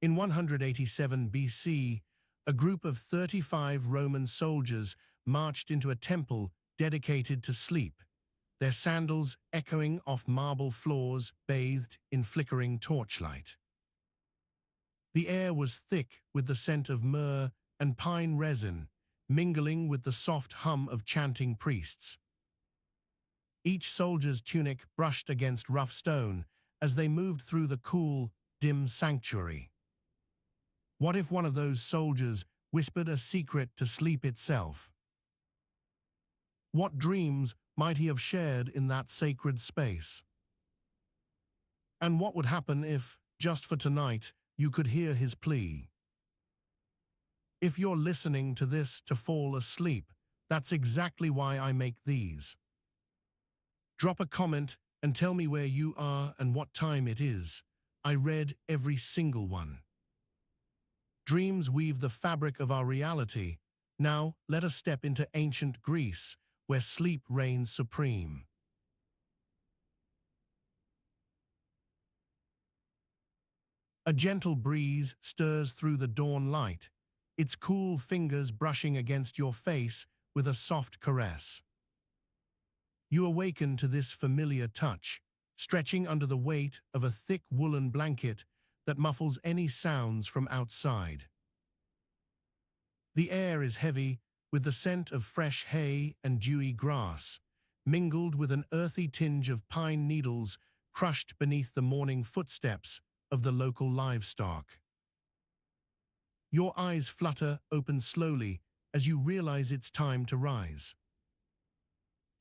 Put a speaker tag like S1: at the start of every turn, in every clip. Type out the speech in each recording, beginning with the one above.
S1: In 187 BC, a group of 35 Roman soldiers marched into a temple dedicated to sleep, their sandals echoing off marble floors bathed in flickering torchlight. The air was thick with the scent of myrrh and pine resin, mingling with the soft hum of chanting priests. Each soldier's tunic brushed against rough stone as they moved through the cool, dim sanctuary. What if one of those soldiers whispered a secret to sleep itself? What dreams might he have shared in that sacred space? And what would happen if, just for tonight, you could hear his plea? If you're listening to this to fall asleep, that's exactly why I make these. Drop a comment and tell me where you are and what time it is. I read every single one. Dreams weave the fabric of our reality. Now, let us step into ancient Greece, where sleep reigns supreme. A gentle breeze stirs through the dawn light, its cool fingers brushing against your face with a soft caress. You awaken to this familiar touch, stretching under the weight of a thick woolen blanket that muffles any sounds from outside. The air is heavy with the scent of fresh hay and dewy grass, mingled with an earthy tinge of pine needles crushed beneath the morning footsteps of the local livestock. Your eyes flutter open slowly as you realize it's time to rise.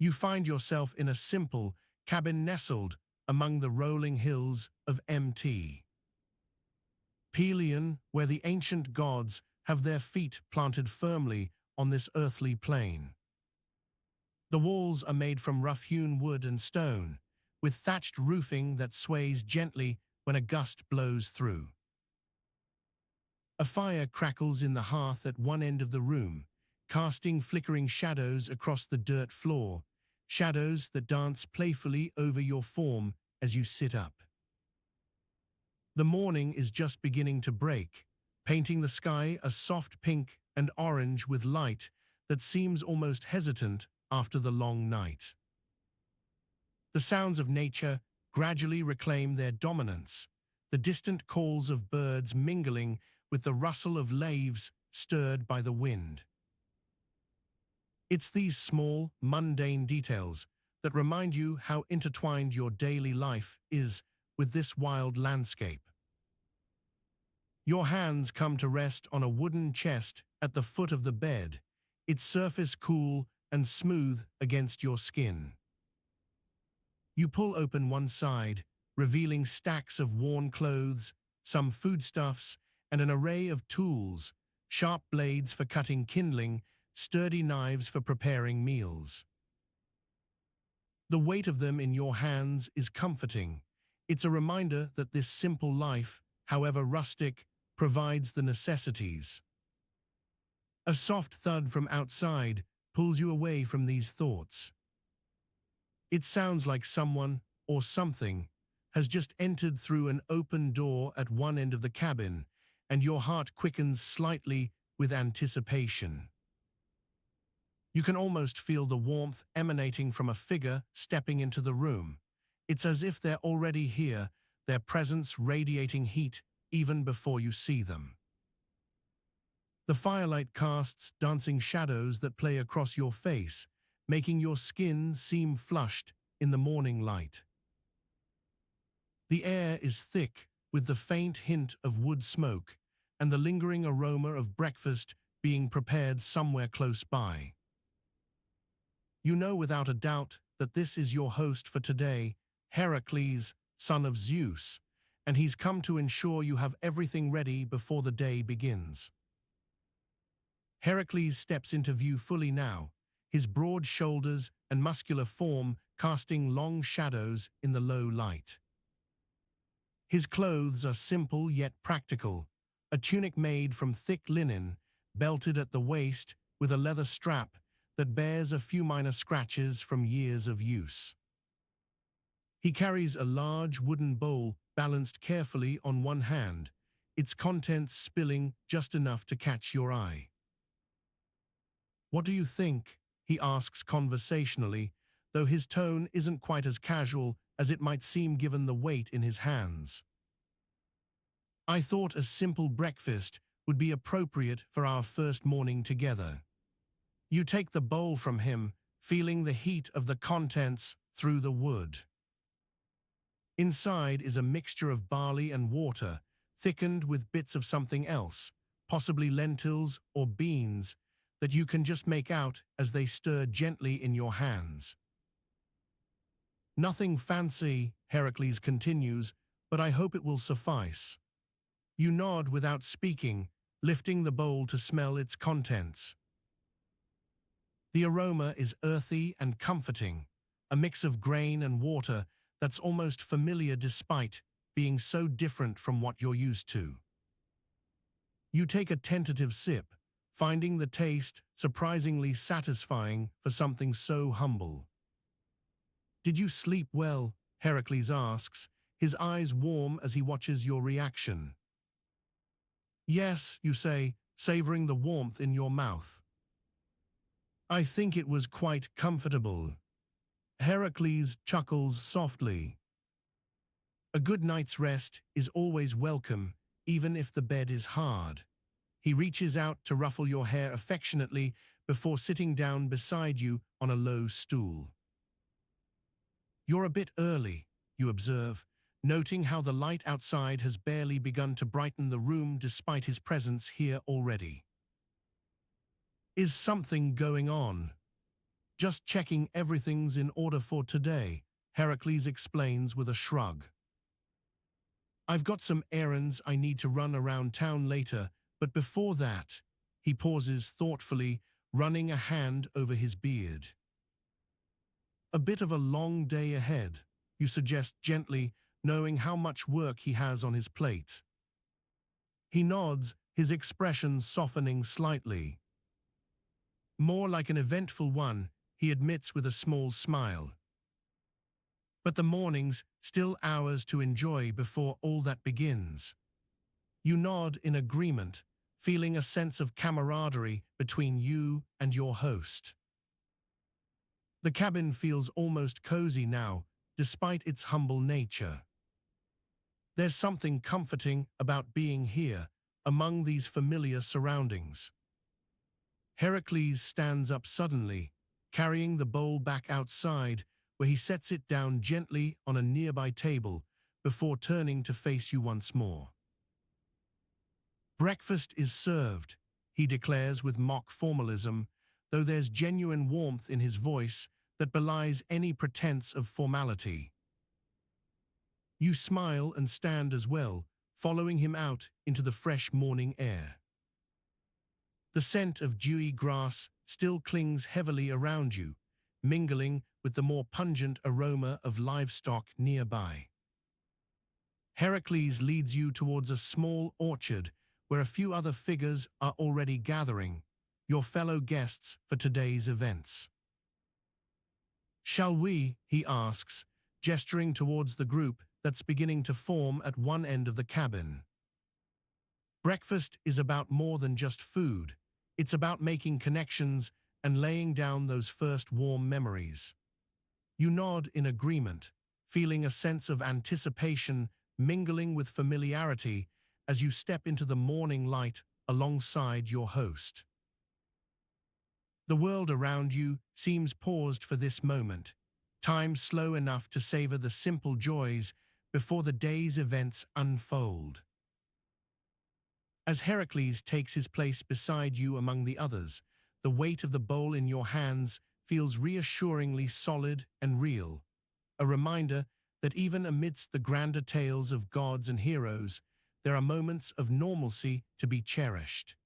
S1: You find yourself in a simple cabin nestled among the rolling hills of Mt. Pelion, where the ancient gods have their feet planted firmly on this earthly plane. The walls are made from rough-hewn wood and stone, with thatched roofing that sways gently when a gust blows through. A fire crackles in the hearth at one end of the room, casting flickering shadows across the dirt floor, shadows that dance playfully over your form as you sit up. The morning is just beginning to break, painting the sky a soft pink and orange with light that seems almost hesitant after the long night. The sounds of nature gradually reclaim their dominance, the distant calls of birds mingling with the rustle of leaves stirred by the wind. It's these small, mundane details that remind you how intertwined your daily life is with this wild landscape. Your hands come to rest on a wooden chest at the foot of the bed, its surface cool and smooth against your skin. You pull open one side, revealing stacks of worn clothes, some foodstuffs, and an array of tools, sharp blades for cutting kindling, sturdy knives for preparing meals. The weight of them in your hands is comforting. It's a reminder that this simple life, however rustic, provides the necessities. A soft thud from outside pulls you away from these thoughts. It sounds like someone, or something, has just entered through an open door at one end of the cabin, and your heart quickens slightly with anticipation. You can almost feel the warmth emanating from a figure stepping into the room. It's as if they're already here, their presence radiating heat even before you see them. The firelight casts dancing shadows that play across your face, making your skin seem flushed in the morning light. The air is thick with the faint hint of wood smoke and the lingering aroma of breakfast being prepared somewhere close by. You know without a doubt that this is your host for today, Heracles, son of Zeus, and he's come to ensure you have everything ready before the day begins. Heracles steps into view fully now, his broad shoulders and muscular form casting long shadows in the low light. His clothes are simple yet practical, a tunic made from thick linen, belted at the waist with a leather strap that bears a few minor scratches from years of use. He carries a large wooden bowl balanced carefully on one hand, its contents spilling just enough to catch your eye. "What do you think?" he asks conversationally, though his tone isn't quite as casual as it might seem given the weight in his hands. "I thought a simple breakfast would be appropriate for our first morning together." You take the bowl from him, feeling the heat of the contents through the wood. Inside is a mixture of barley and water, thickened with bits of something else, possibly lentils or beans, that you can just make out as they stir gently in your hands. "Nothing fancy," Heracles continues, "but I hope it will suffice." You nod without speaking, lifting the bowl to smell its contents. The aroma is earthy and comforting, a mix of grain and water that's almost familiar despite being so different from what you're used to. You take a tentative sip, finding the taste surprisingly satisfying for something so humble. "Did you sleep well?" Heracles asks, his eyes warm as he watches your reaction. "Yes," you say, savoring the warmth in your mouth. "I think it was quite comfortable." Heracles chuckles softly. "A good night's rest is always welcome, even if the bed is hard." He reaches out to ruffle your hair affectionately before sitting down beside you on a low stool. "You're a bit early," you observe, noting how the light outside has barely begun to brighten the room despite his presence here already. "Is something going on?" "Just checking everything's in order for today," Heracles explains with a shrug. "I've got some errands I need to run around town later, but before that," he pauses thoughtfully, running a hand over his beard. "A bit of a long day ahead," you suggest gently, knowing how much work he has on his plate. He nods, his expression softening slightly. "More like an eventful one," he admits with a small smile. "But the morning's still ours to enjoy before all that begins." You nod in agreement, feeling a sense of camaraderie between you and your host. The cabin feels almost cozy now, despite its humble nature. There's something comforting about being here, among these familiar surroundings. Heracles stands up suddenly, carrying the bowl back outside, where he sets it down gently on a nearby table before turning to face you once more. "Breakfast is served," he declares with mock formalism, though there's genuine warmth in his voice that belies any pretense of formality. You smile and stand as well, following him out into the fresh morning air. The scent of dewy grass still clings heavily around you, mingling with the more pungent aroma of livestock nearby. Heracles leads you towards a small orchard where a few other figures are already gathering, your fellow guests for today's events. "Shall we?" he asks, gesturing towards the group that's beginning to form at one end of the cabin. Breakfast is about more than just food. It's about making connections and laying down those first warm memories. You nod in agreement, feeling a sense of anticipation mingling with familiarity as you step into the morning light alongside your host. The world around you seems paused for this moment, time slow enough to savor the simple joys before the day's events unfold. As Heracles takes his place beside you among the others, the weight of the bowl in your hands feels reassuringly solid and real, a reminder that even amidst the grander tales of gods and heroes, there are moments of normalcy to be cherished.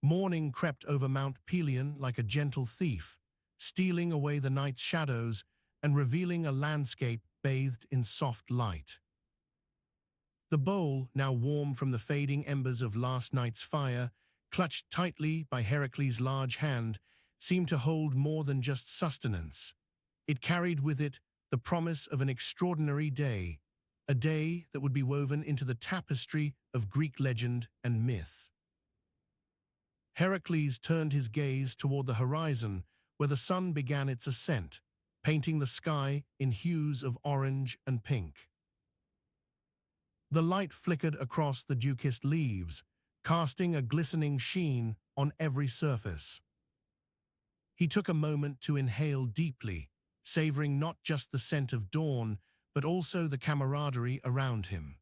S1: Morning crept over Mount Pelion like a gentle thief, stealing away the night's shadows and revealing a landscape bathed in soft light. The bowl, now warm from the fading embers of last night's fire, clutched tightly by Heracles' large hand, seemed to hold more than just sustenance. It carried with it the promise of an extraordinary day, a day that would be woven into the tapestry of Greek legend and myth. Heracles turned his gaze toward the horizon where the sun began its ascent, painting the sky in hues of orange and pink. The light flickered across the dew-kissed leaves, casting a glistening sheen on every surface. He took a moment to inhale deeply, savoring not just the scent of dawn, but also the camaraderie around him.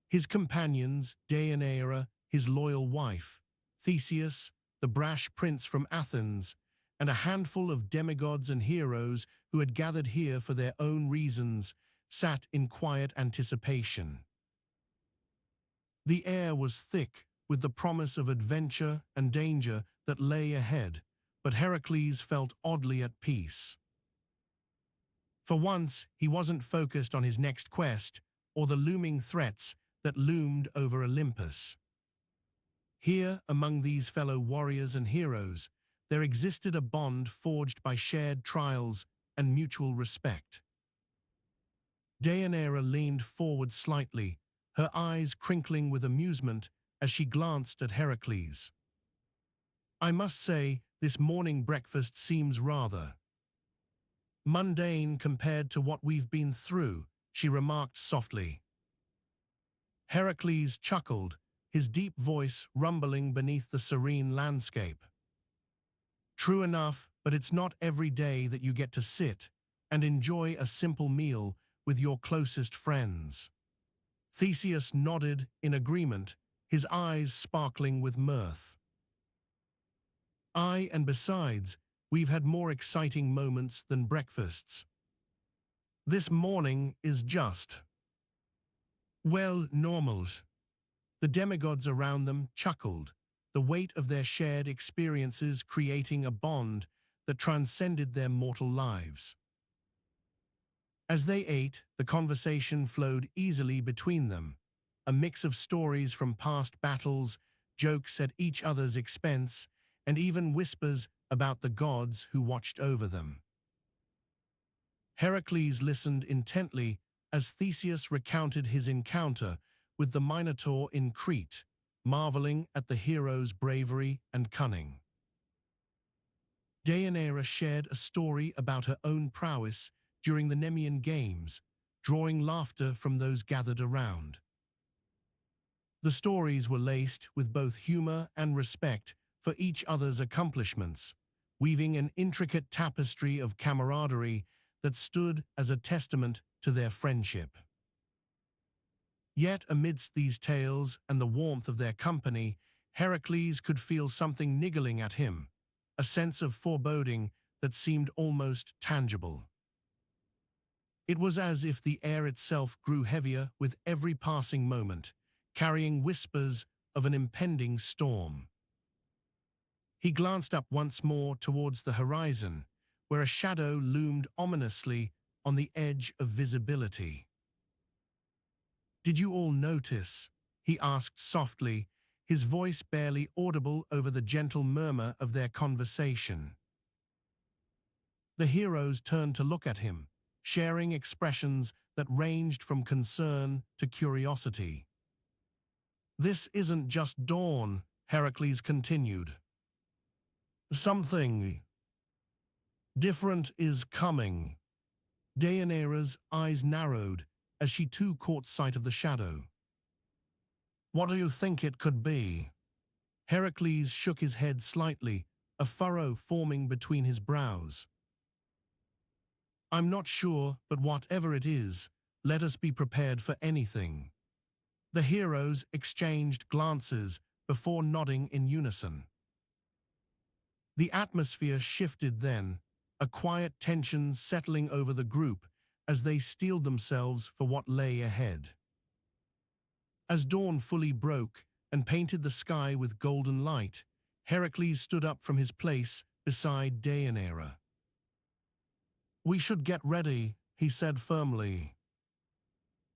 S1: His companions, Deianira, his loyal wife, Theseus, the brash prince from Athens, and a handful of demigods and heroes who had gathered here for their own reasons, sat in quiet anticipation. The air was thick with the promise of adventure and danger that lay ahead, but Heracles felt oddly at peace. For once, he wasn't focused on his next quest or the looming threats that loomed over Olympus. Here, among these fellow warriors and heroes, there existed a bond forged by shared trials and mutual respect. Deianira leaned forward slightly, her eyes crinkling with amusement as she glanced at Heracles. "I must say, this morning breakfast seems rather mundane compared to what we've been through," she remarked softly. Heracles chuckled, his deep voice rumbling beneath the serene landscape. "True enough, but it's not every day that you get to sit and enjoy a simple meal with your closest friends." Theseus nodded in agreement, his eyes sparkling with mirth. "Aye, and besides, we've had more exciting moments than breakfasts. This morning is just, well, normals." The demigods around them chuckled, the weight of their shared experiences creating a bond that transcended their mortal lives. As they ate, the conversation flowed easily between them, a mix of stories from past battles, jokes at each other's expense, and even whispers about the gods who watched over them. Heracles listened intently as Theseus recounted his encounter with the Minotaur in Crete, marveling at the hero's bravery and cunning. Deianira shared a story about her own prowess during the Nemean Games, drawing laughter from those gathered around. The stories were laced with both humor and respect for each other's accomplishments, weaving an intricate tapestry of camaraderie that stood as a testament to their friendship. Yet amidst these tales and the warmth of their company, Heracles could feel something niggling at him, a sense of foreboding that seemed almost tangible. It was as if the air itself grew heavier with every passing moment, carrying whispers of an impending storm. He glanced up once more towards the horizon, where a shadow loomed ominously on the edge of visibility. "Did you all notice?" he asked softly, his voice barely audible over the gentle murmur of their conversation. The heroes turned to look at him, sharing expressions that ranged from concern to curiosity. "This isn't just dawn," Heracles continued. "Something different is coming." Deianira's eyes narrowed as she too caught sight of the shadow. "What do you think it could be?" Heracles shook his head slightly, a furrow forming between his brows. "I'm not sure, but whatever it is, let us be prepared for anything." The heroes exchanged glances before nodding in unison. The atmosphere shifted then, a quiet tension settling over the group as they steeled themselves for what lay ahead. As dawn fully broke and painted the sky with golden light, Heracles stood up from his place beside Deianira. "We should get ready," he said firmly.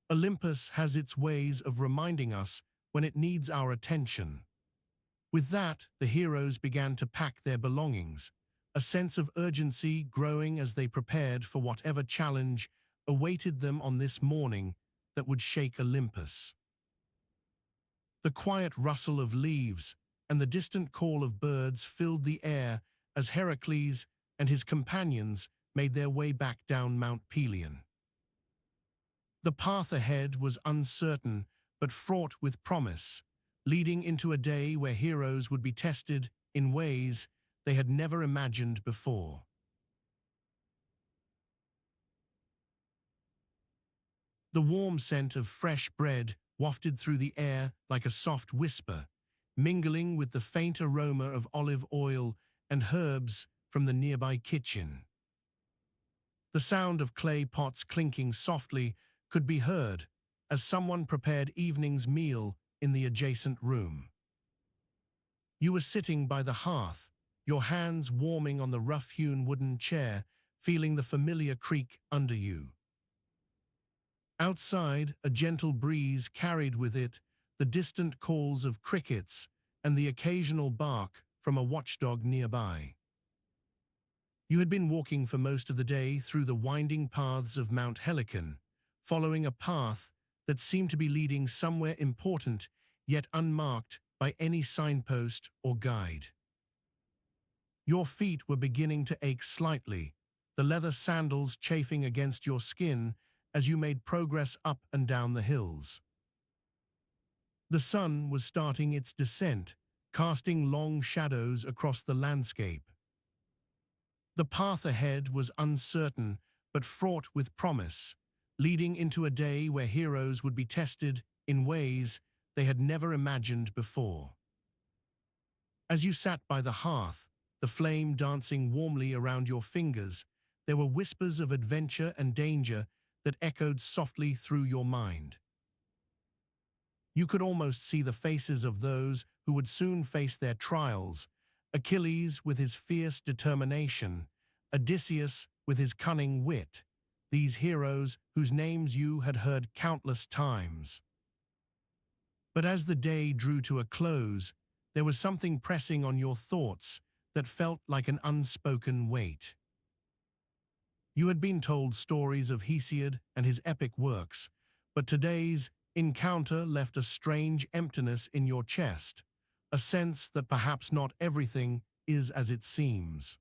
S1: "Olympus has its ways of reminding us when it needs our attention." With that, the heroes began to pack their belongings, a sense of urgency growing as they prepared for whatever challenge awaited them on this morning that would shake Olympus. The quiet rustle of leaves and the distant call of birds filled the air as Heracles and his companions made their way back down Mount Pelion. The path ahead was uncertain but fraught with promise, leading into a day where heroes would be tested in ways they had never imagined before. The warm scent of fresh bread wafted through the air like a soft whisper, mingling with the faint aroma of olive oil and herbs from the nearby kitchen. The sound of clay pots clinking softly could be heard as someone prepared evening's meal in the adjacent room. You were sitting by the hearth, your hands warming on the rough-hewn wooden chair, feeling the familiar creak under you. Outside, a gentle breeze carried with it the distant calls of crickets and the occasional bark from a watchdog nearby. You had been walking for most of the day through the winding paths of Mount Helicon, following a path that seemed to be leading somewhere important, yet unmarked by any signpost or guide. Your feet were beginning to ache slightly, the leather sandals chafing against your skin as you made progress up and down the hills. The sun was starting its descent, casting long shadows across the landscape. The path ahead was uncertain but fraught with promise, leading into a day where heroes would be tested in ways they had never imagined before. As you sat by the hearth, the flame dancing warmly around your fingers, there were whispers of adventure and danger that echoed softly through your mind. You could almost see the faces of those who would soon face their trials: Achilles with his fierce determination, Odysseus with his cunning wit, these heroes whose names you had heard countless times. But as the day drew to a close, there was something pressing on your thoughts that felt like an unspoken weight. You had been told stories of Hesiod and his epic works, but today's encounter left a strange emptiness in your chest, a sense that perhaps not everything is as it seems.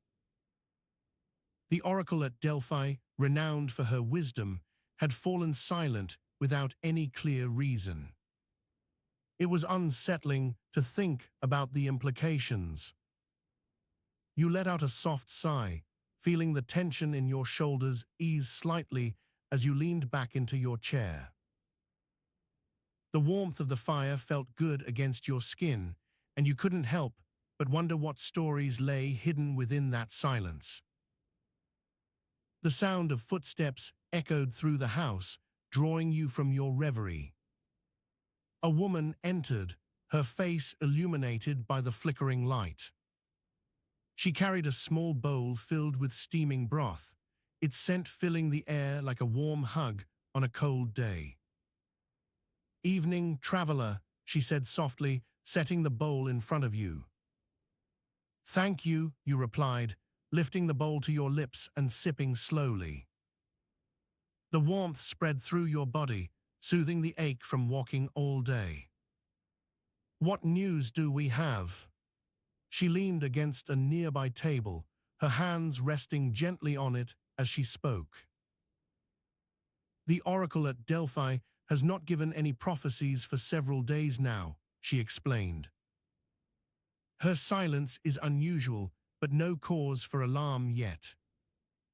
S1: The oracle at Delphi, renowned for her wisdom, had fallen silent without any clear reason. It was unsettling to think about the implications. You let out a soft sigh, feeling the tension in your shoulders ease slightly as you leaned back into your chair. The warmth of the fire felt good against your skin, and you couldn't help but wonder what stories lay hidden within that silence. The sound of footsteps echoed through the house, drawing you from your reverie. A woman entered, her face illuminated by the flickering light. She carried a small bowl filled with steaming broth, its scent filling the air like a warm hug on a cold day. "Evening, traveler," she said softly, setting the bowl in front of you. "Thank you," you replied, lifting the bowl to your lips and sipping slowly. The warmth spread through your body, soothing the ache from walking all day. "What news do we have?" She leaned against a nearby table, her hands resting gently on it as she spoke. "The oracle at Delphi has not given any prophecies for several days now," she explained. "Her silence is unusual, but no cause for alarm yet."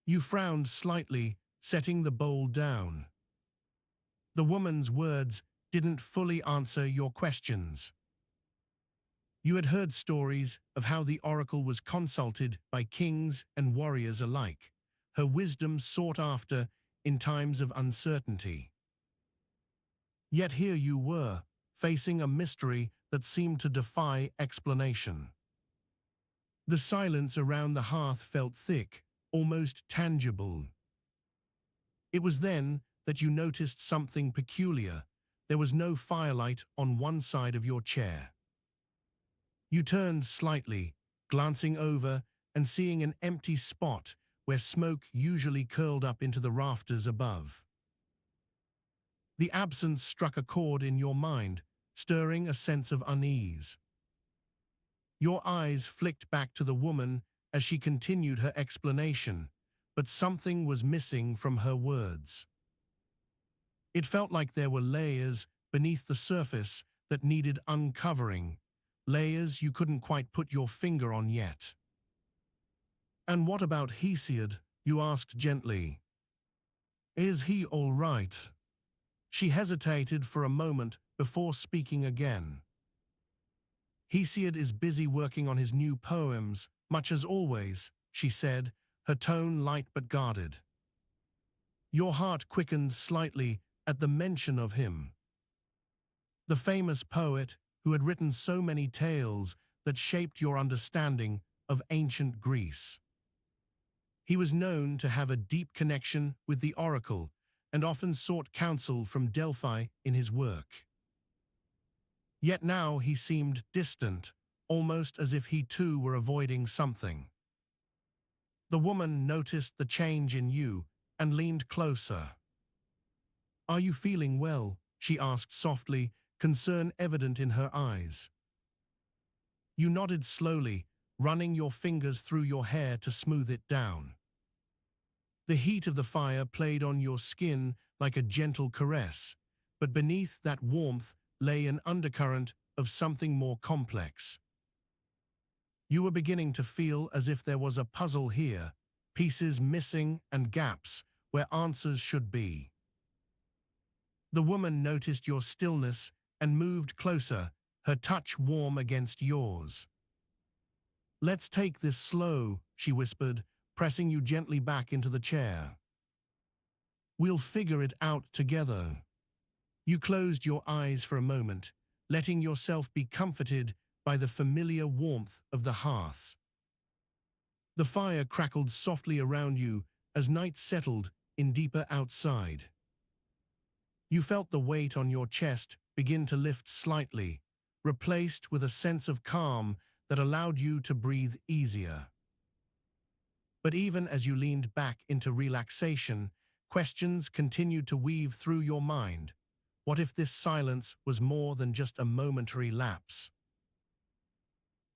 S1: You frowned slightly, setting the bowl down. The woman's words didn't fully answer your questions. You had heard stories of how the oracle was consulted by kings and warriors alike, her wisdom sought after in times of uncertainty. Yet here you were, facing a mystery that seemed to defy explanation. The silence around the hearth felt thick, almost tangible. It was then that you noticed something peculiar. There was no firelight on one side of your chair. You turned slightly, glancing over and seeing an empty spot where smoke usually curled up into the rafters above. The absence struck a chord in your mind, stirring a sense of unease. Your eyes flicked back to the woman as she continued her explanation, but something was missing from her words. It felt like there were layers beneath the surface that needed uncovering, layers you couldn't quite put your finger on yet. "And what about Hesiod?" you asked gently. "Is he all right?" She hesitated for a moment before speaking again. "Hesiod is busy working on his new poems, much as always," she said, her tone light but guarded. Your heart quickened slightly at the mention of him. The famous poet who had written so many tales that shaped your understanding of ancient Greece. He was known to have a deep connection with the oracle and often sought counsel from Delphi in his work. Yet now he seemed distant, almost as if he too were avoiding something. The woman noticed the change in you and leaned closer. "Are you feeling well?" she asked softly, concern evident in her eyes. You nodded slowly, running your fingers through your hair to smooth it down. The heat of the fire played on your skin like a gentle caress, but beneath that warmth lay an undercurrent of something more complex. You were beginning to feel as if there was a puzzle here, pieces missing and gaps where answers should be. The woman noticed your stillness and moved closer, her touch warm against yours. "Let's take this slow," she whispered, pressing you gently back into the chair. "We'll figure it out together." You closed your eyes for a moment, letting yourself be comforted by the familiar warmth of the hearth. The fire crackled softly around you as night settled in deeper outside. You felt the weight on your chest begin to lift slightly, replaced with a sense of calm that allowed you to breathe easier. But even as you leaned back into relaxation, questions continued to weave through your mind. What if this silence was more than just a momentary lapse?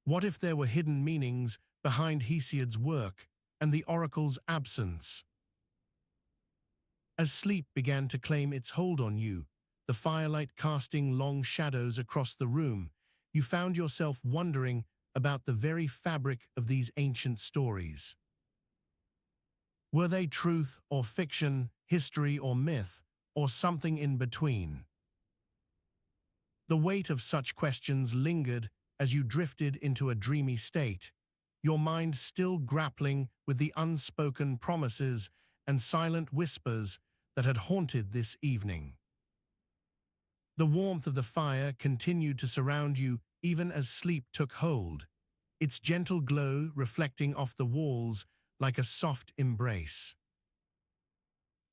S1: What if there were hidden meanings behind Hesiod's work and the oracle's absence? As sleep began to claim its hold on you, the firelight casting long shadows across the room, you found yourself wondering about the very fabric of these ancient stories. Were they truth or fiction, history or myth, or something in between? The weight of such questions lingered as you drifted into a dreamy state, your mind still grappling with the unspoken promises and silent whispers that had haunted this evening. The warmth of the fire continued to surround you even as sleep took hold, its gentle glow reflecting off the walls like a soft embrace.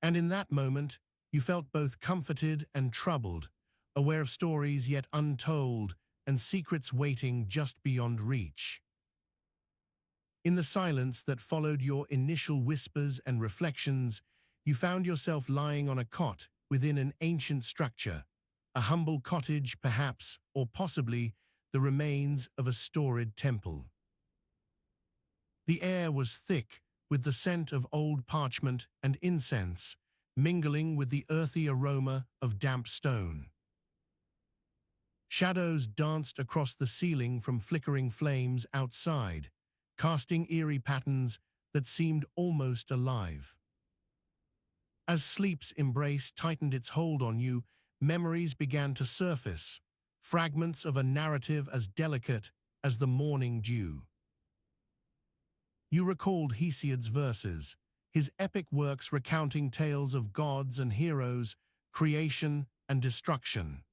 S1: And in that moment, you felt both comforted and troubled, aware of stories yet untold and secrets waiting just beyond reach. In the silence that followed your initial whispers and reflections, you found yourself lying on a cot within an ancient structure, a humble cottage perhaps, or possibly the remains of a storied temple. The air was thick with the scent of old parchment and incense, mingling with the earthy aroma of damp stone. Shadows danced across the ceiling from flickering flames outside, casting eerie patterns that seemed almost alive. As sleep's embrace tightened its hold on you, memories began to surface, fragments of a narrative as delicate as the morning dew. You recalled Hesiod's verses, his epic works recounting tales of gods and heroes, creation and destruction.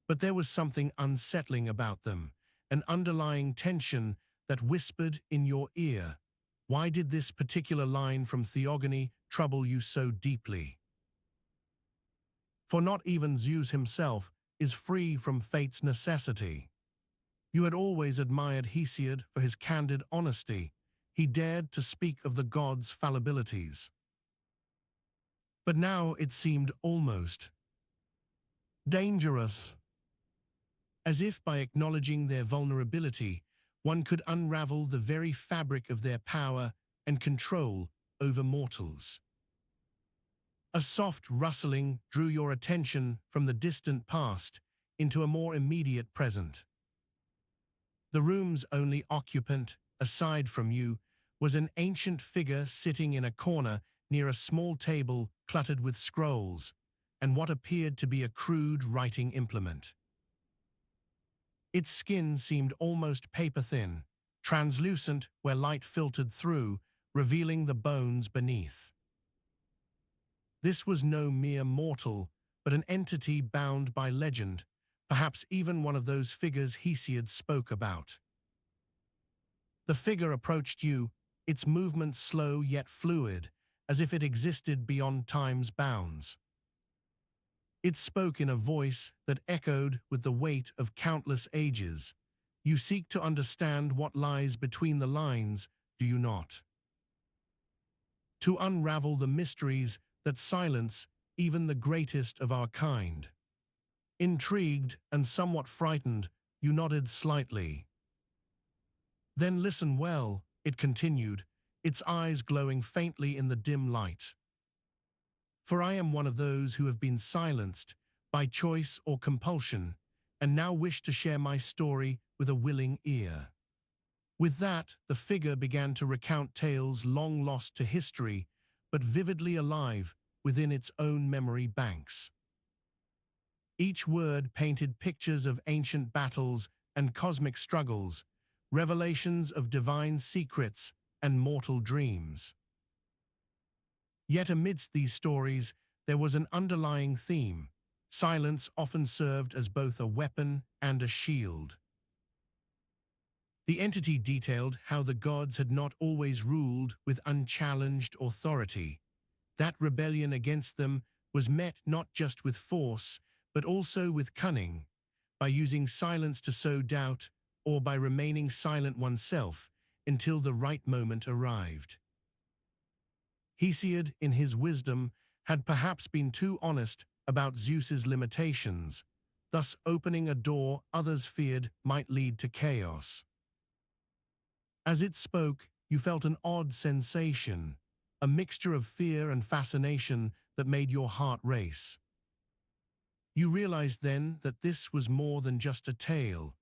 S1: But there was something unsettling about them, an underlying tension that whispered in your ear. Why did this particular line from Theogony trouble you so deeply? For not even Zeus himself is free from fate's necessity. You had always admired Hesiod for his candid honesty, he dared to speak of the gods' fallibilities. But now it seemed almost dangerous, as if by acknowledging their vulnerability, one could unravel the very fabric of their power and control over mortals. A soft rustling drew your attention from the distant past into a more immediate present. The room's only occupant, aside from you, was an ancient figure sitting in a corner near a small table cluttered with scrolls and what appeared to be a crude writing implement. Its skin seemed almost paper-thin, translucent where light filtered through, revealing the bones beneath. This was no mere mortal, but an entity bound by legend, perhaps even one of those figures Hesiod spoke about. The figure approached you, its movements slow yet fluid, as if it existed beyond time's bounds. It spoke in a voice that echoed with the weight of countless ages. You seek to understand what lies between the lines, do you not? To unravel the mysteries that silence even the greatest of our kind. Intrigued and somewhat frightened, you nodded slightly. Then listen well, it continued, its eyes glowing faintly in the dim light. For I am one of those who have been silenced by choice or compulsion, and now wish to share my story with a willing ear. With that, the figure began to recount tales long lost to history, but vividly alive within its own memory banks. Each word painted pictures of ancient battles and cosmic struggles, revelations of divine secrets and mortal dreams. Yet amidst these stories, there was an underlying theme. Silence often served as both a weapon and a shield. The entity detailed how the gods had not always ruled with unchallenged authority. That rebellion against them was met not just with force, but also with cunning, by using silence to sow doubt or by remaining silent oneself until the right moment arrived. Hesiod, in his wisdom, had perhaps been too honest about Zeus's limitations, thus opening a door others feared might lead to chaos. As it spoke, you felt an odd sensation, a mixture of fear and fascination that made your heart race. You realized then that this was more than just a tale.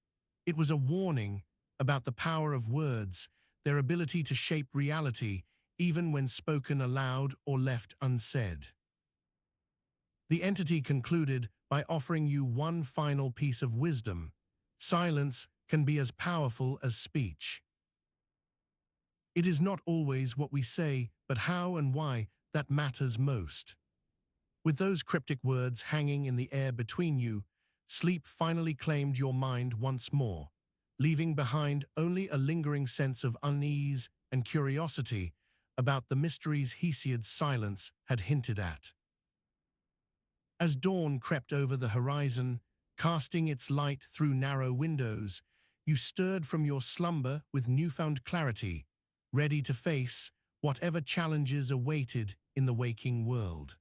S1: It was a warning about the power of words, their ability to shape reality, even when spoken aloud or left unsaid. The entity concluded by offering you one final piece of wisdom. Silence can be as powerful as speech. It is not always what we say, but how and why that matters most. With those cryptic words hanging in the air between you, sleep finally claimed your mind once more, leaving behind only a lingering sense of unease and curiosity about the mysteries Hesiod's silence had hinted at. As dawn crept over the horizon, casting its light through narrow windows, you stirred from your slumber with newfound clarity, ready to face whatever challenges awaited in the waking world.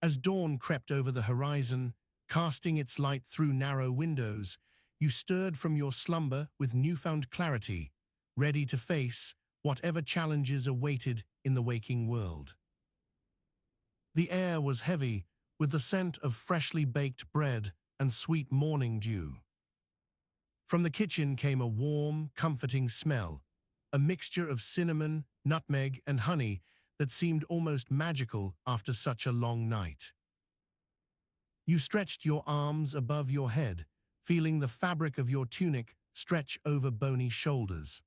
S1: As dawn crept over the horizon, casting its light through narrow windows, you stirred from your slumber with newfound clarity, ready to face whatever challenges awaited in the waking world. The air was heavy with the scent of freshly baked bread and sweet morning dew. From the kitchen came a warm, comforting smell, a mixture of cinnamon, nutmeg, and honey that seemed almost magical after such a long night. You stretched your arms above your head, feeling the fabric of your tunic stretch over bony shoulders.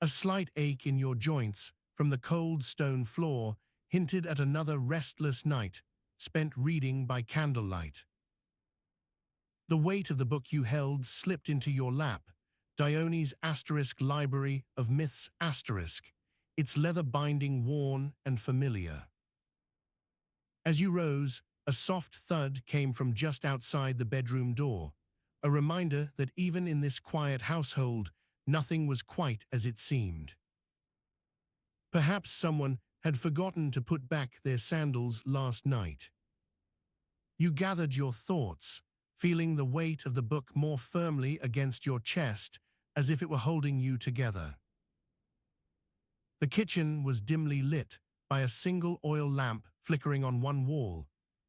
S1: A slight ache in your joints from the cold stone floor hinted at another restless night spent reading by candlelight. The weight of the book you held slipped into your lap, Dione's * Library of Myths *, its leather binding worn and familiar. As you rose, a soft thud came from just outside the bedroom door, a reminder that even in this quiet household, nothing was quite as it seemed. Perhaps someone had forgotten to put back their sandals last night. You gathered your thoughts, feeling the weight of the book more firmly against your chest, as if it were holding you together. The kitchen was dimly lit by a single oil lamp flickering on one wall,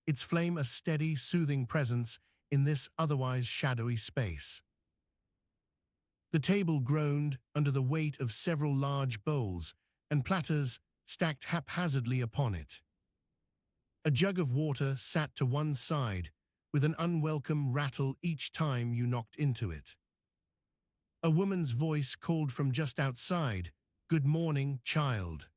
S1: its flame a steady, soothing presence in this otherwise shadowy space. The table groaned under the weight of several large bowls and platters stacked haphazardly upon it. A jug of water sat to one side, with an unwelcome rattle each time you knocked into it. A woman's voice called from just outside, "Good morning, child."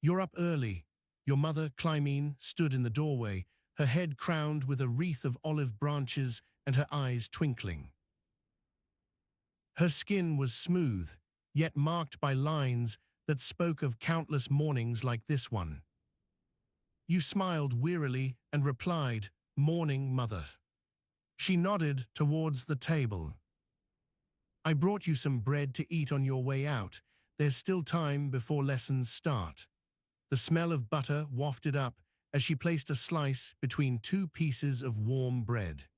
S1: "You're up early." Your mother, Clymene, stood in the doorway, her head crowned with a wreath of olive branches and her eyes twinkling. Her skin was smooth, yet marked by lines that spoke of countless mornings like this one. You smiled wearily and replied, "Morning, mother." She nodded towards the table. "I brought you some bread to eat on your way out. There's still time before lessons start." The smell of butter wafted up as she placed a slice between two pieces of warm bread.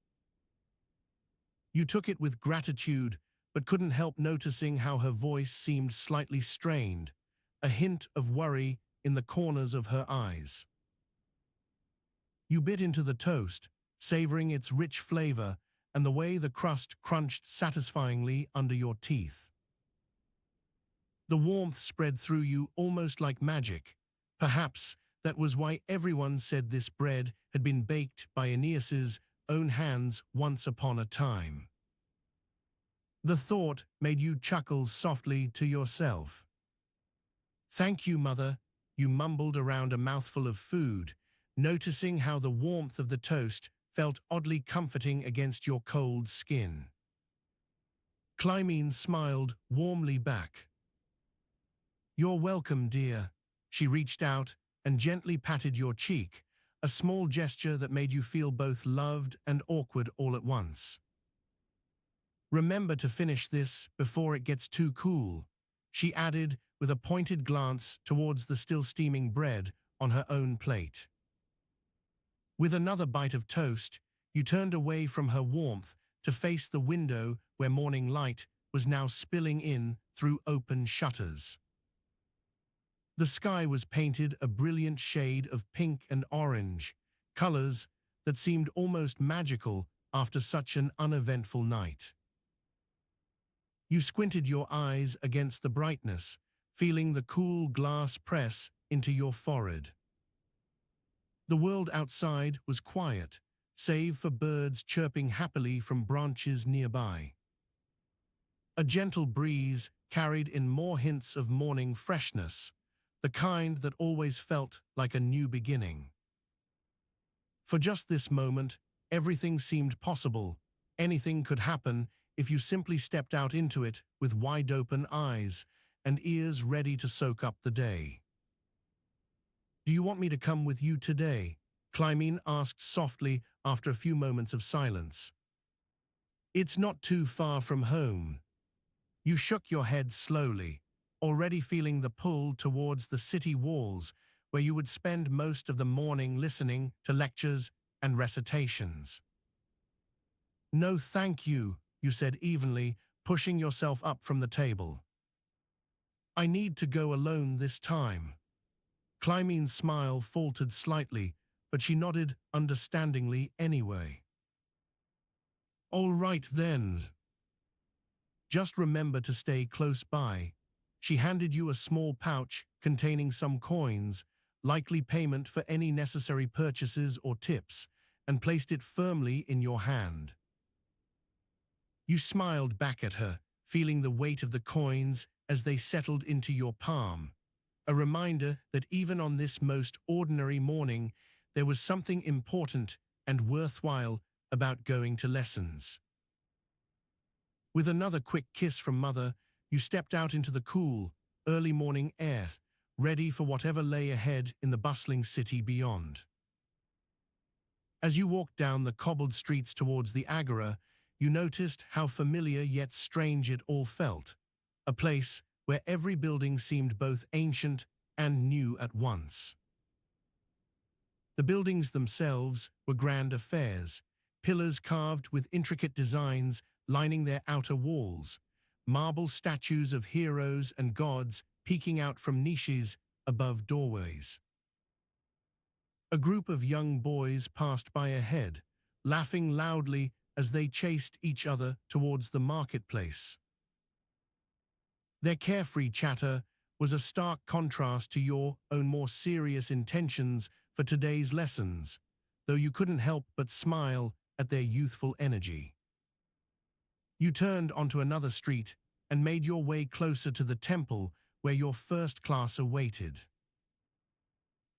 S1: You took it with gratitude, but couldn't help noticing how her voice seemed slightly strained, a hint of worry in the corners of her eyes. You bit into the toast, savoring its rich flavor and the way the crust crunched satisfyingly under your teeth. The warmth spread through you almost like magic. Perhaps that was why everyone said this bread had been baked by Aeneas's own hands once upon a time. The thought made you chuckle softly to yourself. "Thank you, mother," you mumbled around a mouthful of food, noticing how the warmth of the toast felt oddly comforting against your cold skin. Clymene smiled warmly back. "You're welcome, dear." She reached out and gently patted your cheek, a small gesture that made you feel both loved and awkward all at once. "Remember to finish this before it gets too cool," she added with a pointed glance towards the still steaming bread on her own plate. With another bite of toast, you turned away from her warmth to face the window where morning light was now spilling in through open shutters. The sky was painted a brilliant shade of pink and orange, colors that seemed almost magical after such an uneventful night. You squinted your eyes against the brightness, feeling the cool glass press into your forehead. The world outside was quiet, save for birds chirping happily from branches nearby. A gentle breeze carried in more hints of morning freshness, the kind that always felt like a new beginning. For just this moment, everything seemed possible. Anything could happen if you simply stepped out into it with wide-open eyes and ears ready to soak up the day. "Do you want me to come with you today?" Clymene asked softly after a few moments of silence. "It's not too far from home." You shook your head slowly, already feeling the pull towards the city walls where you would spend most of the morning listening to lectures and recitations. "No, thank you," you said evenly, pushing yourself up from the table. "I need to go alone this time." Clymene's smile faltered slightly, but she nodded understandingly anyway. "All right then. Just remember to stay close by." She handed you a small pouch containing some coins, likely payment for any necessary purchases or tips, and placed it firmly in your hand. You smiled back at her, feeling the weight of the coins as they settled into your palm, a reminder that even on this most ordinary morning, there was something important and worthwhile about going to lessons. With another quick kiss from Mother, you stepped out into the cool, early morning air, ready for whatever lay ahead in the bustling city beyond. As you walked down the cobbled streets towards the agora, you noticed how familiar yet strange it all felt, a place where every building seemed both ancient and new at once. The buildings themselves were grand affairs, pillars carved with intricate designs lining their outer walls, marble statues of heroes and gods peeking out from niches above doorways. A group of young boys passed by ahead, laughing loudly as they chased each other towards the marketplace. Their carefree chatter was a stark contrast to your own more serious intentions for today's lessons, though you couldn't help but smile at their youthful energy. You turned onto another street and made your way closer to the temple where your first class awaited.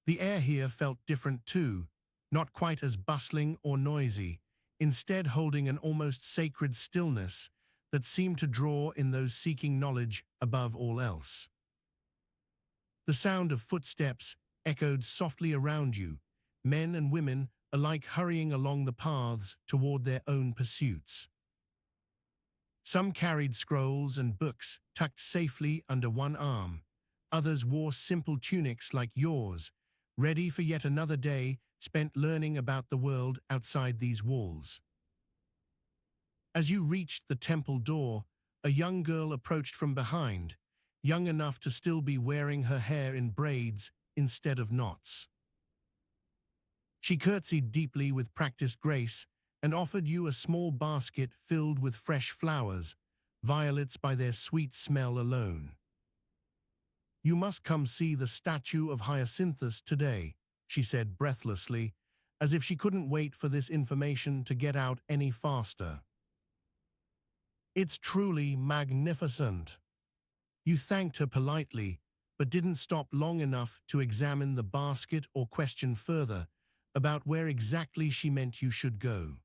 S1: The air here felt different too, not quite as bustling or noisy, instead holding an almost sacred stillness that seemed to draw in those seeking knowledge above all else. The sound of footsteps echoed softly around you, men and women alike hurrying along the paths toward their own pursuits. Some carried scrolls and books tucked safely under one arm. Others wore simple tunics like yours, ready for yet another day spent learning about the world outside these walls. As you reached the temple door, a young girl approached from behind, young enough to still be wearing her hair in braids instead of knots. She curtsied deeply with practiced grace and offered you a small basket filled with fresh flowers, violets by their sweet smell alone. "You must come see the statue of Hyacinth today," she said breathlessly, as if she couldn't wait for this information to get out any faster. "It's truly magnificent." You thanked her politely, but didn't stop long enough to examine the basket or question further about where exactly she meant you should go.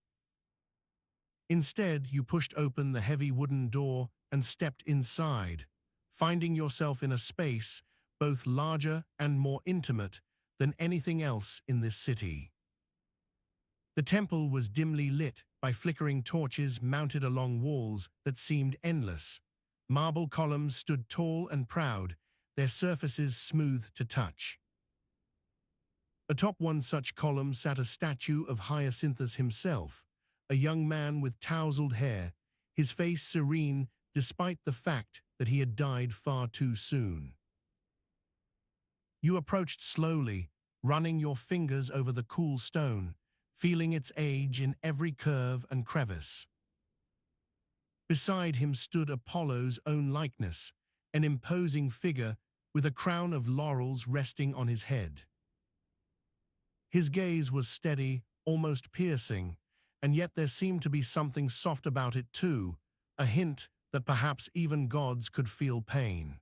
S1: Instead, you pushed open the heavy wooden door and stepped inside, finding yourself in a space both larger and more intimate than anything else in this city. The temple was dimly lit by flickering torches mounted along walls that seemed endless. Marble columns stood tall and proud, their surfaces smooth to touch. Atop one such column sat a statue of Hyacinth himself, a young man with tousled hair, his face serene despite the fact that he had died far too soon. You approached slowly, running your fingers over the cool stone, feeling its age in every curve and crevice. Beside him stood Apollo's own likeness, an imposing figure with a crown of laurels resting on his head. His gaze was steady, almost piercing, and yet there seemed to be something soft about it too, a hint that perhaps even gods could feel pain.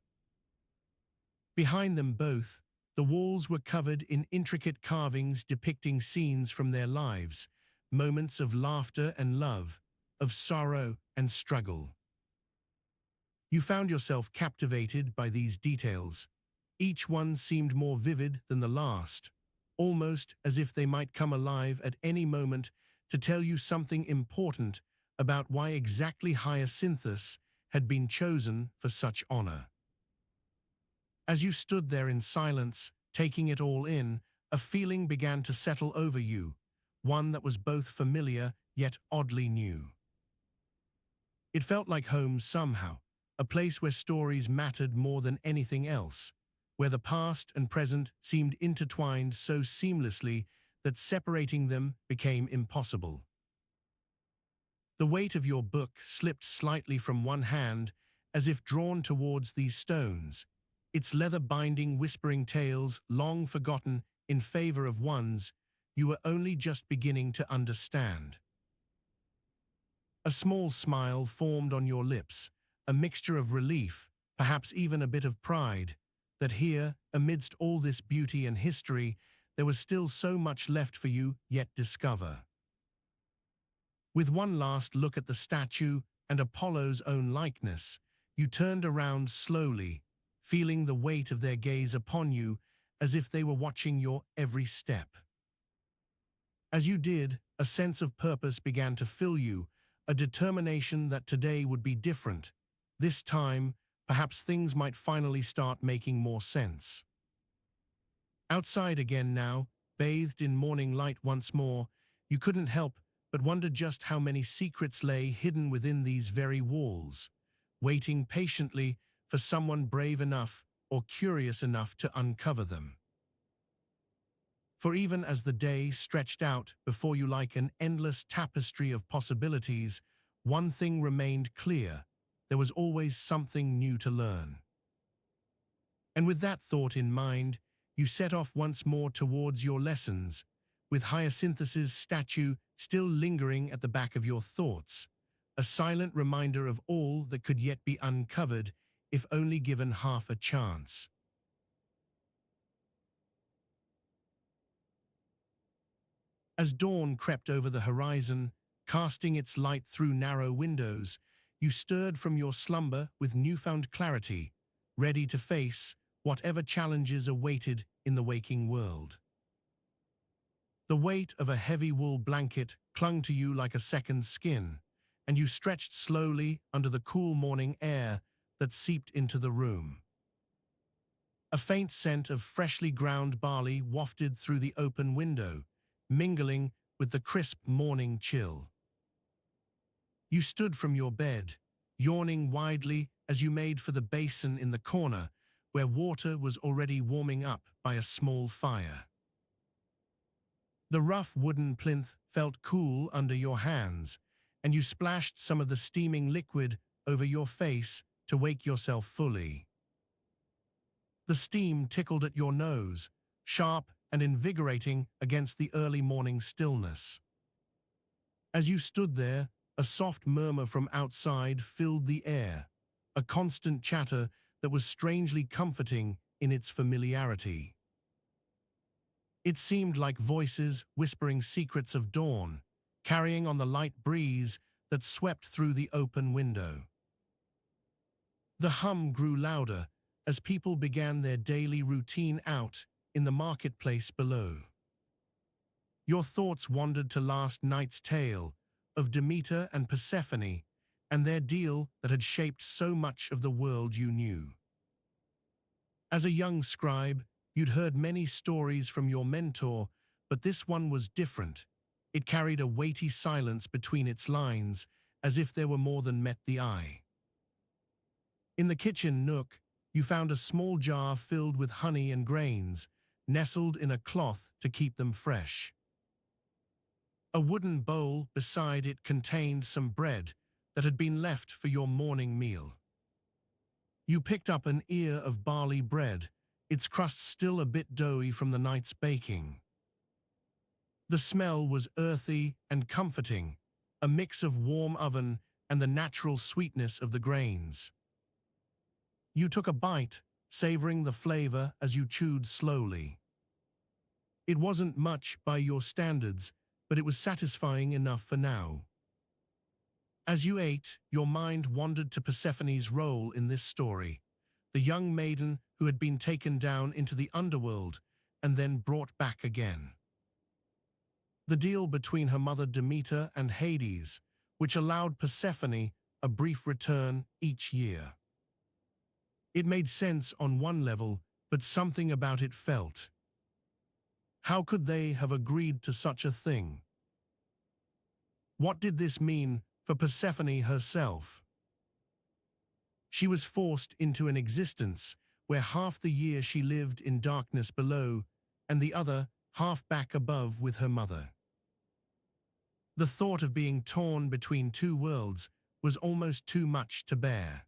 S1: Behind them both, the walls were covered in intricate carvings depicting scenes from their lives, moments of laughter and love, of sorrow and struggle. You found yourself captivated by these details. Each one seemed more vivid than the last, almost as if they might come alive at any moment to tell you something important about why exactly Hyacinth had been chosen for such honor. As you stood there in silence, taking it all in, a feeling began to settle over you, one that was both familiar yet oddly new. It felt like home somehow, a place where stories mattered more than anything else, where the past and present seemed intertwined so seamlessly that separating them became impossible. The weight of your book slipped slightly from one hand, as if drawn towards these stones, its leather binding whispering tales long forgotten in favor of ones you were only just beginning to understand. A small smile formed on your lips, a mixture of relief, perhaps even a bit of pride, that here, amidst all this beauty and history, there was still so much left for you yet discover. With one last look at the statue and Apollo's own likeness, you turned around slowly, feeling the weight of their gaze upon you as if they were watching your every step. As you did, a sense of purpose began to fill you, a determination that today would be different. This time, perhaps things might finally start making more sense. Outside again now, bathed in morning light once more, you couldn't help but wonder just how many secrets lay hidden within these very walls, waiting patiently for someone brave enough or curious enough to uncover them. For even as the day stretched out before you like an endless tapestry of possibilities, one thing remained clear: there was always something new to learn. And with that thought in mind, you set off once more towards your lessons, with Hyacinth's statue still lingering at the back of your thoughts, a silent reminder of all that could yet be uncovered if only given half a chance. As dawn crept over the horizon, casting its light through narrow windows, you stirred from your slumber with newfound clarity, ready to face whatever challenges awaited in the waking world. The weight of a heavy wool blanket clung to you like a second skin, and you stretched slowly under the cool morning air that seeped into the room. A faint scent of freshly ground barley wafted through the open window, mingling with the crisp morning chill. You stood from your bed, yawning widely as you made for the basin in the corner, where water was already warming up by a small fire. The rough wooden plinth felt cool under your hands, and you splashed some of the steaming liquid over your face to wake yourself fully. The steam tickled at your nose, sharp and invigorating against the early morning stillness. As you stood there, a soft murmur from outside filled the air, a constant chatter that was strangely comforting in its familiarity. It seemed like voices whispering secrets of dawn, carrying on the light breeze that swept through the open window. The hum grew louder as people began their daily routine out in the marketplace below. Your thoughts wandered to last night's tale of Demeter and Persephone and their deal that had shaped so much of the world you knew. As a young scribe, you'd heard many stories from your mentor, but this one was different. It carried a weighty silence between its lines, as if there were more than met the eye. In the kitchen nook, you found a small jar filled with honey and grains, nestled in a cloth to keep them fresh. A wooden bowl beside it contained some bread that had been left for your morning meal. You picked up an ear of barley bread, its crust still a bit doughy from the night's baking. The smell was earthy and comforting, a mix of warm oven and the natural sweetness of the grains. You took a bite, savoring the flavor as you chewed slowly. It wasn't much by your standards, but it was satisfying enough for now. As you ate, your mind wandered to Persephone's role in this story, the young maiden who had been taken down into the underworld and then brought back again. The deal between her mother Demeter and Hades, which allowed Persephone a brief return each year. It made sense on one level, but something about it felt. How could they have agreed to such a thing? What did this mean for Persephone herself? She was forced into an existence where half the year she lived in darkness below and the other half back above with her mother. The thought of being torn between two worlds was almost too much to bear.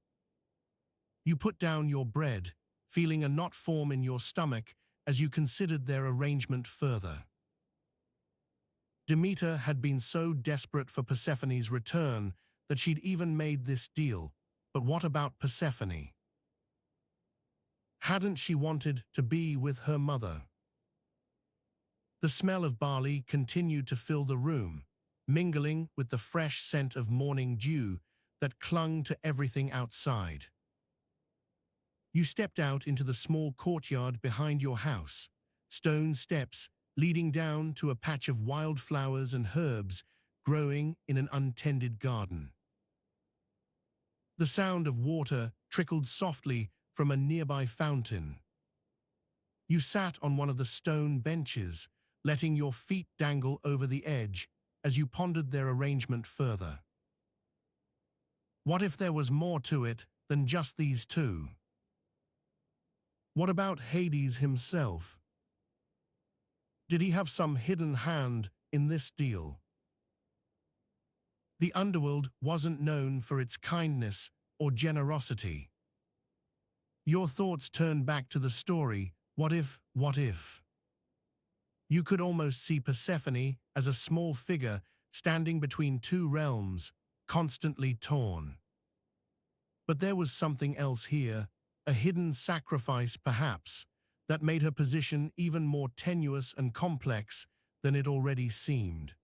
S1: You put down your bread, feeling a knot form in your stomach as you considered their arrangement further. Demeter had been so desperate for Persephone's return that she'd even made this deal, but what about Persephone? Hadn't she wanted to be with her mother? The smell of barley continued to fill the room, mingling with the fresh scent of morning dew that clung to everything outside. You stepped out into the small courtyard behind your house, stone steps leading down to a patch of wildflowers and herbs growing in an untended garden. The sound of water trickled softly from a nearby fountain. You sat on one of the stone benches, letting your feet dangle over the edge as you pondered their arrangement further. What if there was more to it than just these two? What about Hades himself? Did he have some hidden hand in this deal? The underworld wasn't known for its kindness or generosity. Your thoughts turned back to the story, what if, what if? You could almost see Persephone as a small figure standing between two realms, constantly torn. But there was something else here, a hidden sacrifice perhaps, that made her position even more tenuous and complex than it already seemed.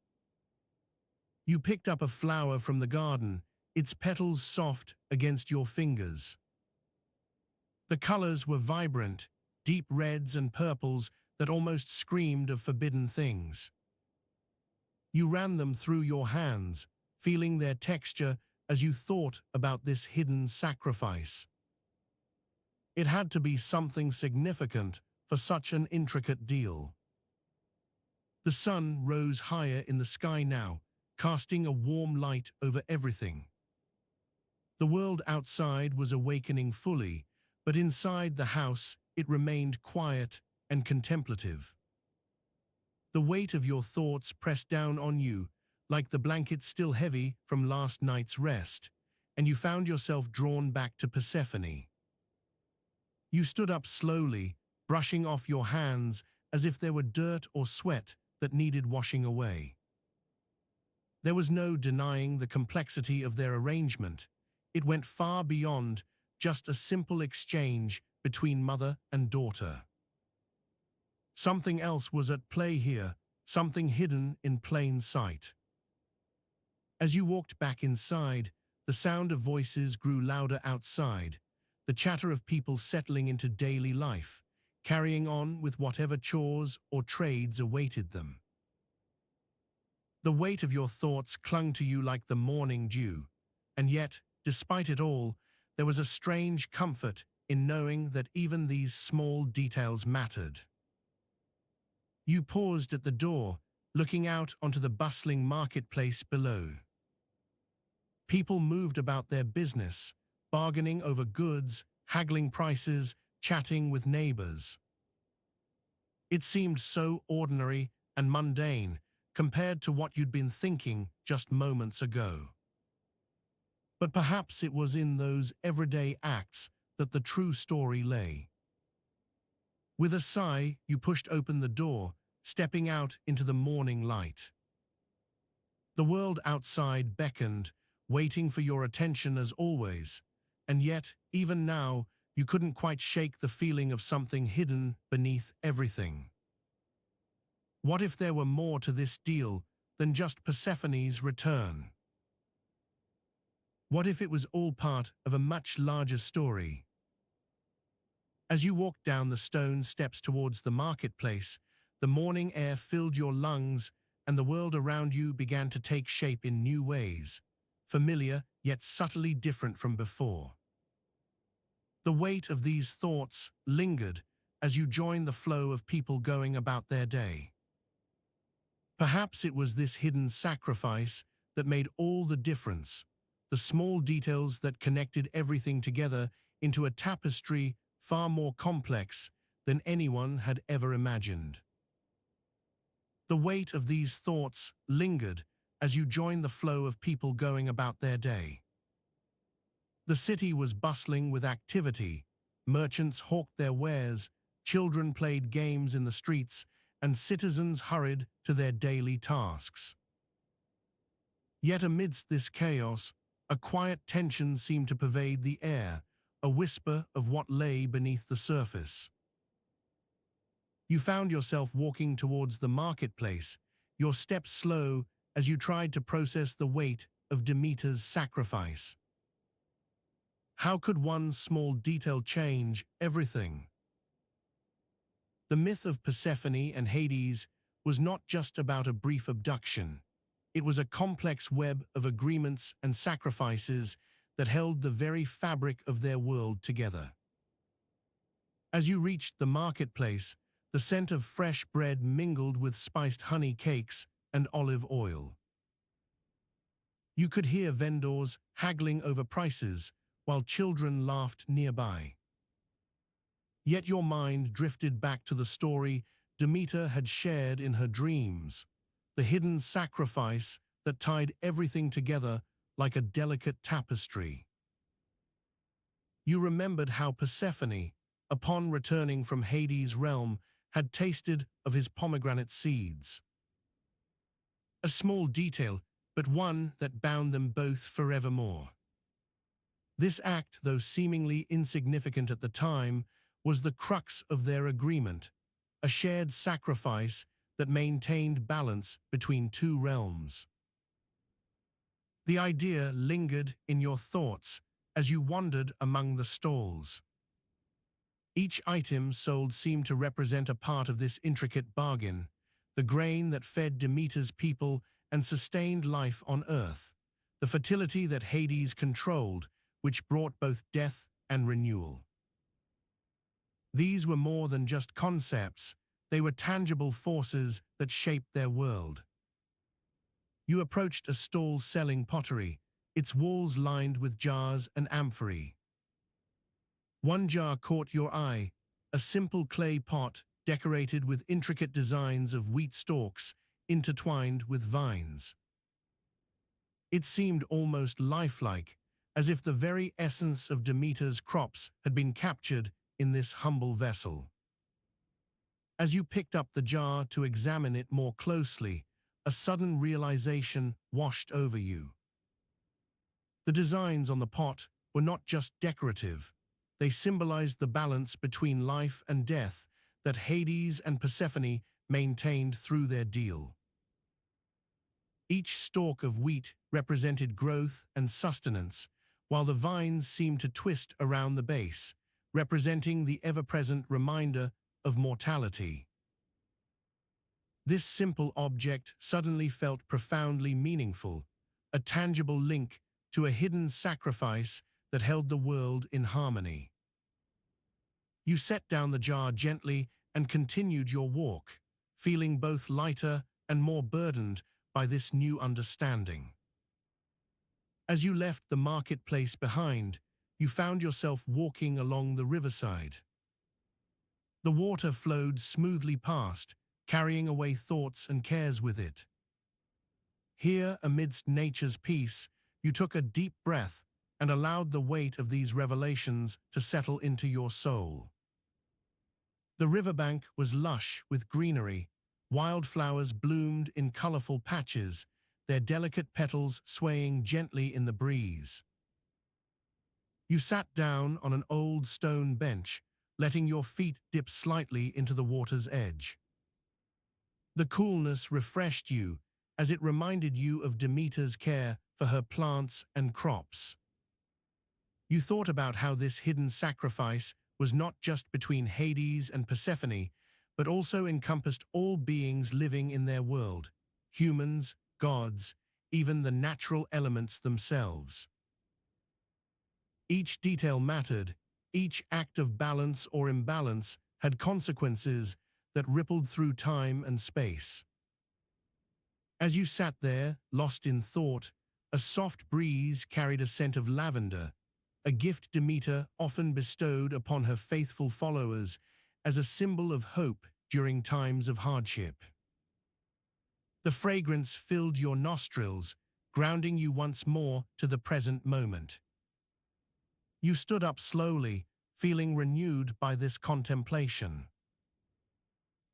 S1: You picked up a flower from the garden, its petals soft against your fingers. The colors were vibrant, deep reds and purples that almost screamed of forbidden things. You ran them through your hands, feeling their texture as you thought about this hidden sacrifice. It had to be something significant for such an intricate deal. The sun rose higher in the sky now, casting a warm light over everything. The world outside was awakening fully, but inside the house it remained quiet and contemplative. The weight of your thoughts pressed down on you, like the blanket still heavy from last night's rest, and you found yourself drawn back to Persephone. You stood up slowly, brushing off your hands as if there were dirt or sweat that needed washing away. There was no denying the complexity of their arrangement. It went far beyond just a simple exchange between mother and daughter. Something else was at play here, something hidden in plain sight. As you walked back inside, the sound of voices grew louder outside, the chatter of people settling into daily life, carrying on with whatever chores or trades awaited them. The weight of your thoughts clung to you like the morning dew, and yet, despite it all, there was a strange comfort in knowing that even these small details mattered. You paused at the door, looking out onto the bustling marketplace below. People moved about their business, bargaining over goods, haggling prices, chatting with neighbors. It seemed so ordinary and mundane compared to what you'd been thinking just moments ago. But perhaps it was in those everyday acts that the true story lay. With a sigh, you pushed open the door, stepping out into the morning light. The world outside beckoned, waiting for your attention as always, and yet, even now, you couldn't quite shake the feeling of something hidden beneath everything. What if there were more to this deal than just Persephone's return? What if it was all part of a much larger story? As you walked down the stone steps towards the marketplace, the morning air filled your lungs and the world around you began to take shape in new ways, familiar yet subtly different from before. The weight of these thoughts lingered as you joined the flow of people going about their day. Perhaps it was this hidden sacrifice that made all the difference, the small details that connected everything together into a tapestry far more complex than anyone had ever imagined. The weight of these thoughts lingered as you joined the flow of people going about their day. The city was bustling with activity. Merchants hawked their wares, children played games in the streets, and citizens hurried to their daily tasks. Yet amidst this chaos, a quiet tension seemed to pervade the air, a whisper of what lay beneath the surface. You found yourself walking towards the marketplace, your steps slow as you tried to process the weight of Demeter's sacrifice. How could one small detail change everything? The myth of Persephone and Hades was not just about a brief abduction. It was a complex web of agreements and sacrifices that held the very fabric of their world together. As you reached the marketplace, the scent of fresh bread mingled with spiced honey cakes and olive oil. You could hear vendors haggling over prices while children laughed nearby. Yet your mind drifted back to the story Demeter had shared in her dreams, the hidden sacrifice that tied everything together like a delicate tapestry. You remembered how Persephone, upon returning from Hades' realm, had tasted of his pomegranate seeds. A small detail, but one that bound them both forevermore. This act, though seemingly insignificant at the time, was the crux of their agreement, a shared sacrifice that maintained balance between two realms. The idea lingered in your thoughts as you wandered among the stalls. Each item sold seemed to represent a part of this intricate bargain, the grain that fed Demeter's people and sustained life on Earth, the fertility that Hades controlled, which brought both death and renewal. These were more than just concepts, they were tangible forces that shaped their world. You approached a stall selling pottery, its walls lined with jars and amphorae. One jar caught your eye, a simple clay pot decorated with intricate designs of wheat stalks intertwined with vines. It seemed almost lifelike, as if the very essence of Demeter's crops had been captured in this humble vessel. As you picked up the jar to examine it more closely, a sudden realization washed over you. The designs on the pot were not just decorative. They symbolized the balance between life and death that Hades and Persephone maintained through their deal. Each stalk of wheat represented growth and sustenance, while the vines seemed to twist around the base, representing the ever-present reminder of mortality. This simple object suddenly felt profoundly meaningful, a tangible link to a hidden sacrifice that held the world in harmony. You set down the jar gently and continued your walk, feeling both lighter and more burdened by this new understanding. As you left the marketplace behind, you found yourself walking along the riverside. The water flowed smoothly past, carrying away thoughts and cares with it. Here, amidst nature's peace, you took a deep breath and allowed the weight of these revelations to settle into your soul. The riverbank was lush with greenery. Wildflowers bloomed in colorful patches, their delicate petals swaying gently in the breeze. You sat down on an old stone bench, letting your feet dip slightly into the water's edge. The coolness refreshed you as it reminded you of Demeter's care for her plants and crops. You thought about how this hidden sacrifice was not just between Hades and Persephone, but also encompassed all beings living in their world, humans, gods, even the natural elements themselves. Each detail mattered, each act of balance or imbalance had consequences that rippled through time and space. As you sat there, lost in thought, a soft breeze carried a scent of lavender, a gift Demeter often bestowed upon her faithful followers as a symbol of hope during times of hardship. The fragrance filled your nostrils, grounding you once more to the present moment. You stood up slowly, feeling renewed by this contemplation.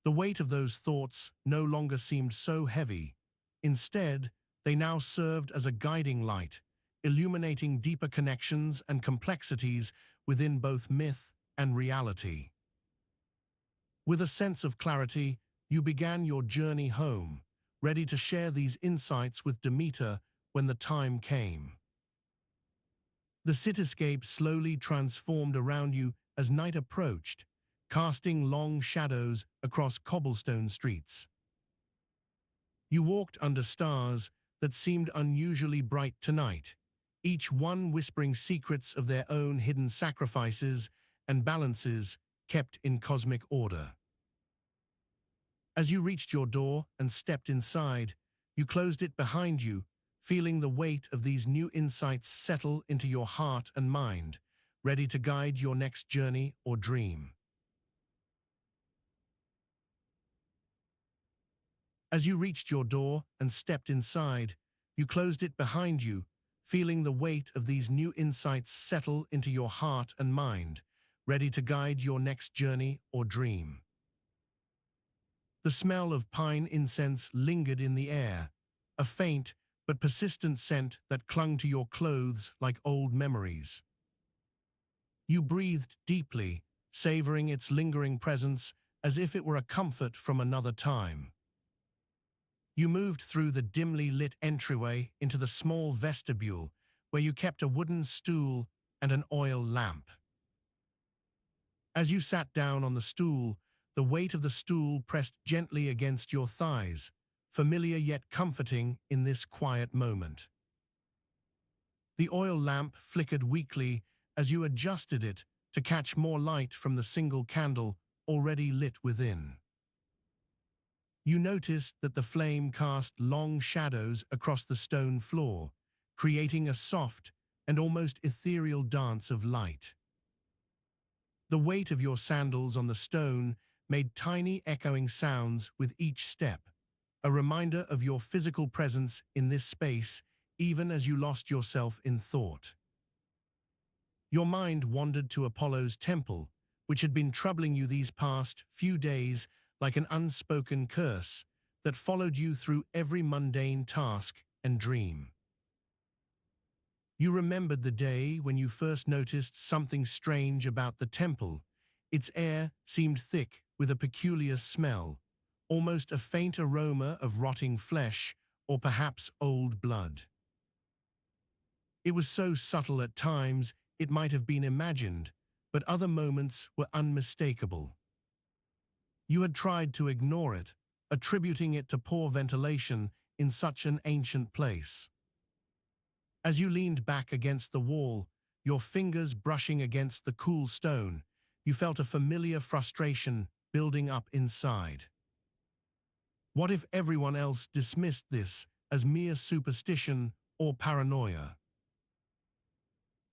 S1: The weight of those thoughts no longer seemed so heavy. Instead, they now served as a guiding light, illuminating deeper connections and complexities within both myth and reality. With a sense of clarity, you began your journey home, ready to share these insights with Demeter when the time came. The cityscape slowly transformed around you as night approached, casting long shadows across cobblestone streets. You walked under stars that seemed unusually bright tonight, each one whispering secrets of their own hidden sacrifices and balances kept in cosmic order. As you reached your door and stepped inside, you closed it behind you, feeling the weight of these new insights settle into your heart and mind, ready to guide your next journey or dream. As you reached your door and stepped inside, you closed it behind you, feeling the weight of these new insights settle into your heart and mind, ready to guide your next journey or dream. The smell of pine incense lingered in the air, a faint but persistent scent that clung to your clothes like old memories. You breathed deeply, savoring its lingering presence as if it were a comfort from another time. You moved through the dimly lit entryway into the small vestibule where you kept a wooden stool and an oil lamp. As you sat down on the stool, the weight of the stool pressed gently against your thighs, familiar yet comforting in this quiet moment. The oil lamp flickered weakly as you adjusted it to catch more light from the single candle already lit within. You noticed that the flame cast long shadows across the stone floor, creating a soft and almost ethereal dance of light. The weight of your sandals on the stone made tiny echoing sounds with each step, a reminder of your physical presence in this space even as you lost yourself in thought. Your mind wandered to Apollo's temple, which had been troubling you these past few days like an unspoken curse that followed you through every mundane task and dream. You remembered the day when you first noticed something strange about the temple. Its air seemed thick with a peculiar smell, almost a faint aroma of rotting flesh or perhaps old blood. It was so subtle at times it might have been imagined, but other moments were unmistakable. You had tried to ignore it, attributing it to poor ventilation in such an ancient place. As you leaned back against the wall, your fingers brushing against the cool stone, you felt a familiar frustration building up inside. What if everyone else dismissed this as mere superstition or paranoia?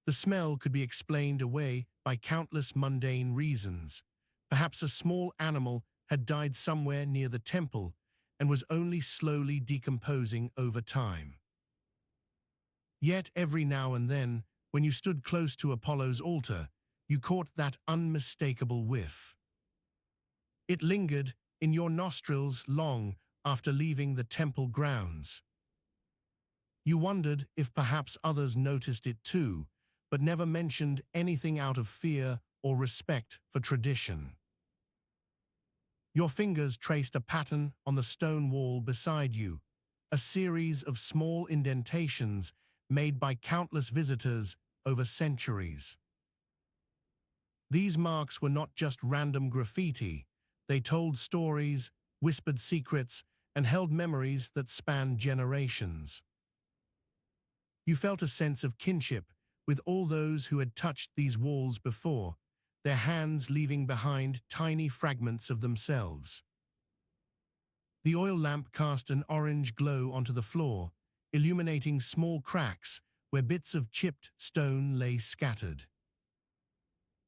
S1: The smell could be explained away by countless mundane reasons. Perhaps a small animal had died somewhere near the temple and was only slowly decomposing over time. Yet every now and then, when you stood close to Apollo's altar, you caught that unmistakable whiff. It lingered in your nostrils long after leaving the temple grounds. You wondered if perhaps others noticed it too, but never mentioned anything out of fear or respect for tradition. Your fingers traced a pattern on the stone wall beside you, a series of small indentations made by countless visitors over centuries. These marks were not just random graffiti. They told stories, whispered secrets, and held memories that spanned generations. You felt a sense of kinship with all those who had touched these walls before, their hands leaving behind tiny fragments of themselves. The oil lamp cast an orange glow onto the floor, illuminating small cracks where bits of chipped stone lay scattered.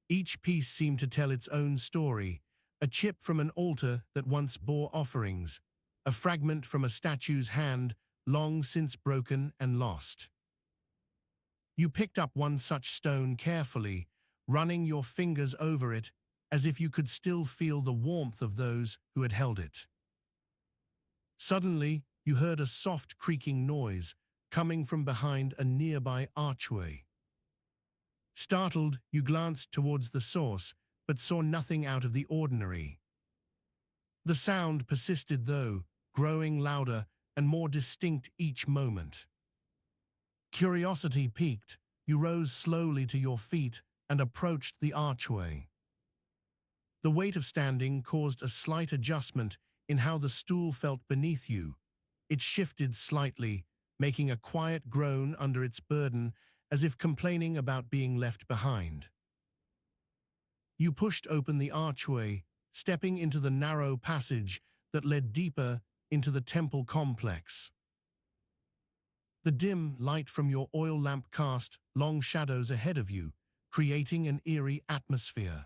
S1: Each piece seemed to tell its own story, a chip from an altar that once bore offerings, a fragment from a statue's hand long since broken and lost. You picked up one such stone carefully, running your fingers over it as if you could still feel the warmth of those who had held it. Suddenly, you heard a soft creaking noise coming from behind a nearby archway. Startled, you glanced towards the source, but saw nothing out of the ordinary. The sound persisted though, growing louder and more distinct each moment. Curiosity piqued, you rose slowly to your feet and approached the archway. The weight of standing caused a slight adjustment in how the stool felt beneath you, It shifted slightly, making a quiet groan under its burden, as if complaining about being left behind. You pushed open the archway, stepping into the narrow passage that led deeper into the temple complex. The dim light from your oil lamp cast long shadows ahead of you, creating an eerie atmosphere.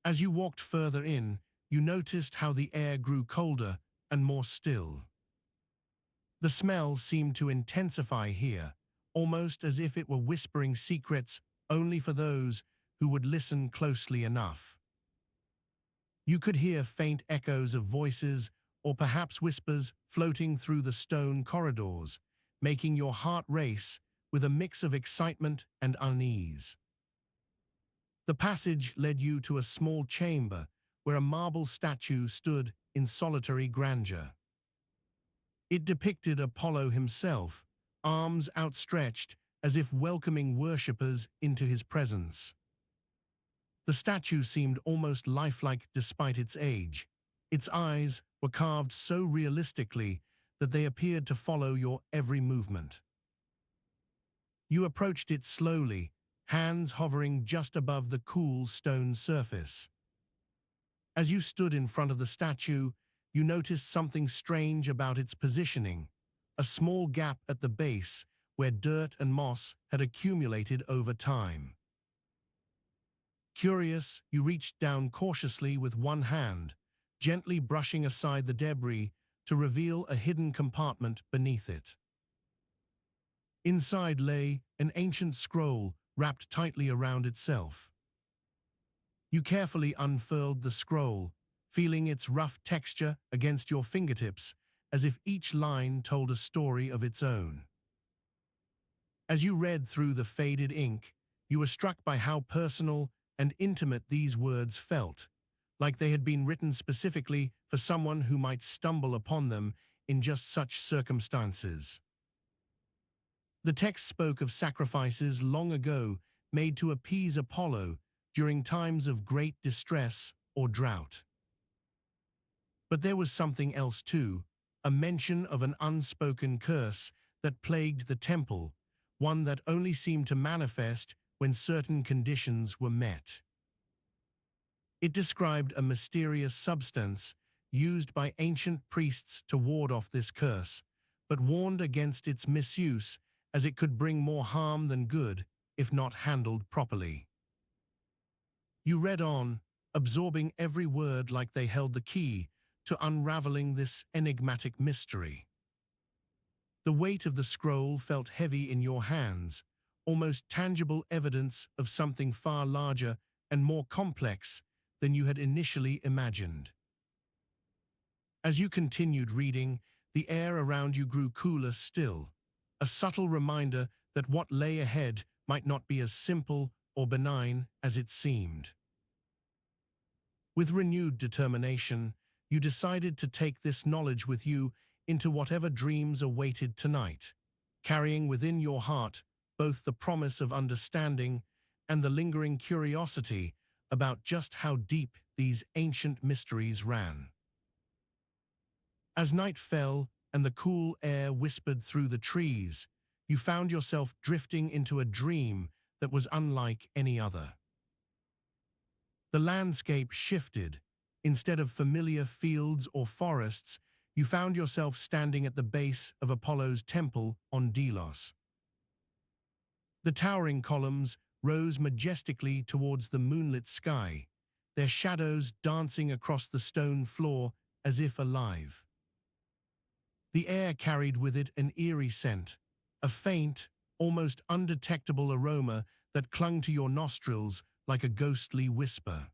S1: As you walked further in, you noticed how the air grew colder and more still. The smell seemed to intensify here, almost as if it were whispering secrets only for those who would listen closely enough. You could hear faint echoes of voices or perhaps whispers floating through the stone corridors, making your heart race with a mix of excitement and unease. The passage led you to a small chamber where a marble statue stood in solitary grandeur. It depicted Apollo himself, arms outstretched as if welcoming worshippers into his presence. The statue seemed almost lifelike despite its age. Its eyes were carved so realistically that they appeared to follow your every movement. You approached it slowly, hands hovering just above the cool stone surface. As you stood in front of the statue, you noticed something strange about its positioning, a small gap at the base where dirt and moss had accumulated over time. Curious, you reached down cautiously with one hand, gently brushing aside the debris to reveal a hidden compartment beneath it. Inside lay an ancient scroll wrapped tightly around itself. You carefully unfurled the scroll, feeling its rough texture against your fingertips, as if each line told a story of its own. As you read through the faded ink, you were struck by how personal and intimate these words felt, like they had been written specifically for someone who might stumble upon them in just such circumstances. The text spoke of sacrifices long ago made to appease Apollo during times of great distress or drought. But there was something else too, a mention of an unspoken curse that plagued the temple, one that only seemed to manifest when certain conditions were met. It described a mysterious substance used by ancient priests to ward off this curse, but warned against its misuse as it could bring more harm than good if not handled properly. You read on, absorbing every word like they held the key to unraveling this enigmatic mystery. The weight of the scroll felt heavy in your hands, almost tangible evidence of something far larger and more complex than you had initially imagined. As you continued reading, the air around you grew cooler still, a subtle reminder that what lay ahead might not be as simple or benign as it seemed. With renewed determination, you decided to take this knowledge with you into whatever dreams awaited tonight, carrying within your heart both the promise of understanding and the lingering curiosity about just how deep these ancient mysteries ran. As night fell and the cool air whispered through the trees, you found yourself drifting into a dream that was unlike any other. The landscape shifted. Instead of familiar fields or forests, you found yourself standing at the base of Apollo's temple on Delos. The towering columns rose majestically towards the moonlit sky, their shadows dancing across the stone floor as if alive. The air carried with it an eerie scent, a faint, almost undetectable aroma that clung to your nostrils like a ghostly whisper.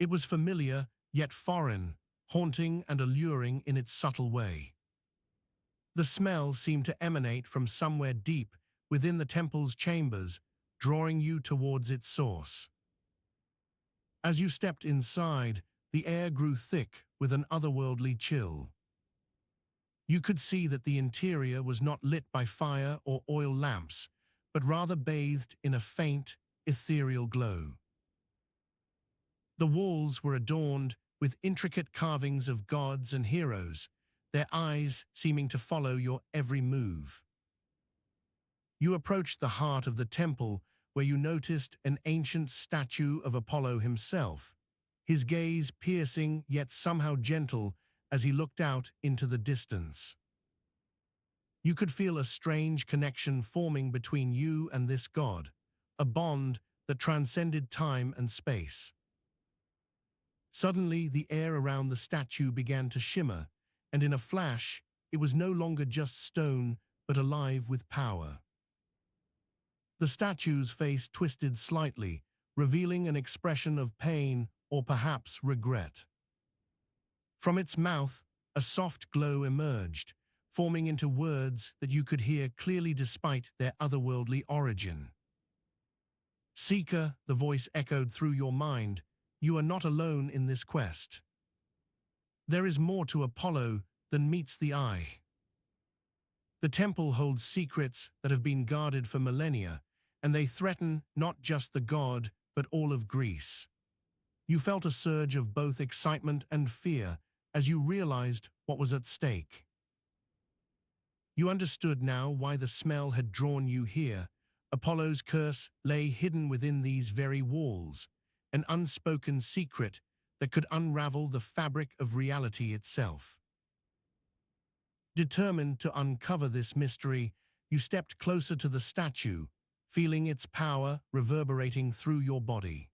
S1: It was familiar, yet foreign, haunting and alluring in its subtle way. The smell seemed to emanate from somewhere deep within the temple's chambers, drawing you towards its source. As you stepped inside, the air grew thick with an otherworldly chill. You could see that the interior was not lit by fire or oil lamps, but rather bathed in a faint, ethereal glow. The walls were adorned with intricate carvings of gods and heroes, their eyes seeming to follow your every move. You approached the heart of the temple, where you noticed an ancient statue of Apollo himself, his gaze piercing yet somehow gentle as he looked out into the distance. You could feel a strange connection forming between you and this god, a bond that transcended time and space. Suddenly, the air around the statue began to shimmer, and in a flash, it was no longer just stone, but alive with power. The statue's face twisted slightly, revealing an expression of pain or perhaps regret. From its mouth, a soft glow emerged, forming into words that you could hear clearly despite their otherworldly origin. "Seeker," the voice echoed through your mind, "you are not alone in this quest. There is more to Apollo than meets the eye. The temple holds secrets that have been guarded for millennia, and they threaten not just the god, but all of Greece." You felt a surge of both excitement and fear as you realized what was at stake. You understood now why the smell had drawn you here. Apollo's curse lay hidden within these very walls, an unspoken secret that could unravel the fabric of reality itself. Determined to uncover this mystery, you stepped closer to the statue, feeling its power reverberating through your body.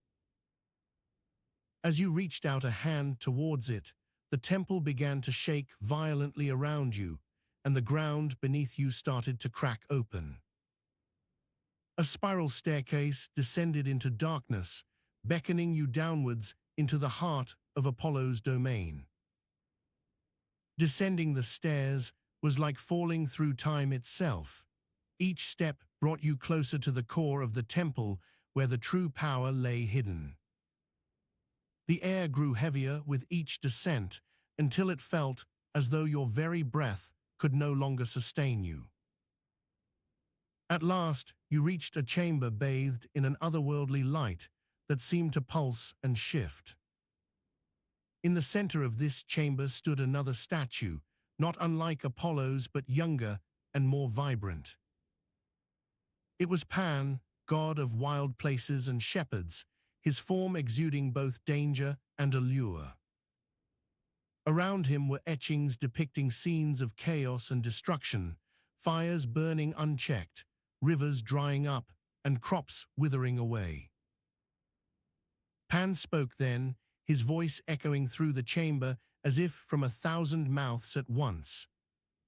S1: As you reached out a hand towards it, the temple began to shake violently around you, and the ground beneath you started to crack open. A spiral staircase descended into darkness, beckoning you downwards into the heart of Apollo's domain. Descending the stairs was like falling through time itself. Each step brought you closer to the core of the temple, where the true power lay hidden. The air grew heavier with each descent, until it felt as though your very breath could no longer sustain you. At last, you reached a chamber bathed in an otherworldly light that seemed to pulse and shift. In the center of this chamber stood another statue, not unlike Apollo's but younger and more vibrant. It was Pan, god of wild places and shepherds, his form exuding both danger and allure. Around him were etchings depicting scenes of chaos and destruction, fires burning unchecked, rivers drying up, and crops withering away. Pan spoke then, his voice echoing through the chamber as if from 1,000 mouths at once.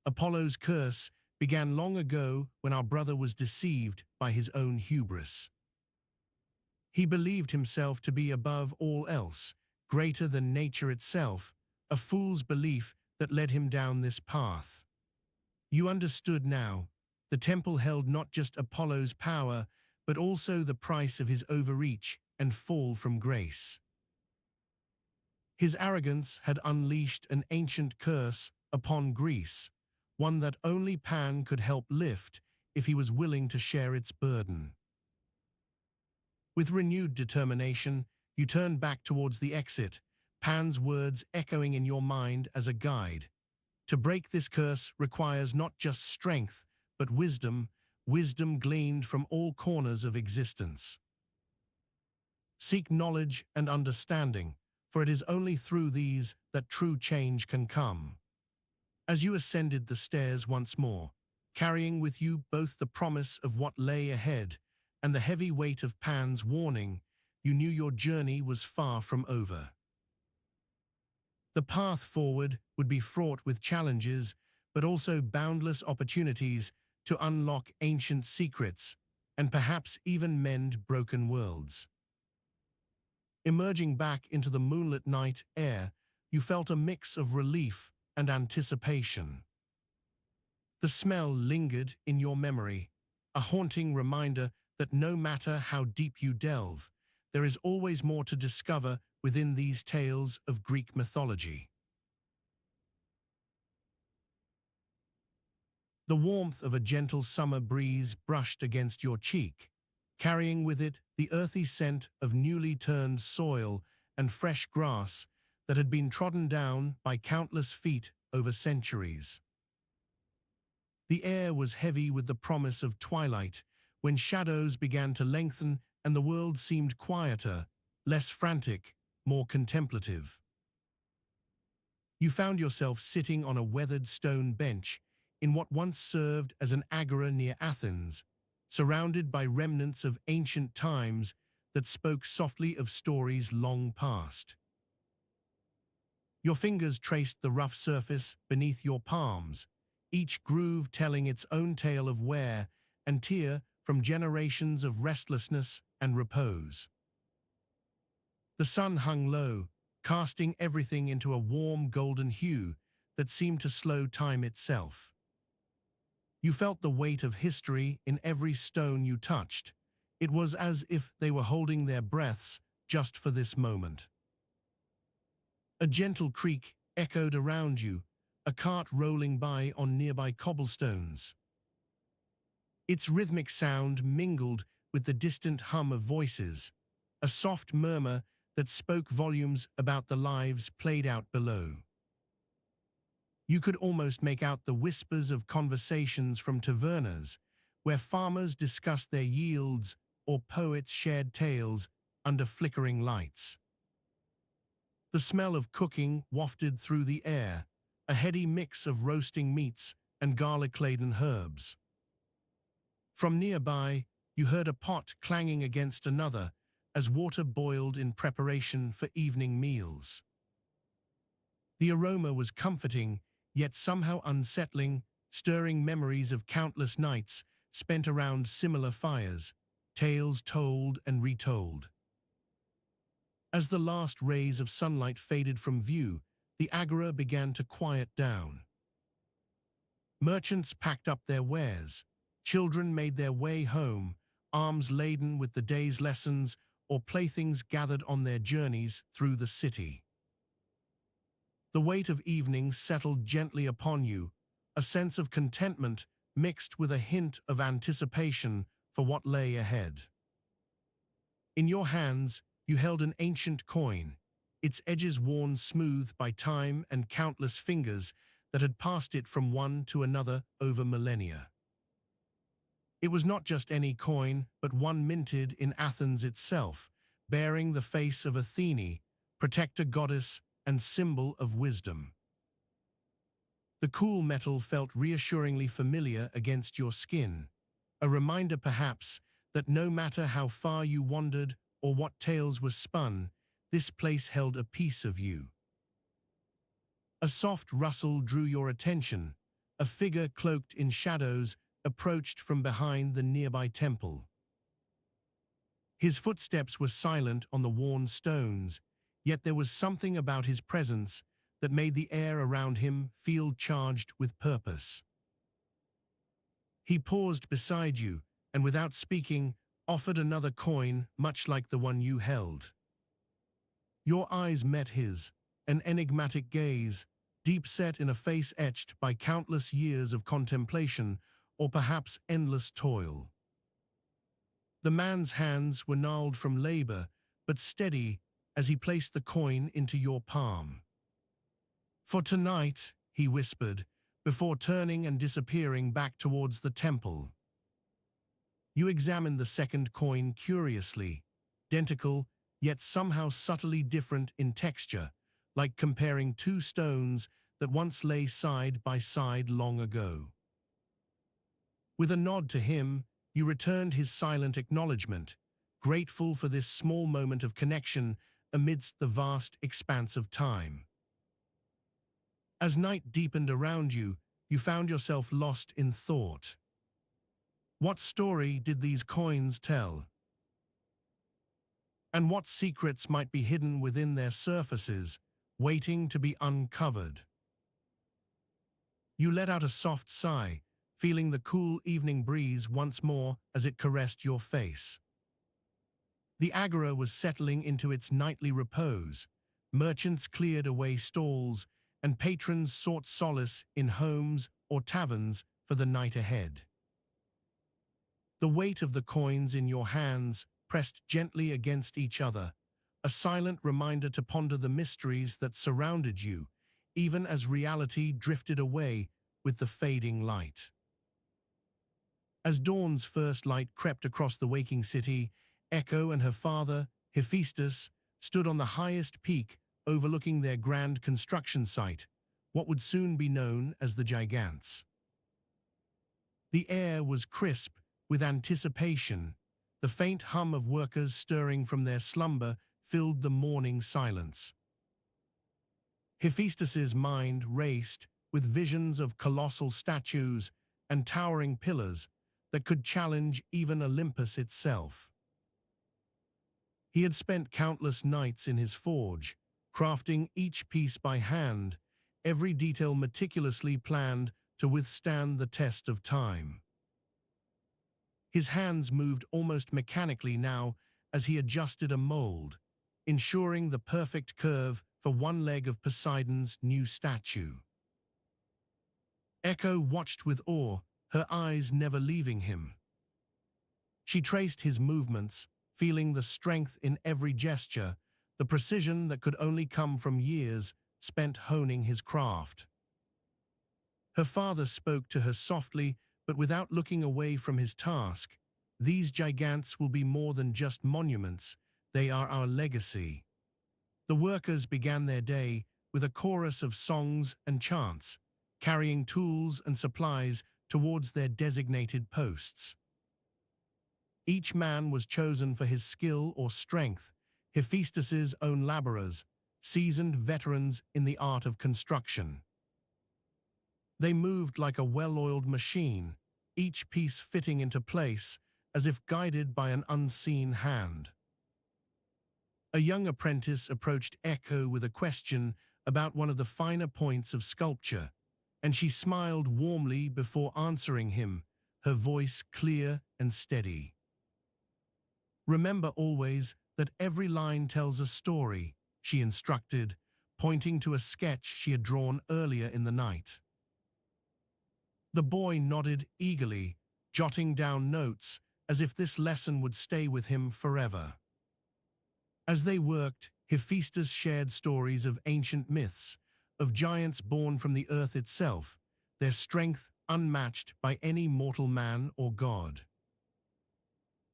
S1: "Apollo's curse began long ago when our brother was deceived by his own hubris. He believed himself to be above all else, greater than nature itself, a fool's belief that led him down this path. You understood now. The temple held not just Apollo's power, but also the price of his overreach and fall from grace. His arrogance had unleashed an ancient curse upon Greece, one that only Pan could help lift if he was willing to share its burden." With renewed determination, you turned back towards the exit, Pan's words echoing in your mind as a guide. "To break this curse requires not just strength, but wisdom, wisdom gleaned from all corners of existence. Seek knowledge and understanding, for it is only through these that true change can come." As you ascended the stairs once more, carrying with you both the promise of what lay ahead and the heavy weight of Pan's warning, you knew your journey was far from over. The path forward would be fraught with challenges, but also boundless opportunities to unlock ancient secrets and perhaps even mend broken worlds. Emerging back into the moonlit night air, you felt a mix of relief and anticipation. The smell lingered in your memory, a haunting reminder that no matter how deep you delve, there is always more to discover within these tales of Greek mythology. The warmth of a gentle summer breeze brushed against your cheek, carrying with it the earthy scent of newly turned soil and fresh grass that had been trodden down by countless feet over centuries. The air was heavy with the promise of twilight, when shadows began to lengthen and the world seemed quieter, less frantic, more contemplative. You found yourself sitting on a weathered stone bench in what once served as an agora near Athens, surrounded by remnants of ancient times that spoke softly of stories long past. Your fingers traced the rough surface beneath your palms, each groove telling its own tale of wear and tear from generations of restlessness and repose. The sun hung low, casting everything into a warm golden hue that seemed to slow time itself. You felt the weight of history in every stone you touched. It was as if they were holding their breaths just for this moment. A gentle creak echoed around you, a cart rolling by on nearby cobblestones. Its rhythmic sound mingled with the distant hum of voices, a soft murmur that spoke volumes about the lives played out below. You could almost make out the whispers of conversations from tavernas, where farmers discussed their yields or poets shared tales under flickering lights. The smell of cooking wafted through the air, a heady mix of roasting meats and garlic-laden herbs. From nearby, you heard a pot clanging against another as water boiled in preparation for evening meals. The aroma was comforting, yet somehow unsettling, stirring memories of countless nights spent around similar fires, tales told and retold. As the last rays of sunlight faded from view, the agora began to quiet down. Merchants packed up their wares, children made their way home, arms laden with the day's lessons or playthings gathered on their journeys through the city. The weight of evening settled gently upon you, a sense of contentment mixed with a hint of anticipation for what lay ahead. In your hands, you held an ancient coin, its edges worn smooth by time and countless fingers that had passed it from one to another over millennia. It was not just any coin, but one minted in Athens itself, bearing the face of Athene, protector goddess and symbol of wisdom. The cool metal felt reassuringly familiar against your skin, a reminder perhaps that no matter how far you wandered or what tales were spun, this place held a piece of you. A soft rustle drew your attention. A figure cloaked in shadows approached from behind the nearby temple. His footsteps were silent on the worn stones, yet there was something about his presence that made the air around him feel charged with purpose. He paused beside you, and without speaking, offered another coin much like the one you held. Your eyes met his, an enigmatic gaze, deep-set in a face etched by countless years of contemplation or perhaps endless toil. The man's hands were gnarled from labor, but steady as he placed the coin into your palm. "For tonight," he whispered, before turning and disappearing back towards the temple. You examined the second coin curiously, identical, yet somehow subtly different in texture, like comparing two stones that once lay side by side long ago. With a nod to him, you returned his silent acknowledgement, grateful for this small moment of connection amidst the vast expanse of time. As night deepened around you, you found yourself lost in thought. What story did these coins tell? And what secrets might be hidden within their surfaces, waiting to be uncovered? You let out a soft sigh, feeling the cool evening breeze once more as it caressed your face. The agora was settling into its nightly repose. Merchants cleared away stalls, and patrons sought solace in homes or taverns for the night ahead. The weight of the coins in your hands pressed gently against each other, a silent reminder to ponder the mysteries that surrounded you, even as reality drifted away with the fading light. As dawn's first light crept across the waking city, Echo and her father, Hephaestus, stood on the highest peak overlooking their grand construction site, what would soon be known as the Gigantes. The air was crisp with anticipation. The faint hum of workers stirring from their slumber filled the morning silence. Hephaestus's mind raced with visions of colossal statues and towering pillars that could challenge even Olympus itself. He had spent countless nights in his forge, crafting each piece by hand, every detail meticulously planned to withstand the test of time. His hands moved almost mechanically now as he adjusted a mold, ensuring the perfect curve for one leg of Poseidon's new statue. Echo watched with awe, her eyes never leaving him. She traced his movements, feeling the strength in every gesture, the precision that could only come from years spent honing his craft. Her father spoke to her softly, but without looking away from his task. These gigantes will be more than just monuments, they are our legacy. The workers began their day with a chorus of songs and chants, carrying tools and supplies towards their designated posts. Each man was chosen for his skill or strength, Hephaestus's own laborers, seasoned veterans in the art of construction. They moved like a well-oiled machine, each piece fitting into place as if guided by an unseen hand. A young apprentice approached Echo with a question about one of the finer points of sculpture, and she smiled warmly before answering him, her voice clear and steady. "Remember always that every line tells a story," she instructed, pointing to a sketch she had drawn earlier in the night. The boy nodded eagerly, jotting down notes as if this lesson would stay with him forever. As they worked, Hephaestus shared stories of ancient myths, of giants born from the earth itself, their strength unmatched by any mortal man or god.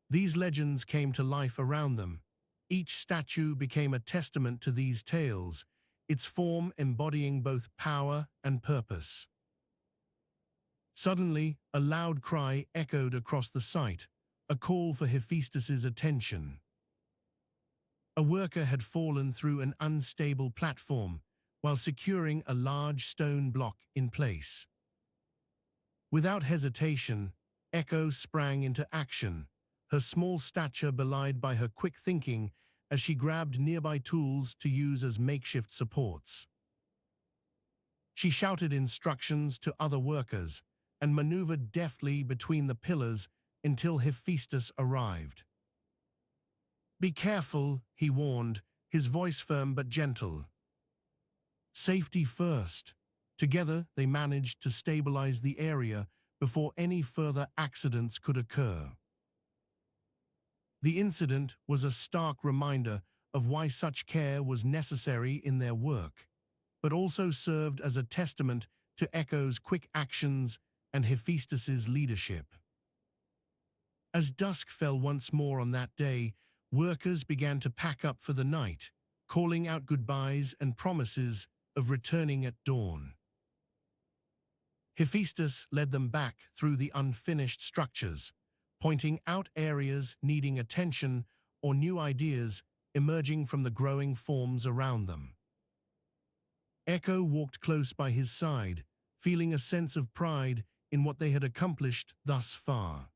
S1: These legends came to life around them. Each statue became a testament to these tales, its form embodying both power and purpose. Suddenly, a loud cry echoed across the site, a call for Hephaestus's attention. A worker had fallen through an unstable platform while securing a large stone block in place. Without hesitation, Echo sprang into action, her small stature belied by her quick thinking as she grabbed nearby tools to use as makeshift supports. She shouted instructions to other workers and maneuvered deftly between the pillars until Hephaestus arrived. "Be careful," he warned, his voice firm but gentle. "Safety first." Together, they managed to stabilize the area before any further accidents could occur. The incident was a stark reminder of why such care was necessary in their work, but also served as a testament to Echo's quick actions and Hephaestus's leadership. As dusk fell once more on that day, workers began to pack up for the night, calling out goodbyes and promises of returning at dawn. Hephaestus led them back through the unfinished structures, pointing out areas needing attention or new ideas emerging from the growing forms around them. Echo walked close by his side, feeling a sense of pride in what they had accomplished thus far.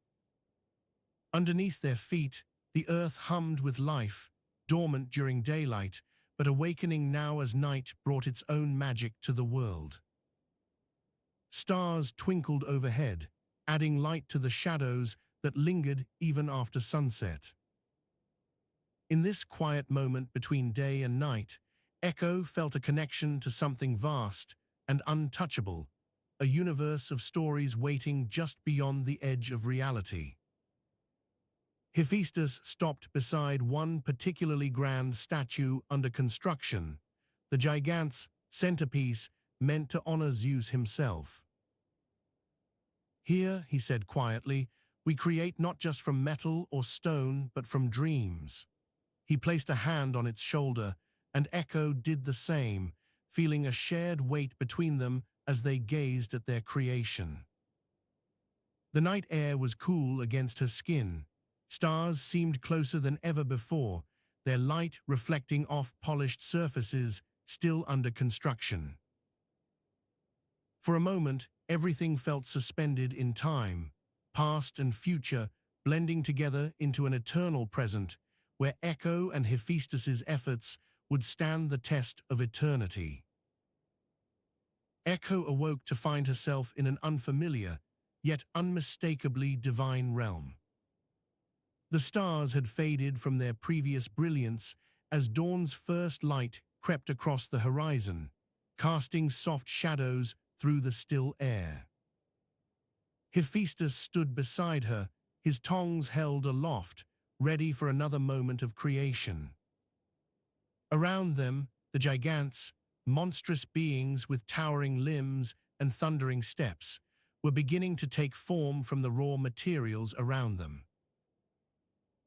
S1: Underneath their feet, the earth hummed with life, dormant during daylight, but awakening now as night brought its own magic to the world. Stars twinkled overhead, adding light to the shadows that lingered even after sunset. In this quiet moment between day and night, Echo felt a connection to something vast and untouchable, a universe of stories waiting just beyond the edge of reality. Hephaestus stopped beside one particularly grand statue under construction, the Gigantes' centerpiece meant to honor Zeus himself. "Here," he said quietly, "we create not just from metal or stone, but from dreams." He placed a hand on its shoulder, and Echo did the same, feeling a shared weight between them as they gazed at their creation. The night air was cool against her skin. Stars seemed closer than ever before, their light reflecting off polished surfaces still under construction. For a moment, everything felt suspended in time, past and future blending together into an eternal present, where Echo and Hephaestus's efforts would stand the test of eternity. Echo awoke to find herself in an unfamiliar, yet unmistakably divine realm. The stars had faded from their previous brilliance as dawn's first light crept across the horizon, casting soft shadows through the still air. Hephaestus stood beside her, his tongs held aloft, ready for another moment of creation. Around them, the Gigantes, monstrous beings with towering limbs and thundering steps, were beginning to take form from the raw materials around them.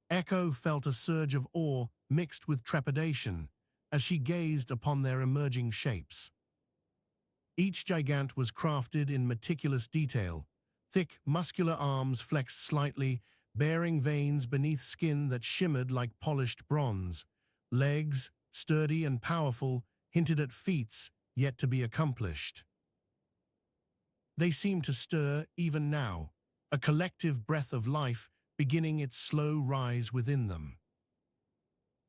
S1: Echo felt a surge of awe mixed with trepidation as she gazed upon their emerging shapes. Each gigant was crafted in meticulous detail, thick, muscular arms flexed slightly, bearing veins beneath skin that shimmered like polished bronze. Legs, sturdy and powerful, hinted at feats yet to be accomplished. They seemed to stir even now, a collective breath of life beginning its slow rise within them.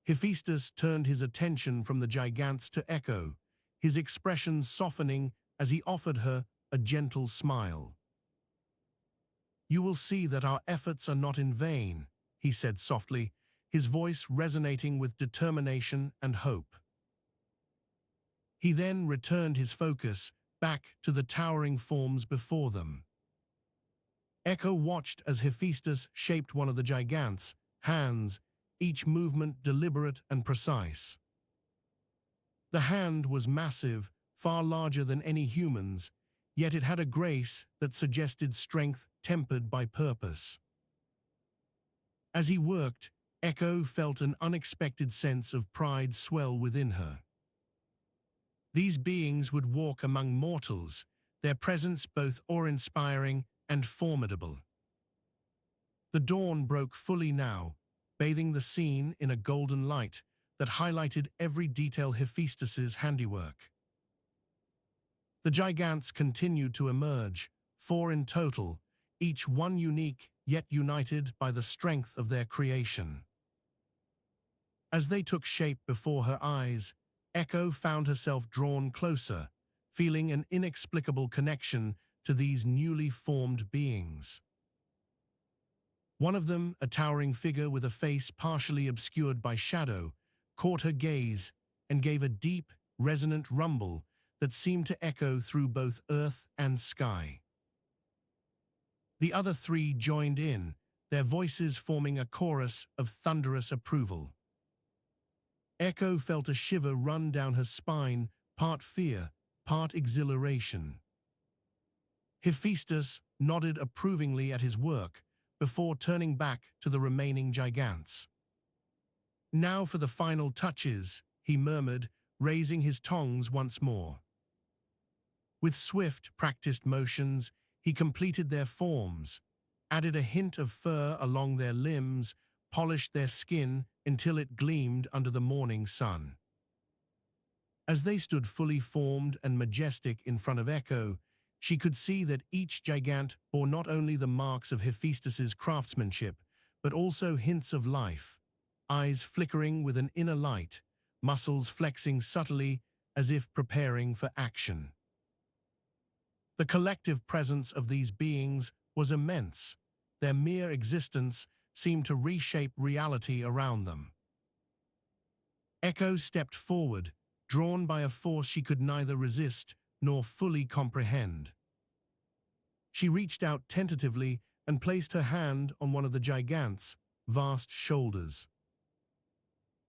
S1: Hephaestus turned his attention from the Gigantes to Echo, his expression softening as he offered her a gentle smile. "You will see that our efforts are not in vain," he said softly, his voice resonating with determination and hope. He then returned his focus back to the towering forms before them. Echo watched as Hephaestus shaped one of the Gigantes' hands, each movement deliberate and precise. The hand was massive, far larger than any human's, yet it had a grace that suggested strength tempered by purpose. As he worked, Echo felt an unexpected sense of pride swell within her. These beings would walk among mortals, their presence both awe-inspiring and formidable. The dawn broke fully now, bathing the scene in a golden light that highlighted every detail Hephaestus's handiwork. The Gigantes continued to emerge, 4 in total, each one unique yet united by the strength of their creation. As they took shape before her eyes, Echo found herself drawn closer, feeling an inexplicable connection to these newly formed beings. One of them, a towering figure with a face partially obscured by shadow, caught her gaze and gave a deep, resonant rumble that seemed to echo through both earth and sky. The other 3 joined in, their voices forming a chorus of thunderous approval. Echo felt a shiver run down her spine, part fear, part exhilaration. Hephaestus nodded approvingly at his work before turning back to the remaining Gigantes. "Now for the final touches," he murmured, raising his tongs once more. With swift, practiced motions, he completed their forms, added a hint of fur along their limbs, polished their skin until it gleamed under the morning sun. As they stood fully formed and majestic in front of Echo, she could see that each gigant bore not only the marks of Hephaestus's craftsmanship, but also hints of life, eyes flickering with an inner light, muscles flexing subtly as if preparing for action. The collective presence of these beings was immense. Their mere existence seemed to reshape reality around them. Echo stepped forward, drawn by a force she could neither resist nor fully comprehend. She reached out tentatively and placed her hand on one of the Gigantes' vast shoulders.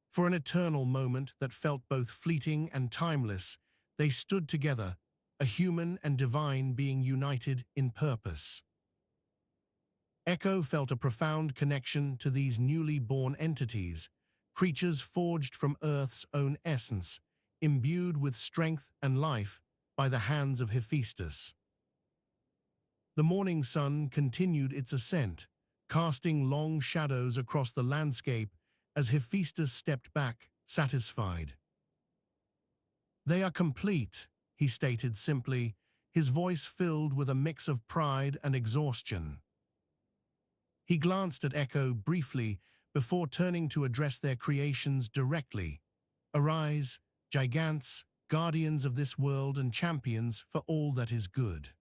S1: For an eternal moment that felt both fleeting and timeless, they stood together, a human and divine being united in purpose. Echo felt a profound connection to these newly born entities, creatures forged from Earth's own essence, imbued with strength and life by the hands of Hephaestus. The morning sun continued its ascent, casting long shadows across the landscape as Hephaestus stepped back, satisfied. "They are complete," he stated simply, his voice filled with a mix of pride and exhaustion. He glanced at Echo briefly before turning to address their creations directly. "Arise, Gigantes, guardians of this world and champions for all that is good."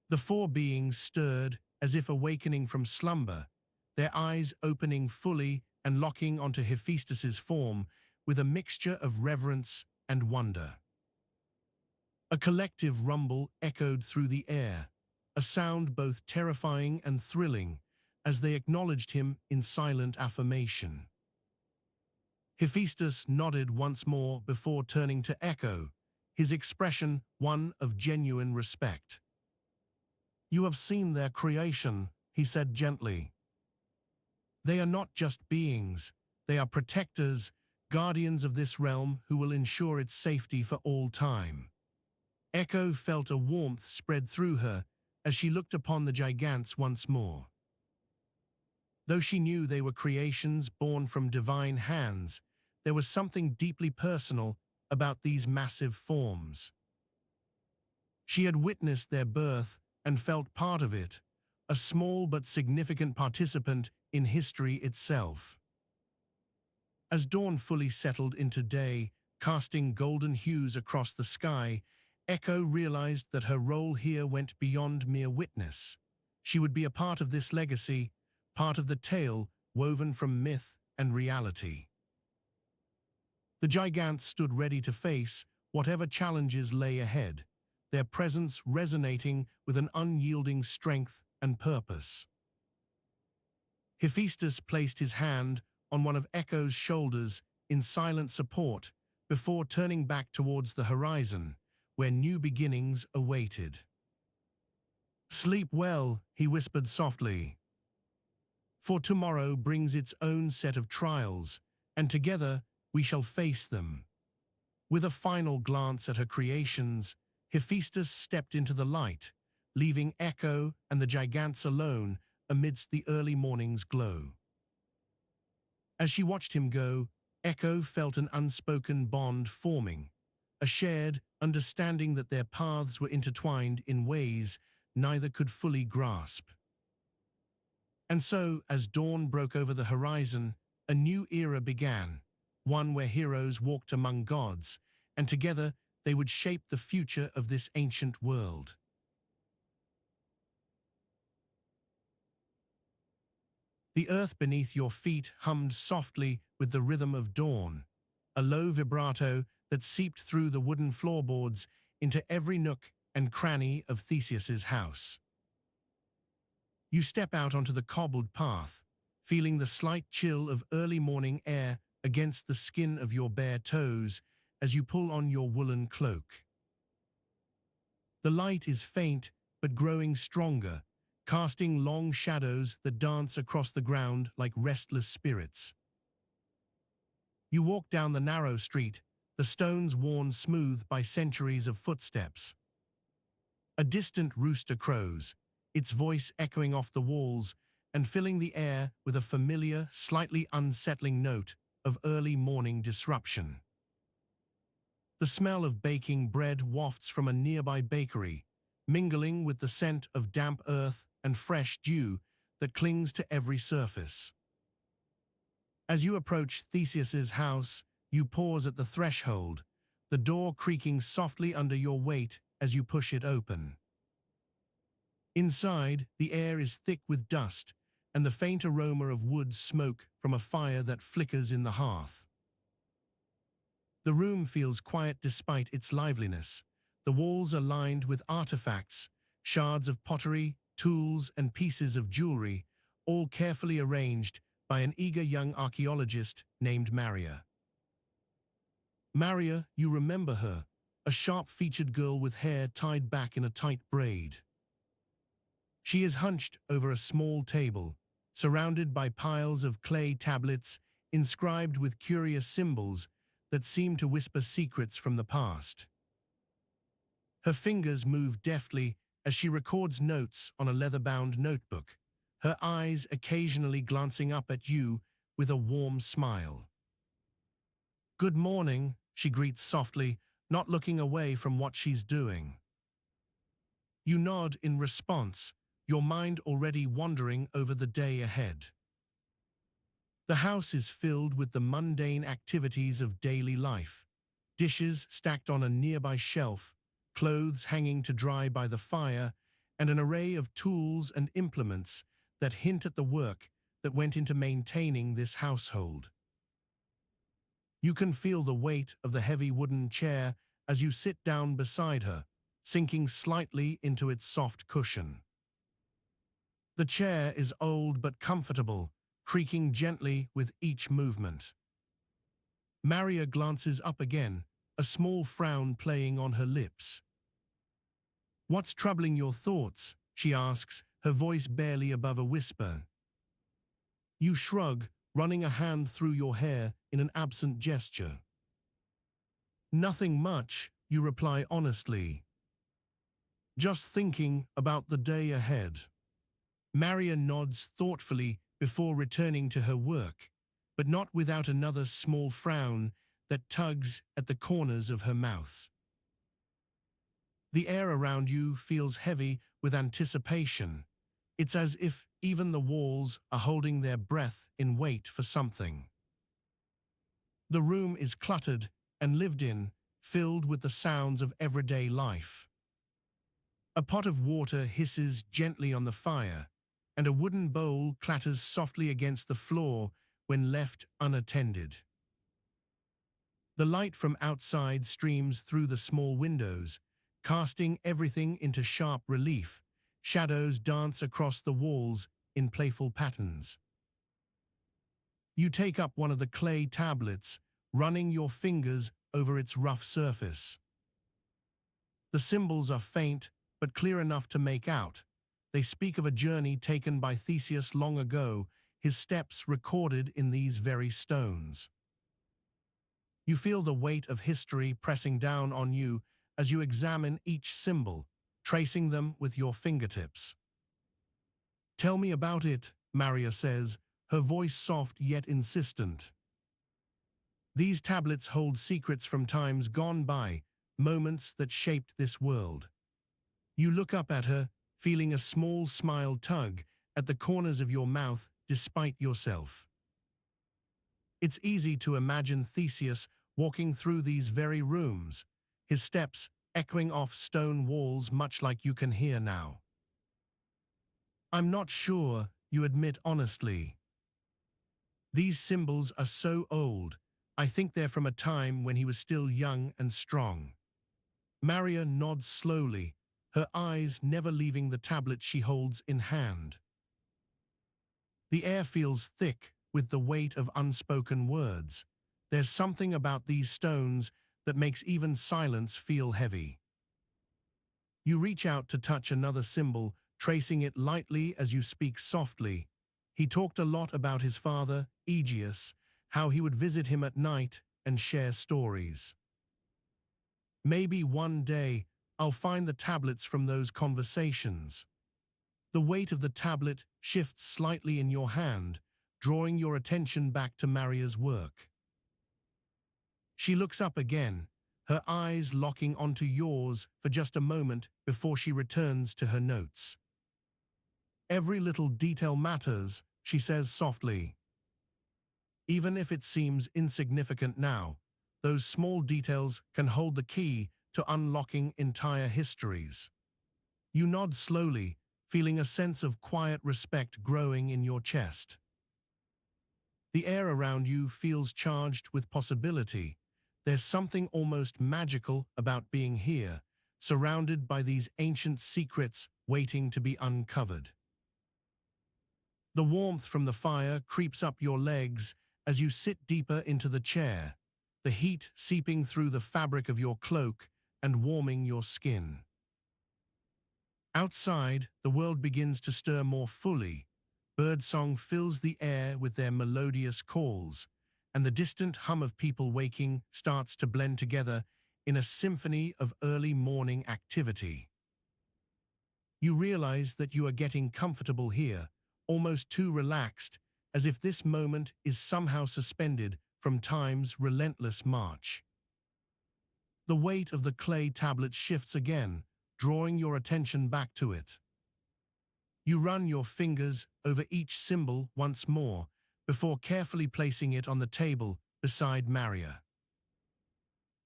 S1: The four beings stirred as if awakening from slumber, their eyes opening fully and locking onto Hephaestus's form with a mixture of reverence and wonder. A collective rumble echoed through the air, a sound both terrifying and thrilling as they acknowledged him in silent affirmation. Hephaestus nodded once more before turning to Echo, his expression one of genuine respect. "You have seen their creation," he said gently. "They are not just beings, they are protectors, guardians of this realm who will ensure its safety for all time." Echo felt a warmth spread through her as she looked upon the Gigantes once more. Though she knew they were creations born from divine hands, there was something deeply personal about these massive forms. She had witnessed their birth and felt part of it, a small but significant participant in history itself. As dawn fully settled into day, casting golden hues across the sky, Echo realized that her role here went beyond mere witness. She would be a part of this legacy, part of the tale woven from myth and reality. The Gigantes stood ready to face whatever challenges lay ahead, their presence resonating with an unyielding strength and purpose. Hephaestus placed his hand on one of Echo's shoulders in silent support before turning back towards the horizon, where new beginnings awaited. "Sleep well," he whispered softly. "For tomorrow brings its own set of trials, and together we shall face them." With a final glance at her creations, Hephaestus stepped into the light, leaving Echo and the Gigantes alone amidst the early morning's glow. As she watched him go, Echo felt an unspoken bond forming, a shared understanding that their paths were intertwined in ways neither could fully grasp. And so, as dawn broke over the horizon, a new era began, one where heroes walked among gods, and together they would shape the future of this ancient world. The earth beneath your feet hummed softly with the rhythm of dawn, a low vibrato that seeped through the wooden floorboards into every nook and cranny of Theseus's house. You step out onto the cobbled path, feeling the slight chill of early morning air against the skin of your bare toes as you pull on your woolen cloak. The light is faint but growing stronger, casting long shadows that dance across the ground like restless spirits. You walk down the narrow street, the stones worn smooth by centuries of footsteps. A distant rooster crows, its voice echoing off the walls and filling the air with a familiar, slightly unsettling note of early morning disruption. The smell of baking bread wafts from a nearby bakery, mingling with the scent of damp earth and fresh dew that clings to every surface. As you approach Theseus's house, you pause at the threshold, the door creaking softly under your weight as you push it open. Inside, the air is thick with dust and the faint aroma of wood smoke from a fire that flickers in the hearth. The room feels quiet despite its liveliness. The walls are lined with artifacts, shards of pottery, tools, and pieces of jewelry, all carefully arranged by an eager young archaeologist named Maria. Maria, you remember her, a a sharp-featured girl with hair tied back in a tight braid. She is hunched over a small table, surrounded by piles of clay tablets inscribed with curious symbols that seem to whisper secrets from the past. Her fingers move deftly as she records notes on a leather-bound notebook, her eyes occasionally glancing up at you with a warm smile. "Good morning," she greets softly, not looking away from what she's doing. You nod in response, your mind already wandering over the day ahead. The house is filled with the mundane activities of daily life. Dishes stacked on a nearby shelf, clothes hanging to dry by the fire, and an array of tools and implements that hint at the work that went into maintaining this household. You can feel the weight of the heavy wooden chair as you sit down beside her, sinking slightly into its soft cushion. The chair is old but comfortable, creaking gently with each movement. Maria glances up again, a small frown playing on her lips. "What's troubling your thoughts?" she asks, her voice barely above a whisper. You shrug, running a hand through your hair in an absent gesture. "Nothing much," you reply honestly. "Just thinking about the day ahead." Maria nods thoughtfully before returning to her work, but not without another small frown that tugs at the corners of her mouth. The air around you feels heavy with anticipation. It's as if even the walls are holding their breath in wait for something. The room is cluttered and lived in, filled with the sounds of everyday life. A pot of water hisses gently on the fire, and a wooden bowl clatters softly against the floor when left unattended. The light from outside streams through the small windows, casting everything into sharp relief. Shadows dance across the walls in playful patterns. You take up one of the clay tablets, running your fingers over its rough surface. The symbols are faint but clear enough to make out. They speak of a journey taken by Theseus long ago, his steps recorded in these very stones. You feel the weight of history pressing down on you as you examine each symbol, tracing them with your fingertips. "Tell me about it," Maria says, her voice soft yet insistent. "These tablets hold secrets from times gone by, moments that shaped this world." You look up at her, feeling a small smile tug at the corners of your mouth despite yourself. It's easy to imagine Theseus walking through these very rooms, his steps echoing off stone walls much like you can hear now. "I'm not sure," you admit honestly. "These symbols are so old, I think they're from a time when he was still young and strong." Maria nods slowly, her eyes never leaving the tablet she holds in hand. The air feels thick with the weight of unspoken words. There's something about these stones that makes even silence feel heavy. You reach out to touch another symbol, tracing it lightly as you speak softly. "He talked a lot about his father, Aegeus, how he would visit him at night and share stories. Maybe one day I'll find the tablets from those conversations." The weight of the tablet shifts slightly in your hand, drawing your attention back to Maria's work. She looks up again, her eyes locking onto yours for just a moment before she returns to her notes. "Every little detail matters," she says softly. "Even if it seems insignificant now, those small details can hold the key to unlocking entire histories." You nod slowly, feeling a sense of quiet respect growing in your chest. The air around you feels charged with possibility. There's something almost magical about being here, surrounded by these ancient secrets waiting to be uncovered. The warmth from the fire creeps up your legs as you sit deeper into the chair, the heat seeping through the fabric of your cloak, and warming your skin. Outside, the world begins to stir more fully. Birdsong fills the air with their melodious calls, and the distant hum of people waking starts to blend together in a symphony of early morning activity. You realize that you are getting comfortable here, almost too relaxed, as if this moment is somehow suspended from time's relentless march. The weight of the clay tablet shifts again, drawing your attention back to it. You run your fingers over each symbol once more, before carefully placing it on the table beside Maria.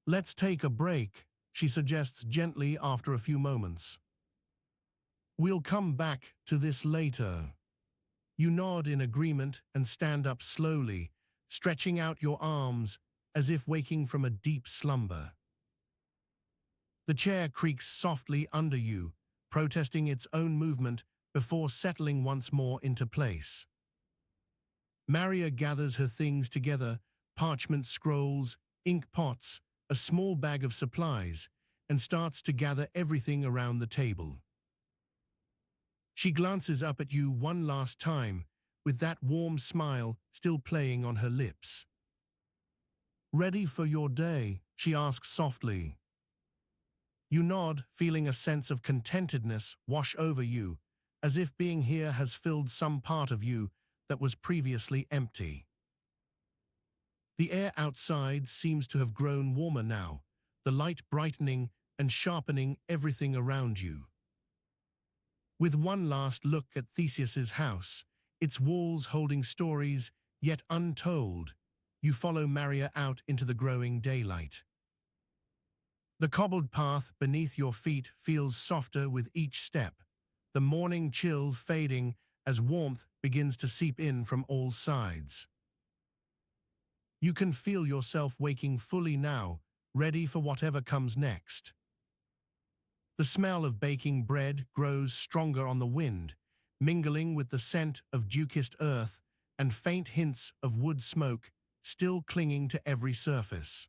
S1: "Let's take a break," she suggests gently after a few moments. "We'll come back to this later." You nod in agreement and stand up slowly, stretching out your arms as if waking from a deep slumber. The chair creaks softly under you, protesting its own movement before settling once more into place. Maria gathers her things together, parchment scrolls, ink pots, a small bag of supplies, and starts to gather everything around the table. She glances up at you one last time, with that warm smile still playing on her lips. "Ready for your day?" she asks softly. You nod, feeling a sense of contentedness wash over you, as if being here has filled some part of you that was previously empty. The air outside seems to have grown warmer now, the light brightening and sharpening everything around you. With one last look at Theseus's house, its walls holding stories yet untold, you follow Maria out into the growing daylight. The cobbled path beneath your feet feels softer with each step, the morning chill fading as warmth begins to seep in from all sides. You can feel yourself waking fully now, ready for whatever comes next. The smell of baking bread grows stronger on the wind, mingling with the scent of dew-kissed earth and faint hints of wood smoke still clinging to every surface.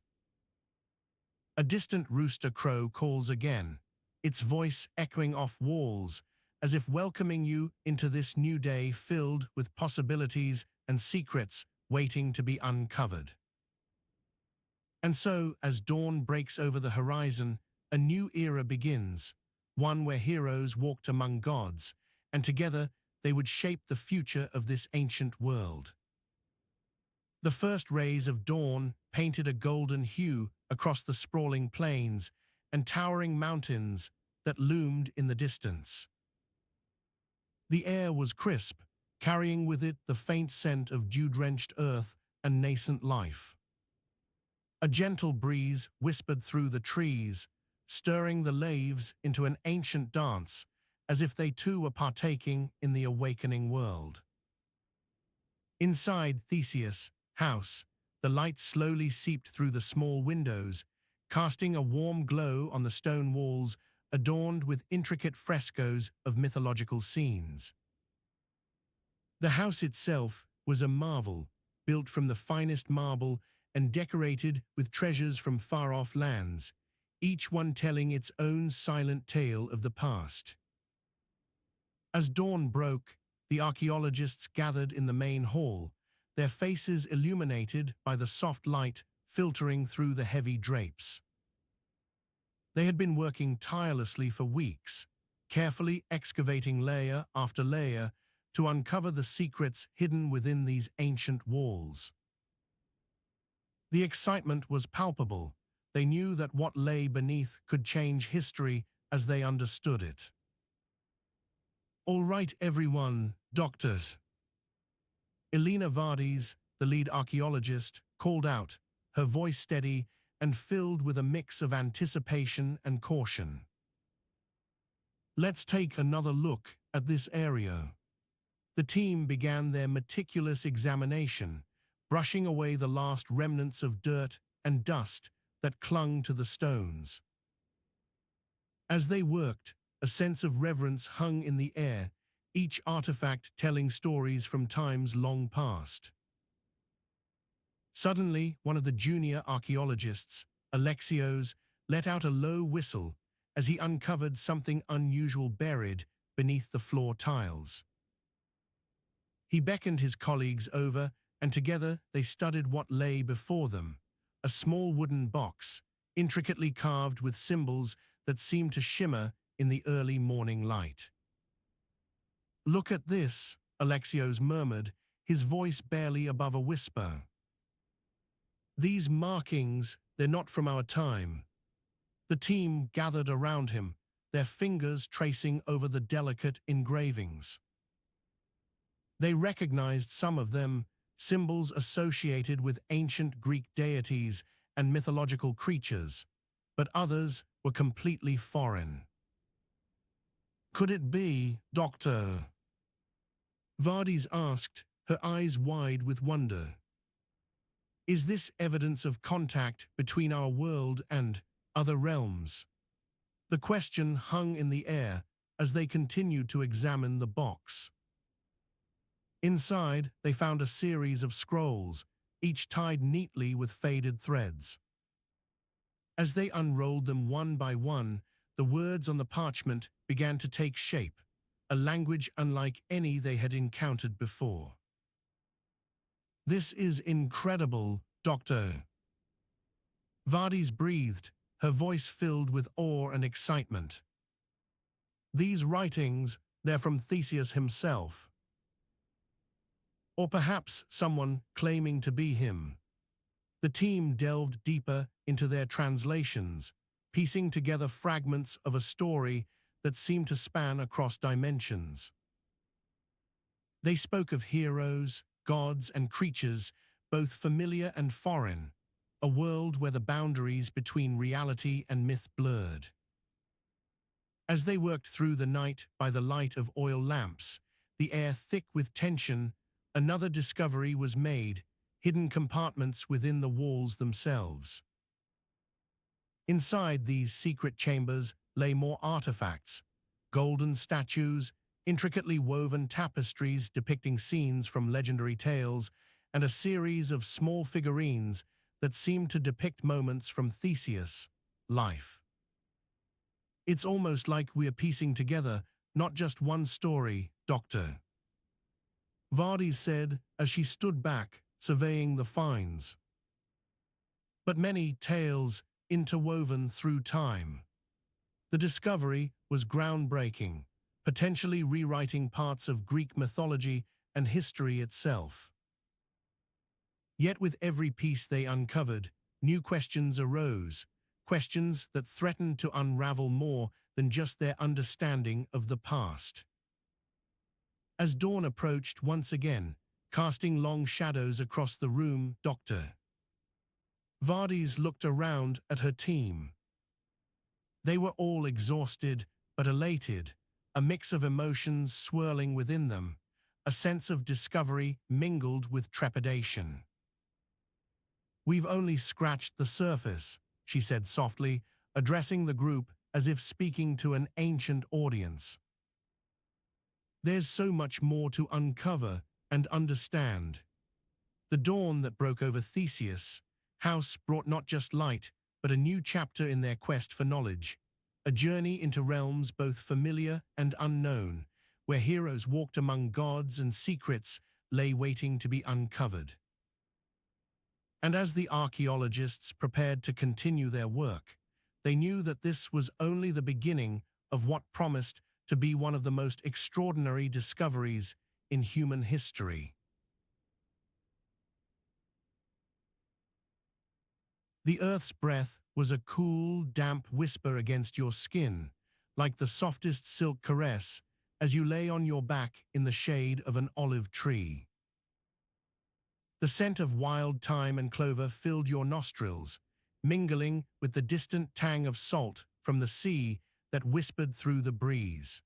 S1: A distant rooster crow calls again, its voice echoing off walls, as if welcoming you into this new day filled with possibilities and secrets waiting to be uncovered. And so, as dawn breaks over the horizon, a new era begins, one where heroes walked among gods, and together they would shape the future of this ancient world. The first rays of dawn painted a golden hue across the sprawling plains and towering mountains that loomed in the distance. The air was crisp, carrying with it the faint scent of dew-drenched earth and nascent life. A gentle breeze whispered through the trees, stirring the leaves into an ancient dance, as if they too were partaking in the awakening world. Inside Theseus' house, the light slowly seeped through the small windows, casting a warm glow on the stone walls adorned with intricate frescoes of mythological scenes. The house itself was a marvel, built from the finest marble and decorated with treasures from far-off lands, each one telling its own silent tale of the past. As dawn broke, the archaeologists gathered in the main hall, their faces illuminated by the soft light filtering through the heavy drapes. They had been working tirelessly for weeks, carefully excavating layer after layer to uncover the secrets hidden within these ancient walls. The excitement was palpable. They knew that what lay beneath could change history as they understood it. "All right, everyone, doctors." Elena Vardes, the lead archaeologist, called out, her voice steady and filled with a mix of anticipation and caution. "Let's take another look at this area." The team began their meticulous examination, brushing away the last remnants of dirt and dust that clung to the stones. As they worked, a sense of reverence hung in the air, each artifact telling stories from times long past. Suddenly, one of the junior archaeologists, Alexios, let out a low whistle as he uncovered something unusual buried beneath the floor tiles. He beckoned his colleagues over, and together they studied what lay before them, a small wooden box, intricately carved with symbols that seemed to shimmer in the early morning light. "Look at this," Alexios murmured, his voice barely above a whisper. "These markings, they're not from our time." The team gathered around him, their fingers tracing over the delicate engravings. They recognized some of them, symbols associated with ancient Greek deities and mythological creatures, but others were completely foreign. "Could it be, Doctor?" Vardis asked, her eyes wide with wonder. "Is this evidence of contact between our world and other realms?" The question hung in the air as they continued to examine the box. Inside, they found a series of scrolls, each tied neatly with faded threads. As they unrolled them one by one, the words on the parchment began to take shape, a language unlike any they had encountered before. "This is incredible, Doctor." Vardis breathed, her voice filled with awe and excitement. "These writings, they're from Theseus himself. Or perhaps someone claiming to be him." The team delved deeper into their translations, piecing together fragments of a story that seemed to span across dimensions. They spoke of heroes, gods, and creatures, both familiar and foreign, a world where the boundaries between reality and myth blurred. As they worked through the night by the light of oil lamps, the air thick with tension, another discovery was made: hidden compartments within the walls themselves. Inside these secret chambers lay more artifacts, golden statues, intricately woven tapestries depicting scenes from legendary tales, and a series of small figurines that seemed to depict moments from Theseus' life. "It's almost like we're piecing together not just one story, Doctor," Vardis said as she stood back, surveying the finds, "but many tales interwoven through time." The discovery was groundbreaking, potentially rewriting parts of Greek mythology and history itself. Yet with every piece they uncovered, new questions arose, questions that threatened to unravel more than just their understanding of the past. As dawn approached once again, casting long shadows across the room, Dr. Vardis looked around at her team. They were all exhausted but elated, a mix of emotions swirling within them, a sense of discovery mingled with trepidation. "We've only scratched the surface," she said softly, addressing the group as if speaking to an ancient audience. "There's so much more to uncover and understand." The dawn that broke over Theseus' house brought not just light, but a new chapter in their quest for knowledge, a journey into realms both familiar and unknown, where heroes walked among gods and secrets lay waiting to be uncovered. And as the archaeologists prepared to continue their work, they knew that this was only the beginning of what promised to be one of the most extraordinary discoveries in human history. The Earth's breath was a cool, damp whisper against your skin, like the softest silk caress as you lay on your back in the shade of an olive tree. The scent of wild thyme and clover filled your nostrils, mingling with the distant tang of salt from the sea that whispered through the breeze.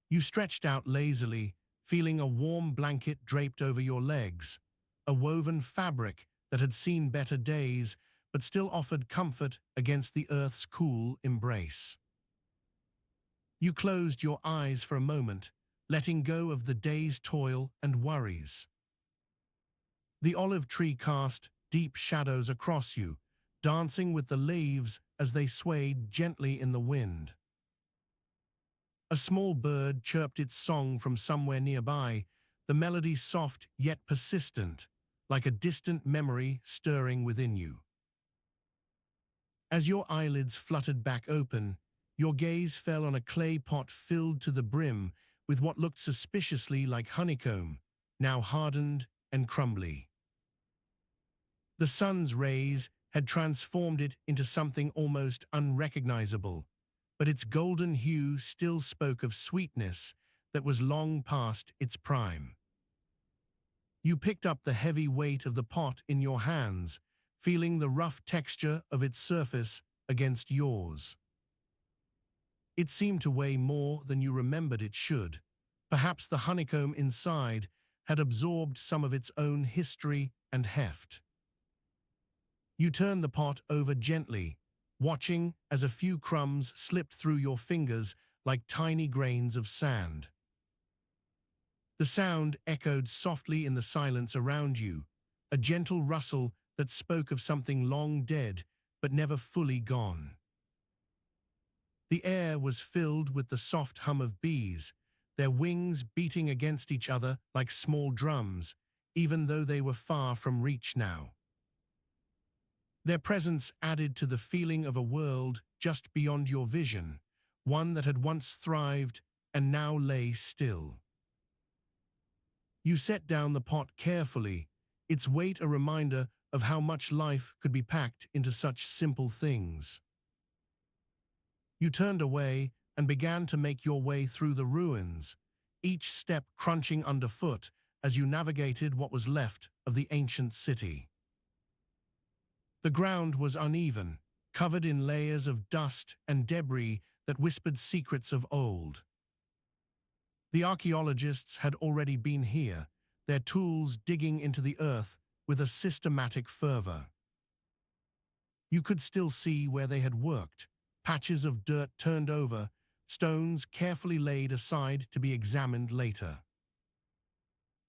S1: You stretched out lazily, feeling a warm blanket draped over your legs, a woven fabric that had seen better days but still offered comfort against the earth's cool embrace. You closed your eyes for a moment, letting go of the day's toil and worries. The olive tree cast deep shadows across you, dancing with the leaves as they swayed gently in the wind. A small bird chirped its song from somewhere nearby, the melody soft yet persistent, like a distant memory stirring within you. As your eyelids fluttered back open, your gaze fell on a clay pot filled to the brim with what looked suspiciously like honeycomb, now hardened and crumbly. The sun's rays had transformed it into something almost unrecognizable, but its golden hue still spoke of sweetness that was long past its prime. You picked up the heavy weight of the pot in your hands, feeling the rough texture of its surface against yours. It seemed to weigh more than you remembered it should. Perhaps the honeycomb inside had absorbed some of its own history and heft. You turned the pot over gently, watching as a few crumbs slipped through your fingers like tiny grains of sand. The sound echoed softly in the silence around you, a gentle rustle that spoke of something long dead but never fully gone. The air was filled with the soft hum of bees, their wings beating against each other like small drums, even though they were far from reach now. Their presence added to the feeling of a world just beyond your vision, one that had once thrived and now lay still. You set down the pot carefully, its weight a reminder of how much life could be packed into such simple things. You turned away and began to make your way through the ruins, each step crunching underfoot as you navigated what was left of the ancient city. The ground was uneven, covered in layers of dust and debris that whispered secrets of old. The archaeologists had already been here, their tools digging into the earth with a systematic fervor. You could still see where they had worked, patches of dirt turned over, stones carefully laid aside to be examined later.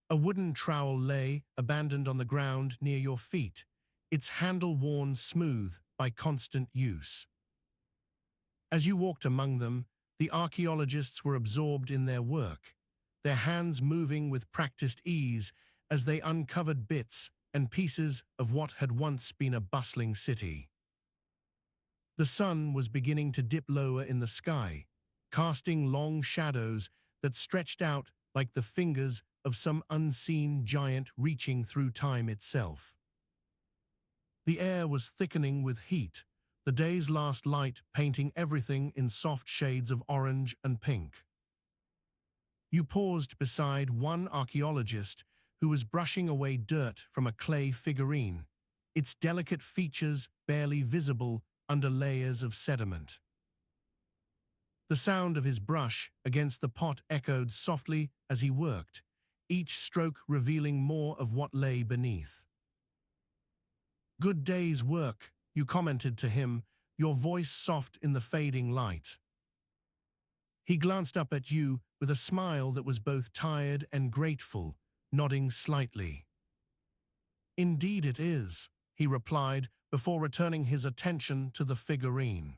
S1: A wooden trowel lay, abandoned on the ground near your feet, its handle worn smooth by constant use. As you walked among them, the archaeologists were absorbed in their work, their hands moving with practiced ease as they uncovered bits and pieces of what had once been a bustling city. The sun was beginning to dip lower in the sky, casting long shadows that stretched out like the fingers of some unseen giant reaching through time itself. The air was thickening with heat, the day's last light painting everything in soft shades of orange and pink. You paused beside one archaeologist who was brushing away dirt from a clay figurine, its delicate features barely visible under layers of sediment. The sound of his brush against the pot echoed softly as he worked, each stroke revealing more of what lay beneath. "Good day's work," you commented to him, your voice soft in the fading light. He glanced up at you with a smile that was both tired and grateful, nodding slightly. "Indeed it is," he replied before returning his attention to the figurine.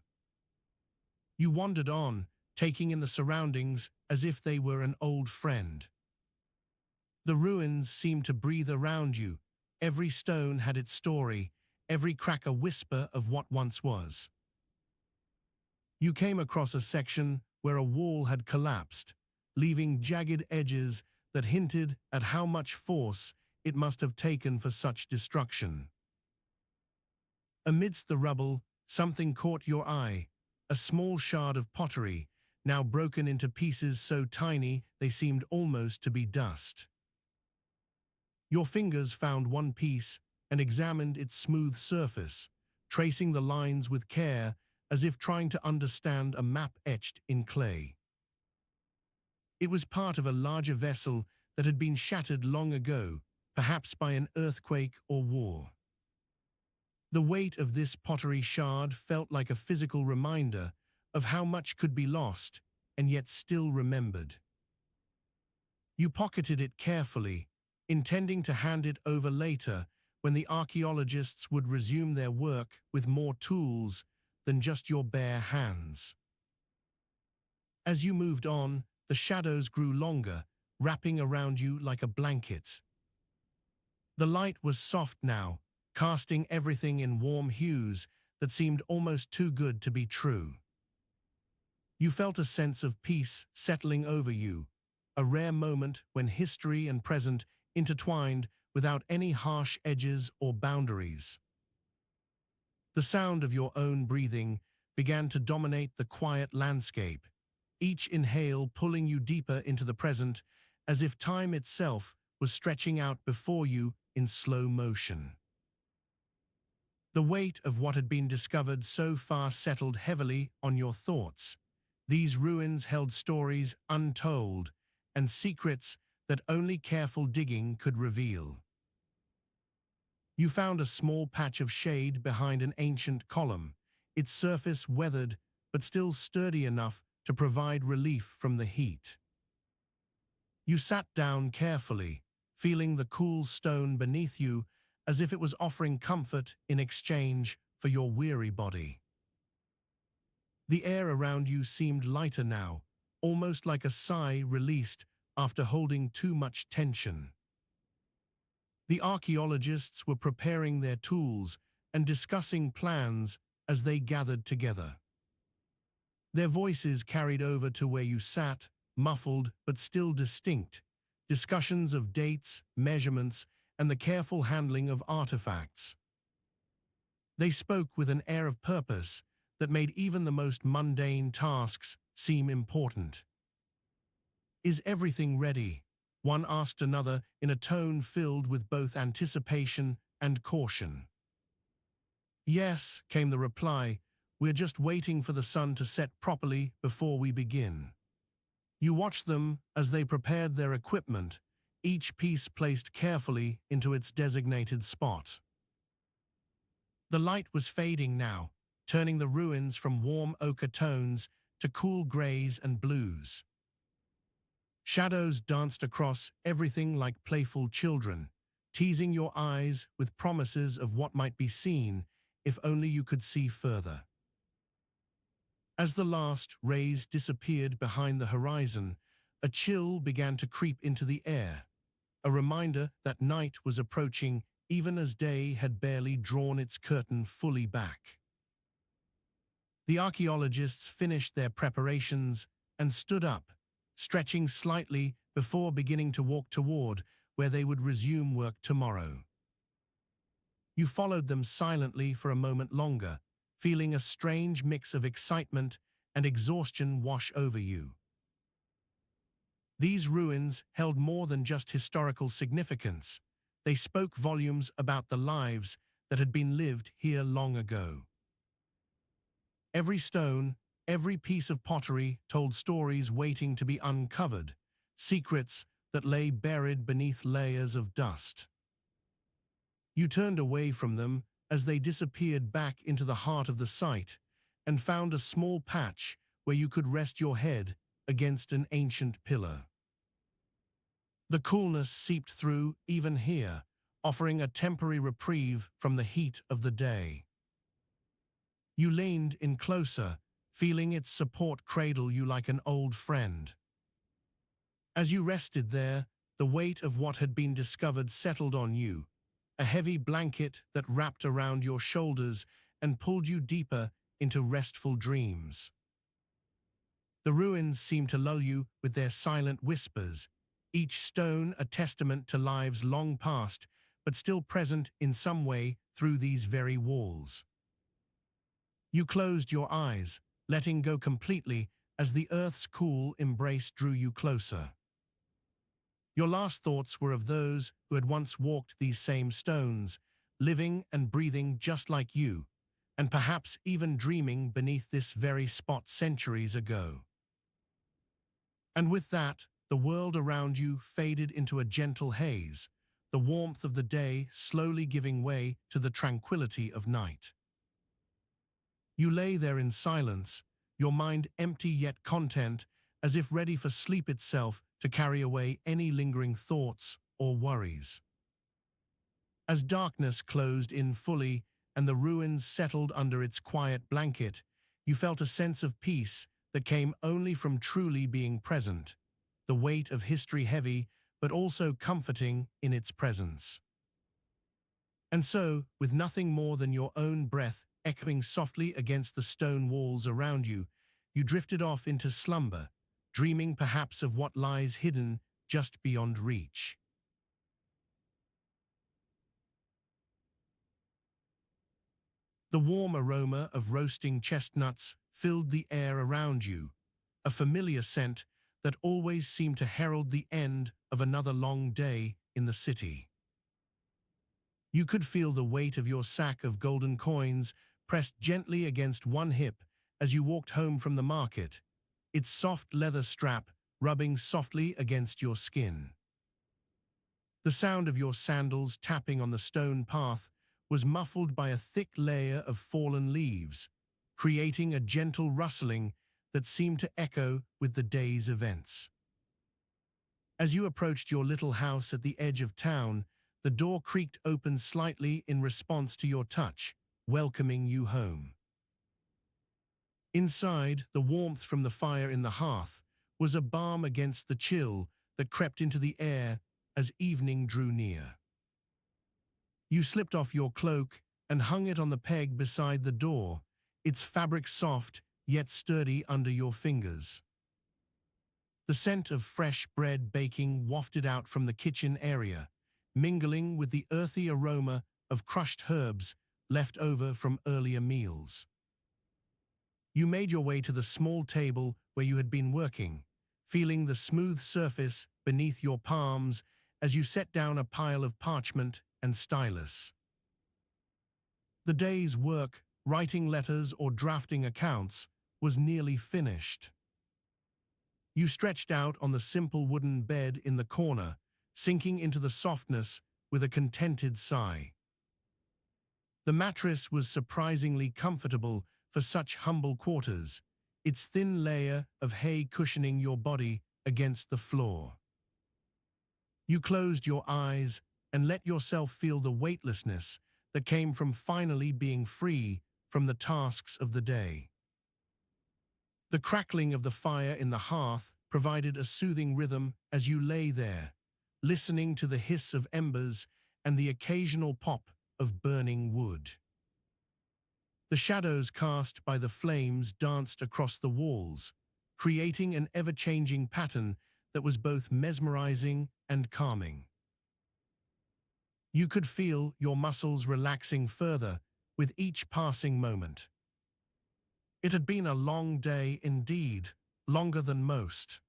S1: You wandered on, taking in the surroundings as if they were an old friend. The ruins seemed to breathe around you. Every stone had its story, every crack a whisper of what once was. You came across a section where a wall had collapsed, leaving jagged edges that hinted at how much force it must have taken for such destruction. Amidst the rubble, something caught your eye, a small shard of pottery, now broken into pieces so tiny they seemed almost to be dust. Your fingers found one piece and examined its smooth surface, tracing the lines with care as if trying to understand a map etched in clay. It was part of a larger vessel that had been shattered long ago, perhaps by an earthquake or war. The weight of this pottery shard felt like a physical reminder of how much could be lost and yet still remembered. You pocketed it carefully, intending to hand it over later when the archaeologists would resume their work with more tools than just your bare hands. As you moved on, the shadows grew longer, wrapping around you like a blanket. The light was soft now, casting everything in warm hues that seemed almost too good to be true. You felt a sense of peace settling over you, a rare moment when history and present intertwined without any harsh edges or boundaries. The sound of your own breathing began to dominate the quiet landscape, each inhale pulling you deeper into the present, as if time itself was stretching out before you in slow motion. The weight of what had been discovered so far settled heavily on your thoughts. These ruins held stories untold and secrets that only careful digging could reveal. You found a small patch of shade behind an ancient column, its surface weathered but still sturdy enough to provide relief from the heat. You sat down carefully, feeling the cool stone beneath you as if it was offering comfort in exchange for your weary body. The air around you seemed lighter now, almost like a sigh released after holding too much tension. The archaeologists were preparing their tools and discussing plans as they gathered together. Their voices carried over to where you sat, muffled but still distinct, discussions of dates, measurements, and the careful handling of artifacts. They spoke with an air of purpose that made even the most mundane tasks seem important. "Is everything ready?" one asked another in a tone filled with both anticipation and caution. "Yes," came the reply, "we're just waiting for the sun to set properly before we begin." You watched them as they prepared their equipment, each piece placed carefully into its designated spot. The light was fading now, turning the ruins from warm ochre tones to cool grays and blues. Shadows danced across everything like playful children, teasing your eyes with promises of what might be seen if only you could see further. As the last rays disappeared behind the horizon, a chill began to creep into the air, a reminder that night was approaching even as day had barely drawn its curtain fully back. The archaeologists finished their preparations and stood up, stretching slightly before beginning to walk toward where they would resume work tomorrow. You followed them silently for a moment longer, feeling a strange mix of excitement and exhaustion wash over you. These ruins held more than just historical significance. They spoke volumes about the lives that had been lived here long ago. Every stone, every piece of pottery told stories waiting to be uncovered, secrets that lay buried beneath layers of dust. You turned away from them as they disappeared back into the heart of the site and found a small patch where you could rest your head against an ancient pillar. The coolness seeped through even here, offering a temporary reprieve from the heat of the day. You leaned in closer, feeling its support cradle you like an old friend. As you rested there, the weight of what had been discovered settled on you, a heavy blanket that wrapped around your shoulders and pulled you deeper into restful dreams. The ruins seemed to lull you with their silent whispers, each stone a testament to lives long past, but still present in some way through these very walls. You closed your eyes, letting go completely as the earth's cool embrace drew you closer. Your last thoughts were of those who had once walked these same stones, living and breathing just like you, and perhaps even dreaming beneath this very spot centuries ago. And with that, the world around you faded into a gentle haze, the warmth of the day slowly giving way to the tranquility of night. You lay there in silence, your mind empty yet content, as if ready for sleep itself to carry away any lingering thoughts or worries. As darkness closed in fully and the ruins settled under its quiet blanket, you felt a sense of peace that came only from truly being present, the weight of history heavy but also comforting in its presence. And so, with nothing more than your own breath echoing softly against the stone walls around you, you drifted off into slumber, dreaming perhaps of what lies hidden just beyond reach. The warm aroma of roasting chestnuts filled the air around you, a familiar scent that always seemed to herald the end of another long day in the city. You could feel the weight of your sack of golden coins pressed gently against one hip as you walked home from the market, its soft leather strap rubbing softly against your skin. The sound of your sandals tapping on the stone path was muffled by a thick layer of fallen leaves, creating a gentle rustling that seemed to echo with the day's events. As you approached your little house at the edge of town, the door creaked open slightly in response to your touch, welcoming you home. Inside, the warmth from the fire in the hearth was a balm against the chill that crept into the air as evening drew near. You slipped off your cloak and hung it on the peg beside the door, its fabric soft yet sturdy under your fingers. The scent of fresh bread baking wafted out from the kitchen area, mingling with the earthy aroma of crushed herbs left over from earlier meals. You made your way to the small table where you had been working, feeling the smooth surface beneath your palms as you set down a pile of parchment and stylus. The day's work, writing letters or drafting accounts, was nearly finished. You stretched out on the simple wooden bed in the corner, sinking into the softness with a contented sigh. The mattress was surprisingly comfortable for such humble quarters, its thin layer of hay cushioning your body against the floor. You closed your eyes and let yourself feel the weightlessness that came from finally being free from the tasks of the day. The crackling of the fire in the hearth provided a soothing rhythm as you lay there, listening to the hiss of embers and the occasional pop of burning wood. The shadows cast by the flames danced across the walls, creating an ever-changing pattern that was both mesmerizing and calming. You could feel your muscles relaxing further with each passing moment. It had been a long day indeed, longer than most.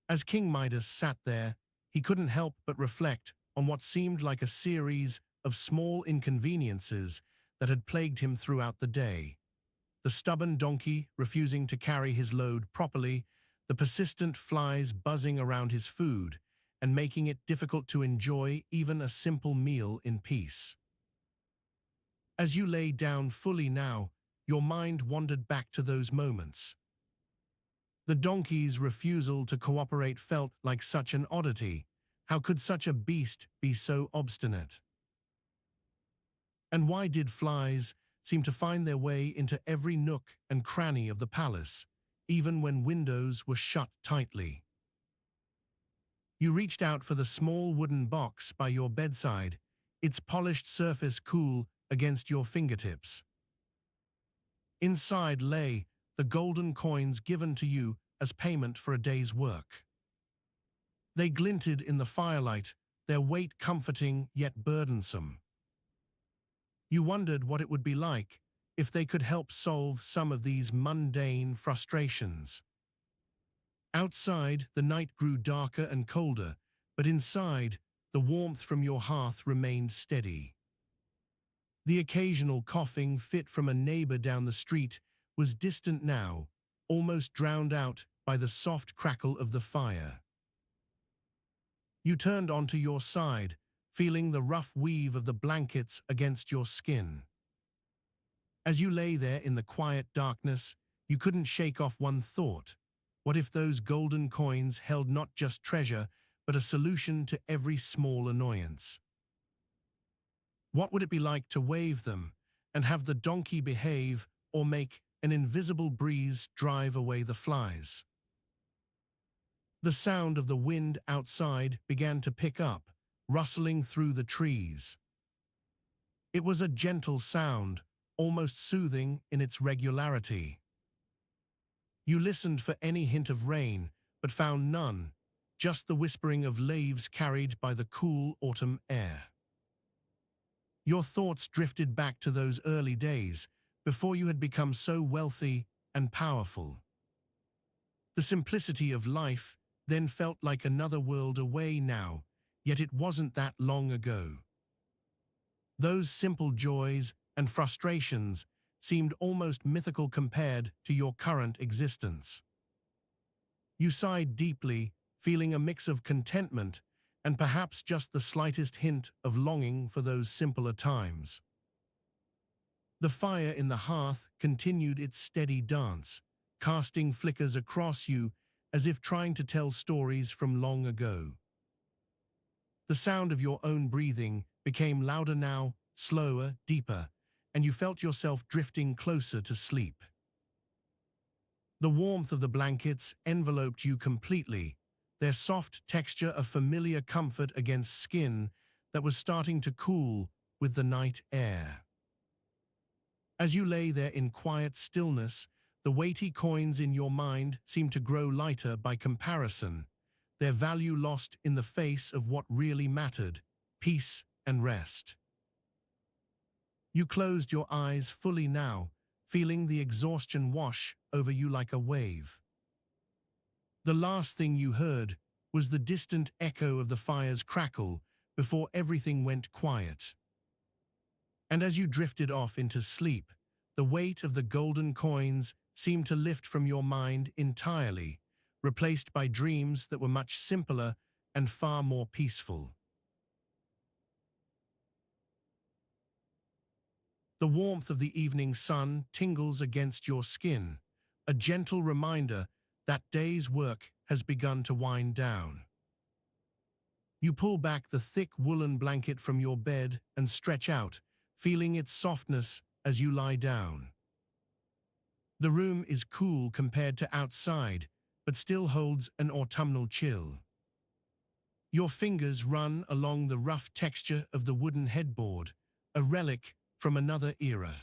S1: As King Midas sat there, he couldn't help but reflect on what seemed like a series of small inconveniences that had plagued him throughout the day. The stubborn donkey refusing to carry his load properly, the persistent flies buzzing around his food, and making it difficult to enjoy even a simple meal in peace. As you lay down fully now, your mind wandered back to those moments. The donkey's refusal to cooperate felt like such an oddity. How could such a beast be so obstinate? And why did flies seem to find their way into every nook and cranny of the palace, even when windows were shut tightly? You reached out for the small wooden box by your bedside, its polished surface cool against your fingertips. Inside lay the golden coins given to you as payment for a day's work. They glinted in the firelight, their weight comforting yet burdensome. You wondered what it would be like if they could help solve some of these mundane frustrations. Outside, the night grew darker and colder, but inside, the warmth from your hearth remained steady. The occasional coughing fit from a neighbor down the street was distant now, almost drowned out by the soft crackle of the fire. You turned onto your side, feeling the rough weave of the blankets against your skin. As you lay there in the quiet darkness, you couldn't shake off one thought. What if those golden coins held not just treasure, but a solution to every small annoyance? What would it be like to wave them and have the donkey behave or make an invisible breeze drive away the flies? The sound of the wind outside began to pick up, rustling through the trees. It was a gentle sound, almost soothing in its regularity. You listened for any hint of rain, but found none, just the whispering of leaves carried by the cool autumn air. Your thoughts drifted back to those early days, before you had become so wealthy and powerful. The simplicity of life then felt like another world away now, yet it wasn't that long ago. Those simple joys and frustrations seemed almost mythical compared to your current existence. You sighed deeply, feeling a mix of contentment and perhaps just the slightest hint of longing for those simpler times. The fire in the hearth continued its steady dance, casting flickers across you as if trying to tell stories from long ago. The sound of your own breathing became louder now, slower, deeper, and you felt yourself drifting closer to sleep. The warmth of the blankets enveloped you completely, their soft texture a familiar comfort against skin that was starting to cool with the night air. As you lay there in quiet stillness, the weighty coins in your mind seemed to grow lighter by comparison, their value lost in the face of what really mattered, peace and rest. You closed your eyes fully now, feeling the exhaustion wash over you like a wave. The last thing you heard was the distant echo of the fire's crackle before everything went quiet. And as you drifted off into sleep, the weight of the golden coins seemed to lift from your mind entirely, replaced by dreams that were much simpler and far more peaceful. The warmth of the evening sun tingles against your skin, a gentle reminder that day's work has begun to wind down. You pull back the thick woolen blanket from your bed and stretch out, feeling its softness as you lie down. The room is cool compared to outside, but still holds an autumnal chill. Your fingers run along the rough texture of the wooden headboard, a relic from another era.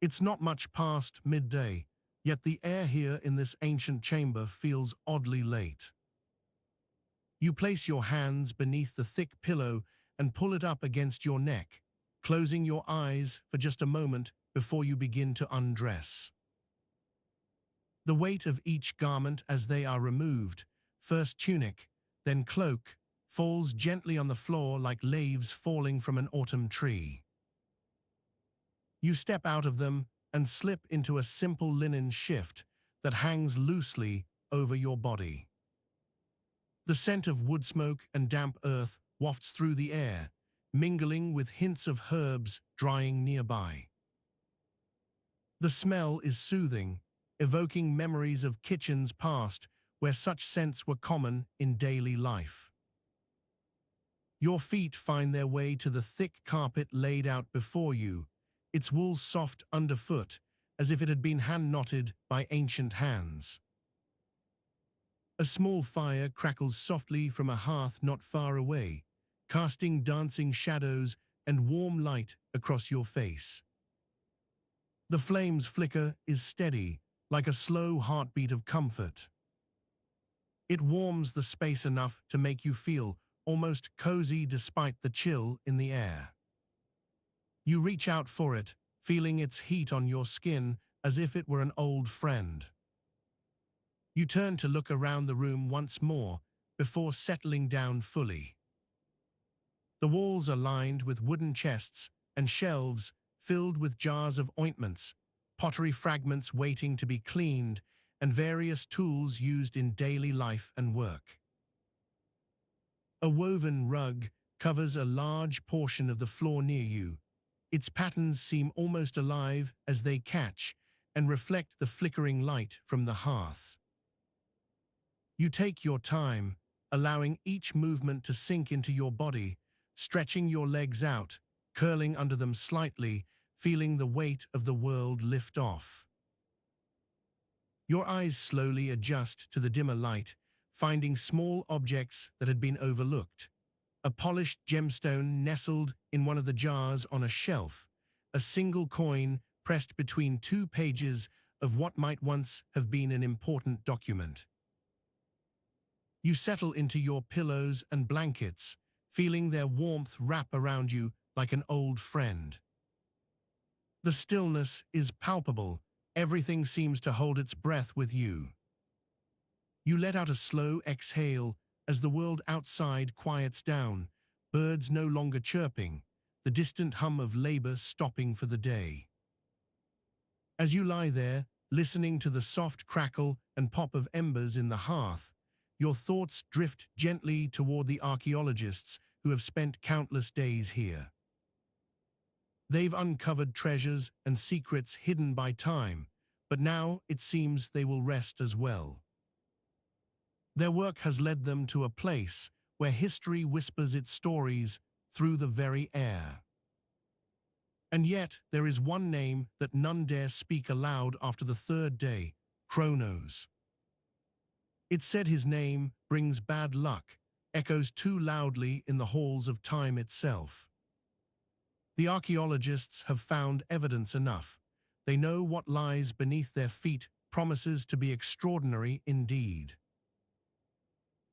S1: It's not much past midday, yet the air here in this ancient chamber feels oddly late. You place your hands beneath the thick pillow and pull it up against your neck, closing your eyes for just a moment before you begin to undress. The weight of each garment as they are removed, first tunic, then cloak, falls gently on the floor like leaves falling from an autumn tree. You step out of them and slip into a simple linen shift that hangs loosely over your body. The scent of wood smoke and damp earth wafts through the air, mingling with hints of herbs drying nearby. The smell is soothing, evoking memories of kitchens past where such scents were common in daily life. Your feet find their way to the thick carpet laid out before you, its wool soft underfoot, as if it had been hand-knotted by ancient hands. A small fire crackles softly from a hearth not far away, casting dancing shadows and warm light across your face. The flame's flicker is steady, like a slow heartbeat of comfort. It warms the space enough to make you feel almost cozy despite the chill in the air. You reach out for it, feeling its heat on your skin as if it were an old friend. You turn to look around the room once more before settling down fully. The walls are lined with wooden chests and shelves filled with jars of ointments, pottery fragments waiting to be cleaned, and various tools used in daily life and work. A woven rug covers a large portion of the floor near you. Its patterns seem almost alive as they catch and reflect the flickering light from the hearth. You take your time, allowing each movement to sink into your body, stretching your legs out, curling under them slightly, feeling the weight of the world lift off. Your eyes slowly adjust to the dimmer light, finding small objects that had been overlooked. A polished gemstone nestled in one of the jars on a shelf, a single coin pressed between two pages of what might once have been an important document. You settle into your pillows and blankets, feeling their warmth wrap around you like an old friend. The stillness is palpable. Everything seems to hold its breath with you. You let out a slow exhale as the world outside quiets down, birds no longer chirping, the distant hum of labor stopping for the day. As you lie there, listening to the soft crackle and pop of embers in the hearth, your thoughts drift gently toward the archaeologists who have spent countless days here. They've uncovered treasures and secrets hidden by time, but now it seems they will rest as well. Their work has led them to a place where history whispers its stories through the very air. And yet there is one name that none dare speak aloud after the third day, Kronos. It's said his name brings bad luck, echoes too loudly in the halls of time itself. The archaeologists have found evidence enough. They know what lies beneath their feet promises to be extraordinary indeed.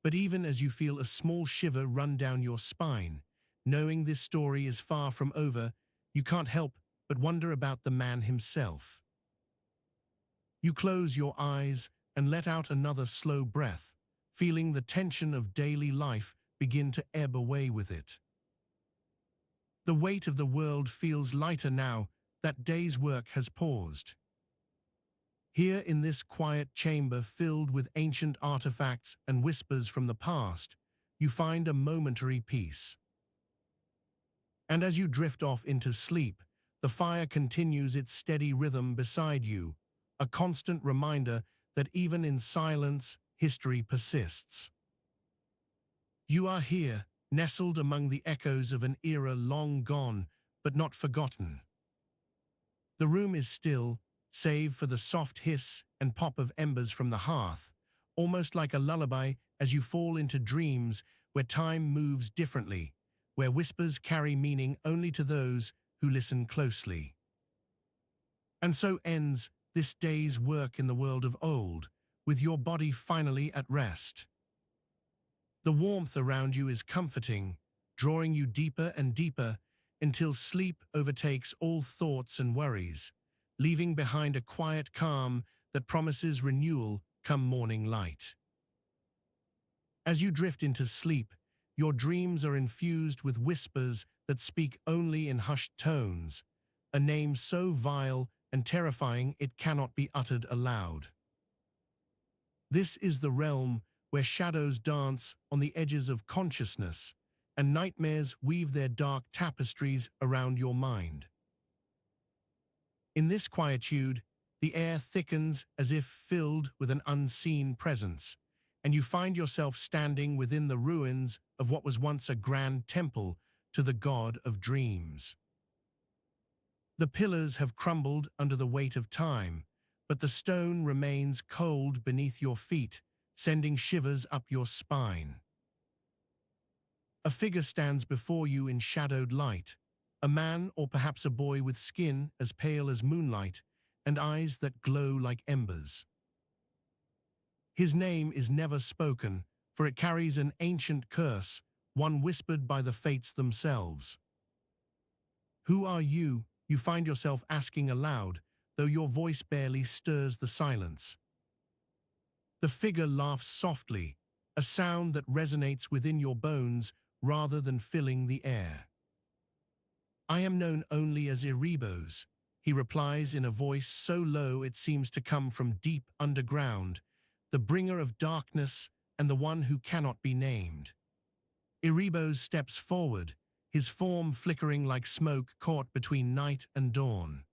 S1: But even as you feel a small shiver run down your spine, knowing this story is far from over, you can't help but wonder about the man himself. You close your eyes and let out another slow breath, feeling the tension of daily life begin to ebb away with it. The weight of the world feels lighter now that day's work has paused. Here in this quiet chamber filled with ancient artifacts and whispers from the past, you find a momentary peace. And as you drift off into sleep, the fire continues its steady rhythm beside you, a constant reminder that even in silence, history persists. You are here, nestled among the echoes of an era long gone, but not forgotten. The room is still, save for the soft hiss and pop of embers from the hearth, almost like a lullaby as you fall into dreams where time moves differently, where whispers carry meaning only to those who listen closely. And so ends this day's work in the world of old, with your body finally at rest. The warmth around you is comforting, drawing you deeper and deeper until sleep overtakes all thoughts and worries, leaving behind a quiet calm that promises renewal come morning light. As you drift into sleep, your dreams are infused with whispers that speak only in hushed tones, a name so vile and terrifying it cannot be uttered aloud. This is the realm where shadows dance on the edges of consciousness, and nightmares weave their dark tapestries around your mind. In this quietude, the air thickens as if filled with an unseen presence, and you find yourself standing within the ruins of what was once a grand temple to the god of dreams. The pillars have crumbled under the weight of time, but the stone remains cold beneath your feet, sending shivers up your spine. A figure stands before you in shadowed light, a man or perhaps a boy with skin as pale as moonlight and eyes that glow like embers. His name is never spoken, for it carries an ancient curse, one whispered by the fates themselves. Who are you? You find yourself asking aloud, though your voice barely stirs the silence. The figure laughs softly, a sound that resonates within your bones rather than filling the air. I am known only as Erebos, he replies in a voice so low it seems to come from deep underground, the bringer of darkness and the one who cannot be named. Erebos steps forward, his form flickering like smoke caught between night and dawn.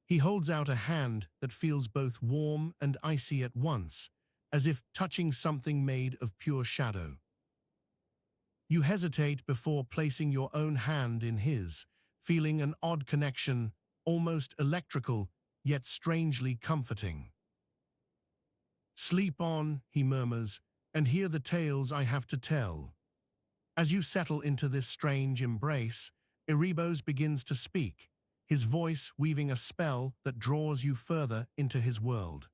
S1: He holds out a hand that feels both warm and icy at once, as if touching something made of pure shadow. You hesitate before placing your own hand in his, feeling an odd connection, almost electrical, yet strangely comforting. "Sleep on," he murmurs, "and hear the tales I have to tell." As you settle into this strange embrace, Erebos begins to speak, his voice weaving a spell that draws you further into his world.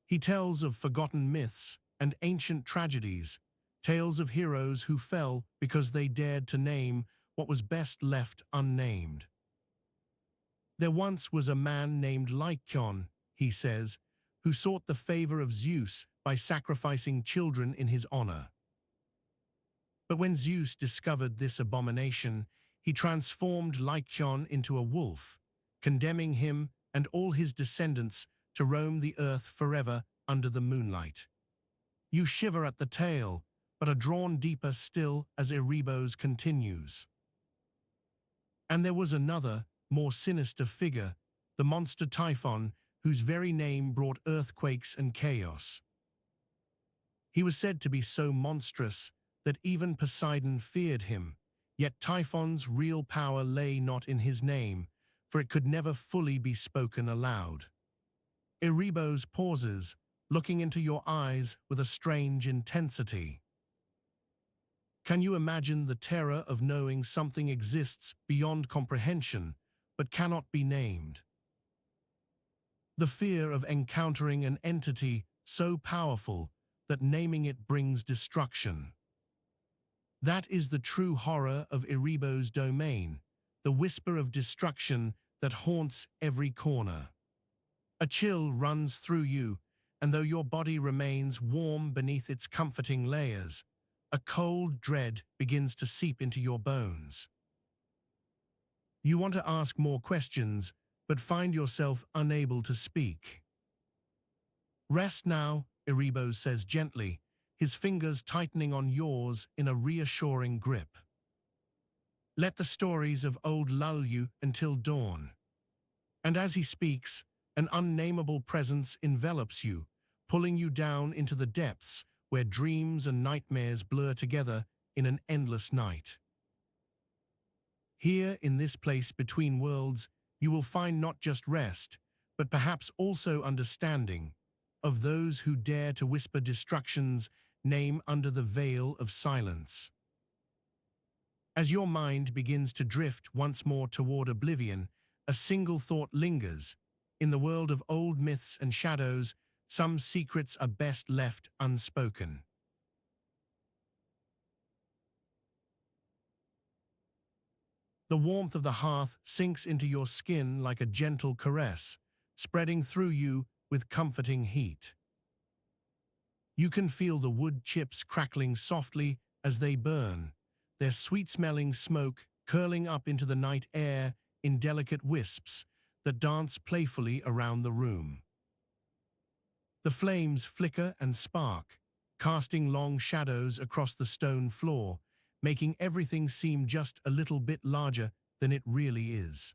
S1: He tells of forgotten myths and ancient tragedies, tales of heroes who fell because they dared to name what was best left unnamed. "There once was a man named Lycaon," he says, "who sought the favor of Zeus by sacrificing children in his honor. But when Zeus discovered this abomination, he transformed Lycaon into a wolf, condemning him and all his descendants to roam the earth forever under the moonlight." You shiver at the tale, but are drawn deeper still as Erebos continues. "And there was another, more sinister figure, the monster Typhon, whose very name brought earthquakes and chaos. He was said to be so monstrous that even Poseidon feared him, yet Typhon's real power lay not in his name, for it could never fully be spoken aloud." Erebos pauses, looking into your eyes with a strange intensity. Can you imagine the terror of knowing something exists beyond comprehension, but cannot be named? The fear of encountering an entity so powerful that naming it brings destruction. That is the true horror of Erebos' domain, the whisper of destruction that haunts every corner. A chill runs through you, and though your body remains warm beneath its comforting layers, a cold dread begins to seep into your bones. You want to ask more questions, but find yourself unable to speak. "Rest now," Erebos says gently, his fingers tightening on yours in a reassuring grip. "Let the stories of old lull you until dawn." And as he speaks, an unnameable presence envelops you, pulling you down into the depths where dreams and nightmares blur together in an endless night. Here, in this place between worlds, you will find not just rest, but perhaps also understanding of those who dare to whisper destruction's name under the veil of silence. As your mind begins to drift once more toward oblivion, a single thought lingers. In the world of old myths and shadows, some secrets are best left unspoken. The warmth of the hearth sinks into your skin like a gentle caress, spreading through you with comforting heat. You can feel the wood chips crackling softly as they burn, their sweet-smelling smoke curling up into the night air in delicate wisps that dance playfully around the room. The flames flicker and spark, casting long shadows across the stone floor, making everything seem just a little bit larger than it really is.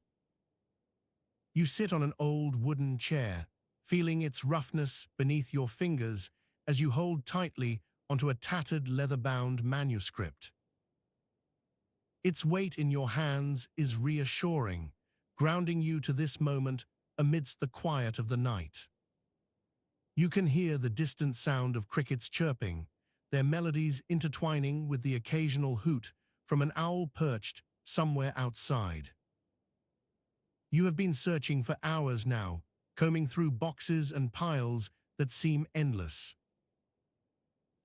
S1: You sit on an old wooden chair, feeling its roughness beneath your fingers as you hold tightly onto a tattered leather-bound manuscript. Its weight in your hands is reassuring, grounding you to this moment amidst the quiet of the night. You can hear the distant sound of crickets chirping, their melodies intertwining with the occasional hoot from an owl perched somewhere outside. You have been searching for hours now, combing through boxes and piles that seem endless.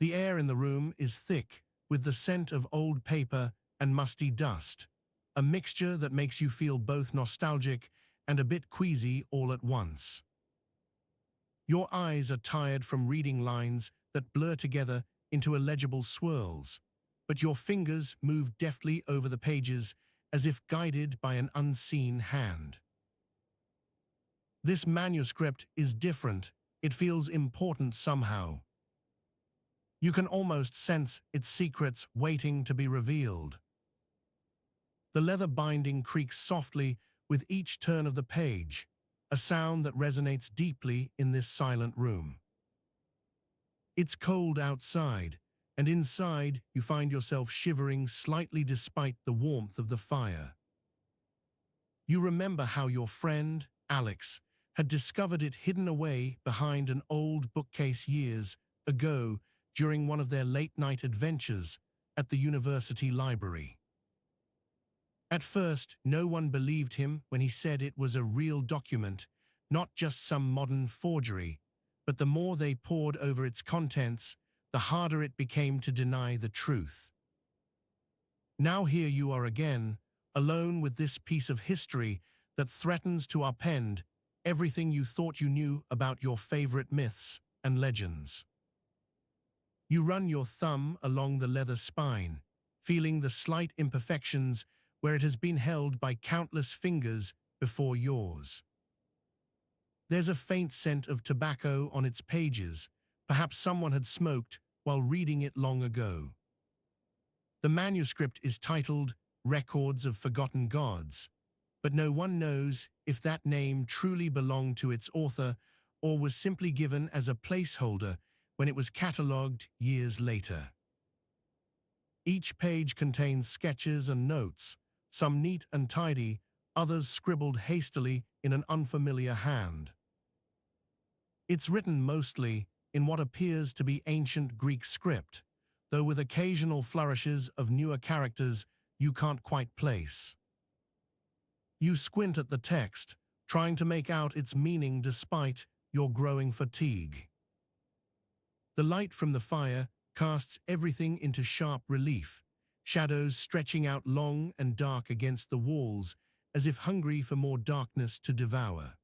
S1: The air in the room is thick with the scent of old paper and musty dust, a mixture that makes you feel both nostalgic and a bit queasy all at once. Your eyes are tired from reading lines that blur together into illegible swirls, but your fingers move deftly over the pages as if guided by an unseen hand. This manuscript is different. It feels important somehow. You can almost sense its secrets waiting to be revealed. The leather binding creaks softly with each turn of the page, a sound that resonates deeply in this silent room. It's cold outside, and inside you find yourself shivering slightly despite the warmth of the fire. You remember how your friend, Alex, had discovered it hidden away behind an old bookcase years ago during one of their late-night adventures at the university library. At first, no one believed him when he said it was a real document, not just some modern forgery, but the more they pored over its contents, the harder it became to deny the truth. Now here you are again, alone with this piece of history that threatens to upend everything you thought you knew about your favorite myths and legends. You run your thumb along the leather spine, feeling the slight imperfections where it has been held by countless fingers before yours. There's a faint scent of tobacco on its pages, perhaps someone had smoked while reading it long ago. The manuscript is titled Records of Forgotten Gods, but no one knows if that name truly belonged to its author or was simply given as a placeholder when it was catalogued years later. Each page contains sketches and notes, some neat and tidy, others scribbled hastily in an unfamiliar hand. It's written mostly in what appears to be ancient Greek script, though with occasional flourishes of newer characters you can't quite place. You squint at the text, trying to make out its meaning despite your growing fatigue. The light from the fire casts everything into sharp relief, shadows stretching out long and dark against the walls, as if hungry for more darkness to devour.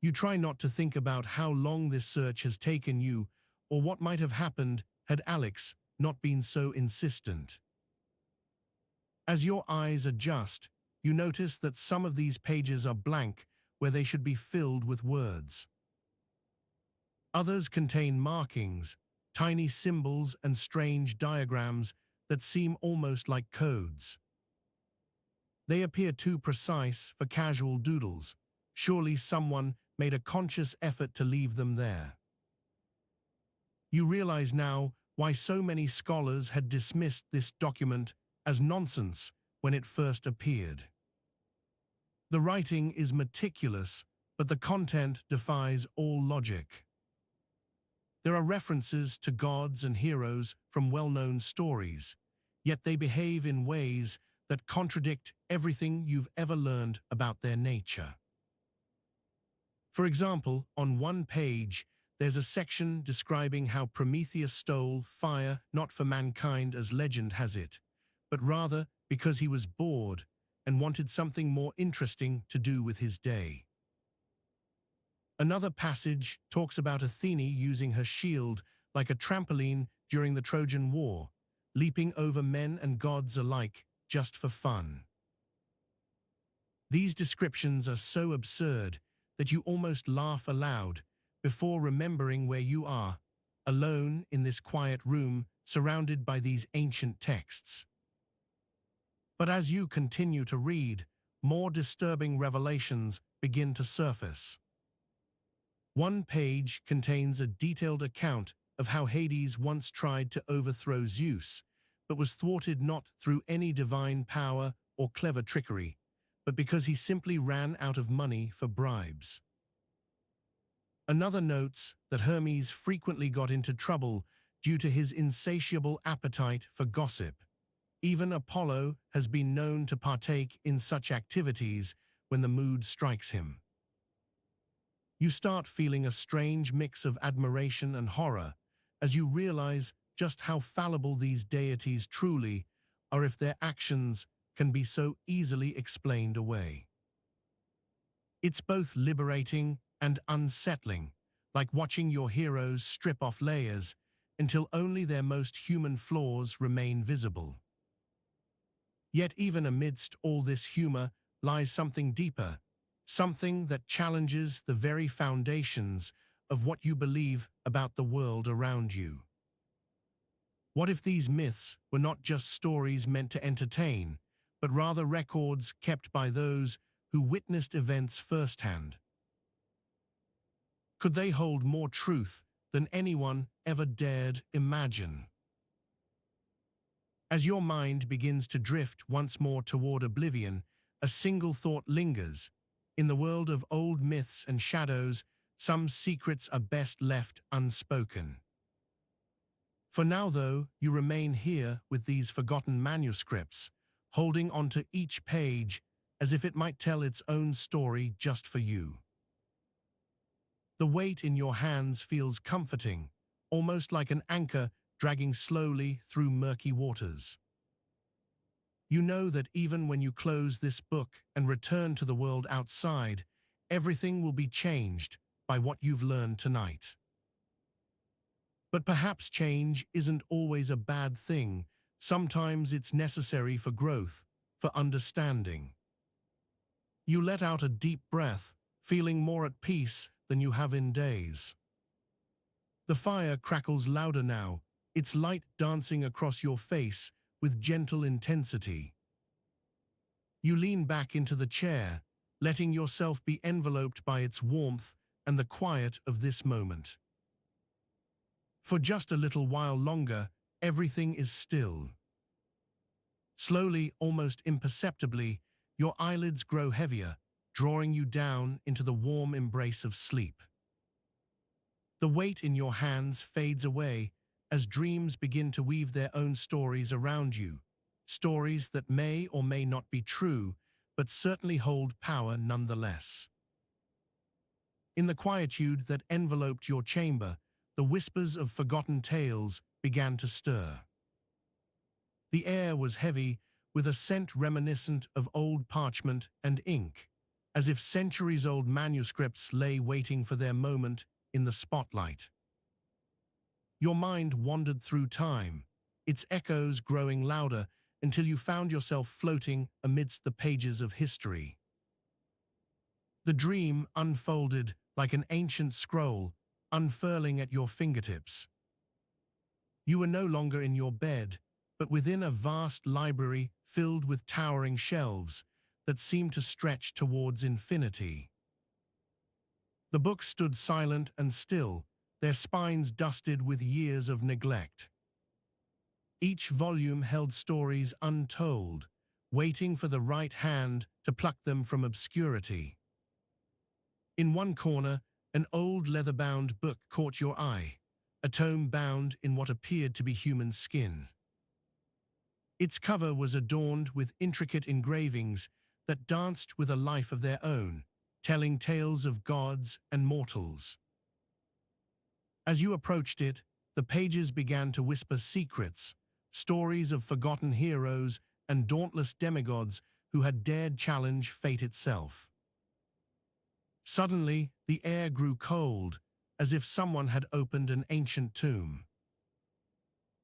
S1: You try not to think about how long this search has taken you, or what might have happened had Alex not been so insistent. As your eyes adjust, you notice that some of these pages are blank where they should be filled with words. Others contain markings, tiny symbols and strange diagrams that seem almost like codes. They appear too precise for casual doodles. Surely someone made a conscious effort to leave them there. You realize now why so many scholars had dismissed this document as nonsense when it first appeared. The writing is meticulous, but the content defies all logic. There are references to gods and heroes from well-known stories, yet they behave in ways that contradict everything you've ever learned about their nature. For example, on one page, there's a section describing how Prometheus stole fire not for mankind as legend has it, but rather because he was bored and wanted something more interesting to do with his day. Another passage talks about Athene using her shield like a trampoline during the Trojan War, leaping over men and gods alike just for fun. These descriptions are so absurd that you almost laugh aloud before remembering where you are, alone in this quiet room surrounded by these ancient texts. But as you continue to read, more disturbing revelations begin to surface. One page contains a detailed account of how Hades once tried to overthrow Zeus, but was thwarted not through any divine power or clever trickery, but because he simply ran out of money for bribes. Another notes that Hermes frequently got into trouble due to his insatiable appetite for gossip. Even Apollo has been known to partake in such activities when the mood strikes him. You start feeling a strange mix of admiration and horror as you realize just how fallible these deities truly are if their actions can be so easily explained away. It's both liberating and unsettling, like watching your heroes strip off layers until only their most human flaws remain visible. Yet even amidst all this humor lies something deeper, something that challenges the very foundations of what you believe about the world around you. What if these myths were not just stories meant to entertain, but rather records kept by those who witnessed events firsthand? Could they hold more truth than anyone ever dared imagine. As your mind begins to drift once more toward oblivion, a single thought lingers. In the world of old myths and shadows, some secrets are best left unspoken. For now, though, you remain here with these forgotten manuscripts, holding onto each page as if it might tell its own story just for you. The weight in your hands feels comforting, almost like an anchor dragging slowly through murky waters. You know that even when you close this book and return to the world outside, everything will be changed by what you've learned tonight. But perhaps change isn't always a bad thing. Sometimes it's necessary for growth, for understanding. You let out a deep breath, feeling more at peace than you have in days. The fire crackles louder now, its light dancing across your face with gentle intensity. You lean back into the chair, letting yourself be enveloped by its warmth and the quiet of this moment. For just a little while longer, everything is still. Slowly, almost imperceptibly, your eyelids grow heavier, drawing you down into the warm embrace of sleep. The weight in your hands fades away as dreams begin to weave their own stories around you, stories that may or may not be true, but certainly hold power nonetheless. In the quietude that enveloped your chamber, the whispers of forgotten tales began to stir. The air was heavy, with a scent reminiscent of old parchment and ink, as if centuries-old manuscripts lay waiting for their moment in the spotlight. Your mind wandered through time, its echoes growing louder until you found yourself floating amidst the pages of history. The dream unfolded like an ancient scroll, unfurling at your fingertips. You were no longer in your bed, but within a vast library filled with towering shelves that seemed to stretch towards infinity. The books stood silent and still, their spines dusted with years of neglect. Each volume held stories untold, waiting for the right hand to pluck them from obscurity. In one corner, an old leather-bound book caught your eye, a tome bound in what appeared to be human skin. Its cover was adorned with intricate engravings that danced with a life of their own, telling tales of gods and mortals. As you approached it, the pages began to whisper secrets, stories of forgotten heroes and dauntless demigods who had dared challenge fate itself. Suddenly, the air grew cold, as if someone had opened an ancient tomb.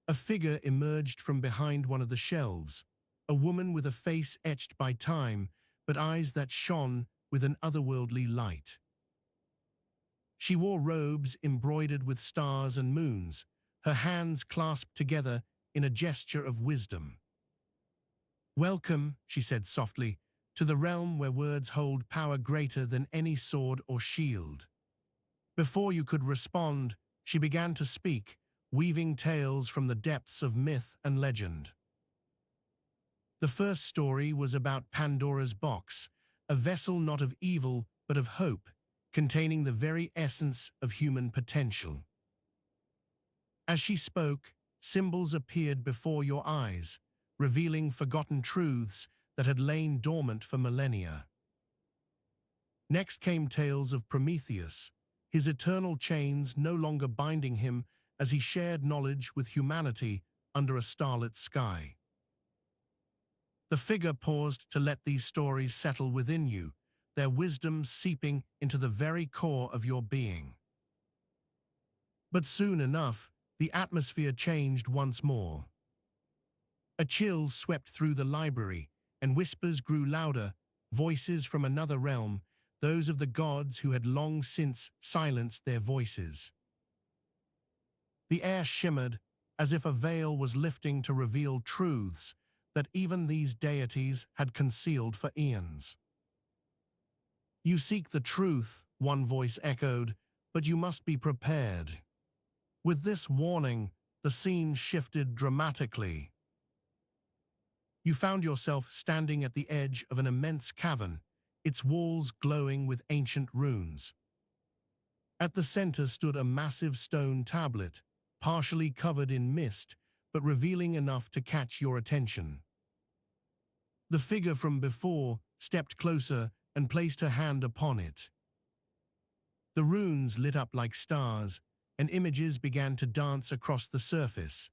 S1: A figure emerged from behind one of the shelves, a woman with a face etched by time, but eyes that shone with an otherworldly light. She wore robes embroidered with stars and moons, her hands clasped together in a gesture of wisdom. "Welcome," she said softly, "to the realm where words hold power greater than any sword or shield." Before you could respond, she began to speak, weaving tales from the depths of myth and legend. The first story was about Pandora's box, a vessel not of evil but of hope, containing the very essence of human potential. As she spoke, symbols appeared before your eyes, revealing forgotten truths that had lain dormant for millennia. Next came tales of Prometheus, his eternal chains no longer binding him as he shared knowledge with humanity under a starlit sky. The figure paused to let these stories settle within you, their wisdom seeping into the very core of your being. But soon enough, the atmosphere changed once more. A chill swept through the library, and whispers grew louder, voices from another realm, those of the gods who had long since silenced their voices. The air shimmered, as if a veil was lifting to reveal truths that even these deities had concealed for eons. "You seek the truth," one voice echoed, "but you must be prepared." With this warning, the scene shifted dramatically. You found yourself standing at the edge of an immense cavern, its walls glowing with ancient runes. At the center stood a massive stone tablet, partially covered in mist, but revealing enough to catch your attention. The figure from before stepped closer and placed her hand upon it. The runes lit up like stars, and images began to dance across the surface.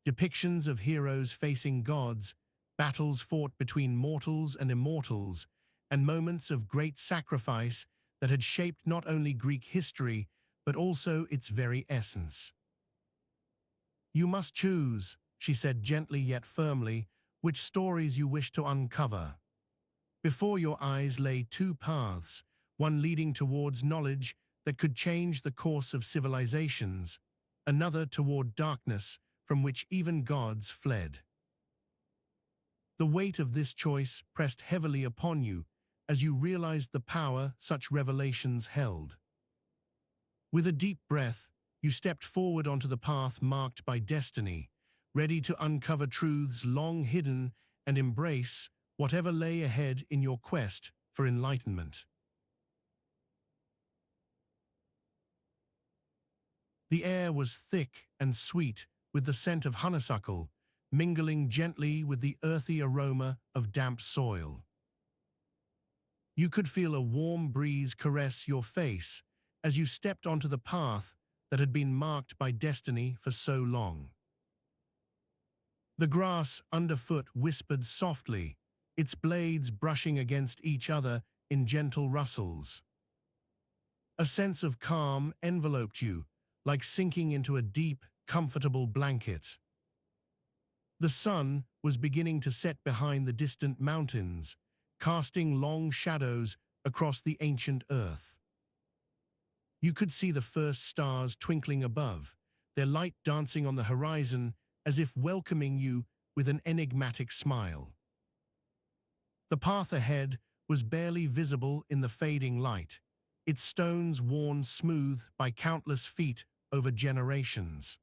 S1: Depictions of heroes facing gods, battles fought between mortals and immortals, and moments of great sacrifice that had shaped not only Greek history, but also its very essence. "You must choose," she said gently yet firmly, "which stories you wish to uncover." Before your eyes lay two paths, one leading towards knowledge that could change the course of civilizations, another toward darkness from which even gods fled. The weight of this choice pressed heavily upon you as you realized the power such revelations held. With a deep breath, you stepped forward onto the path marked by destiny, ready to uncover truths long hidden and embrace whatever lay ahead in your quest for enlightenment. The air was thick and sweet with the scent of honeysuckle, mingling gently with the earthy aroma of damp soil. You could feel a warm breeze caress your face as you stepped onto the path that had been marked by destiny for so long. The grass underfoot whispered softly, its blades brushing against each other in gentle rustles. A sense of calm enveloped you, like sinking into a deep, comfortable blanket. The sun was beginning to set behind the distant mountains, casting long shadows across the ancient earth. You could see the first stars twinkling above, their light dancing on the horizon as if welcoming you with an enigmatic smile. The path ahead was barely visible in the fading light, its stones worn smooth by countless feet over generations.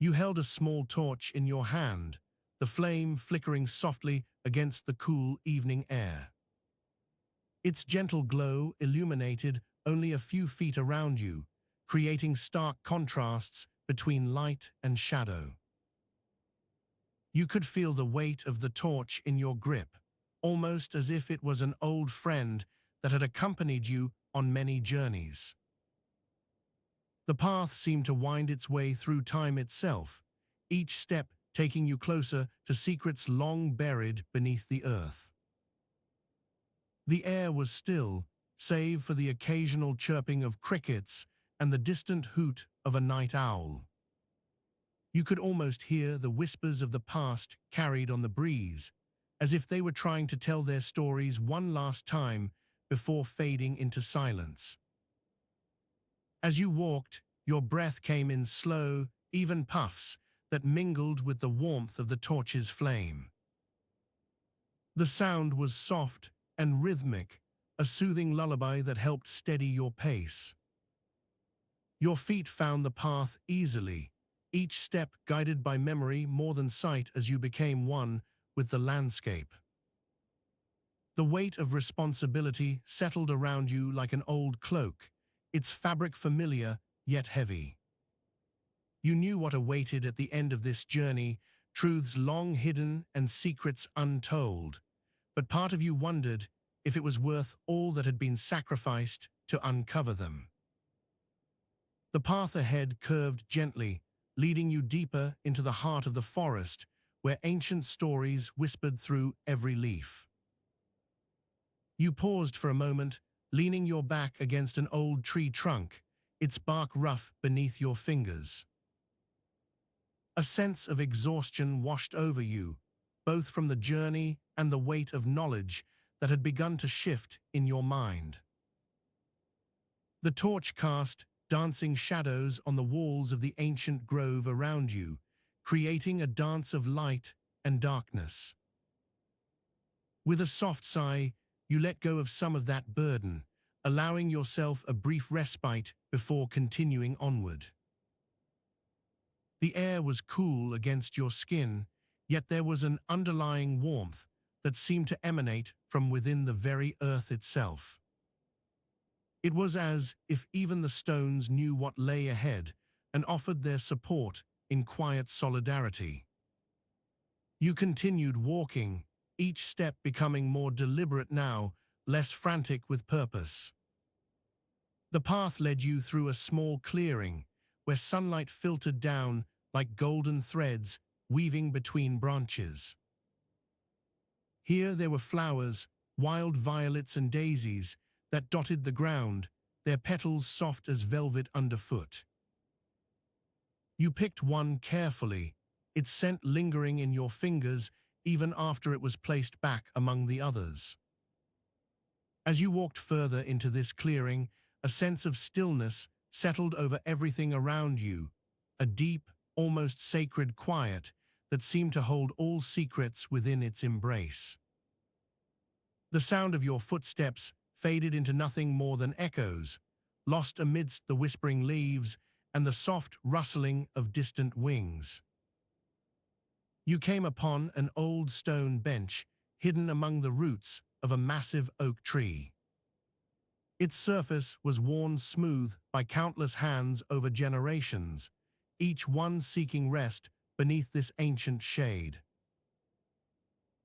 S1: You held a small torch in your hand, the flame flickering softly against the cool evening air. Its gentle glow illuminated only a few feet around you, creating stark contrasts between light and shadow. You could feel the weight of the torch in your grip, almost as if it was an old friend that had accompanied you on many journeys. The path seemed to wind its way through time itself, each step taking you closer to secrets long buried beneath the earth. The air was still, save for the occasional chirping of crickets and the distant hoot of a night owl. You could almost hear the whispers of the past carried on the breeze, as if they were trying to tell their stories one last time before fading into silence. As you walked, your breath came in slow, even puffs that mingled with the warmth of the torch's flame. The sound was soft and rhythmic, a soothing lullaby that helped steady your pace. Your feet found the path easily, each step guided by memory more than sight as you became one with the landscape. The weight of responsibility settled around you like an old cloak, its fabric familiar yet heavy. You knew what awaited at the end of this journey, truths long hidden and secrets untold, but part of you wondered if it was worth all that had been sacrificed to uncover them. The path ahead curved gently, leading you deeper into the heart of the forest, where ancient stories whispered through every leaf. You paused for a moment, leaning your back against an old tree trunk, its bark rough beneath your fingers. A sense of exhaustion washed over you, both from the journey and the weight of knowledge that had begun to shift in your mind. The torch cast dancing shadows on the walls of the ancient grove around you, creating a dance of light and darkness. With a soft sigh, you let go of some of that burden, allowing yourself a brief respite before continuing onward. The air was cool against your skin, yet there was an underlying warmth that seemed to emanate from within the very earth itself. It was as if even the stones knew what lay ahead and offered their support in quiet solidarity. You continued walking, each step becoming more deliberate now, less frantic with purpose. The path led you through a small clearing, where sunlight filtered down like golden threads weaving between branches. Here there were flowers, wild violets and daisies, that dotted the ground, their petals soft as velvet underfoot. You picked one carefully, its scent lingering in your fingers even after it was placed back among the others. As you walked further into this clearing, a sense of stillness settled over everything around you, a deep, almost sacred quiet that seemed to hold all secrets within its embrace. The sound of your footsteps faded into nothing more than echoes, lost amidst the whispering leaves and the soft rustling of distant wings. You came upon an old stone bench hidden among the roots of a massive oak tree. Its surface was worn smooth by countless hands over generations, each one seeking rest beneath this ancient shade.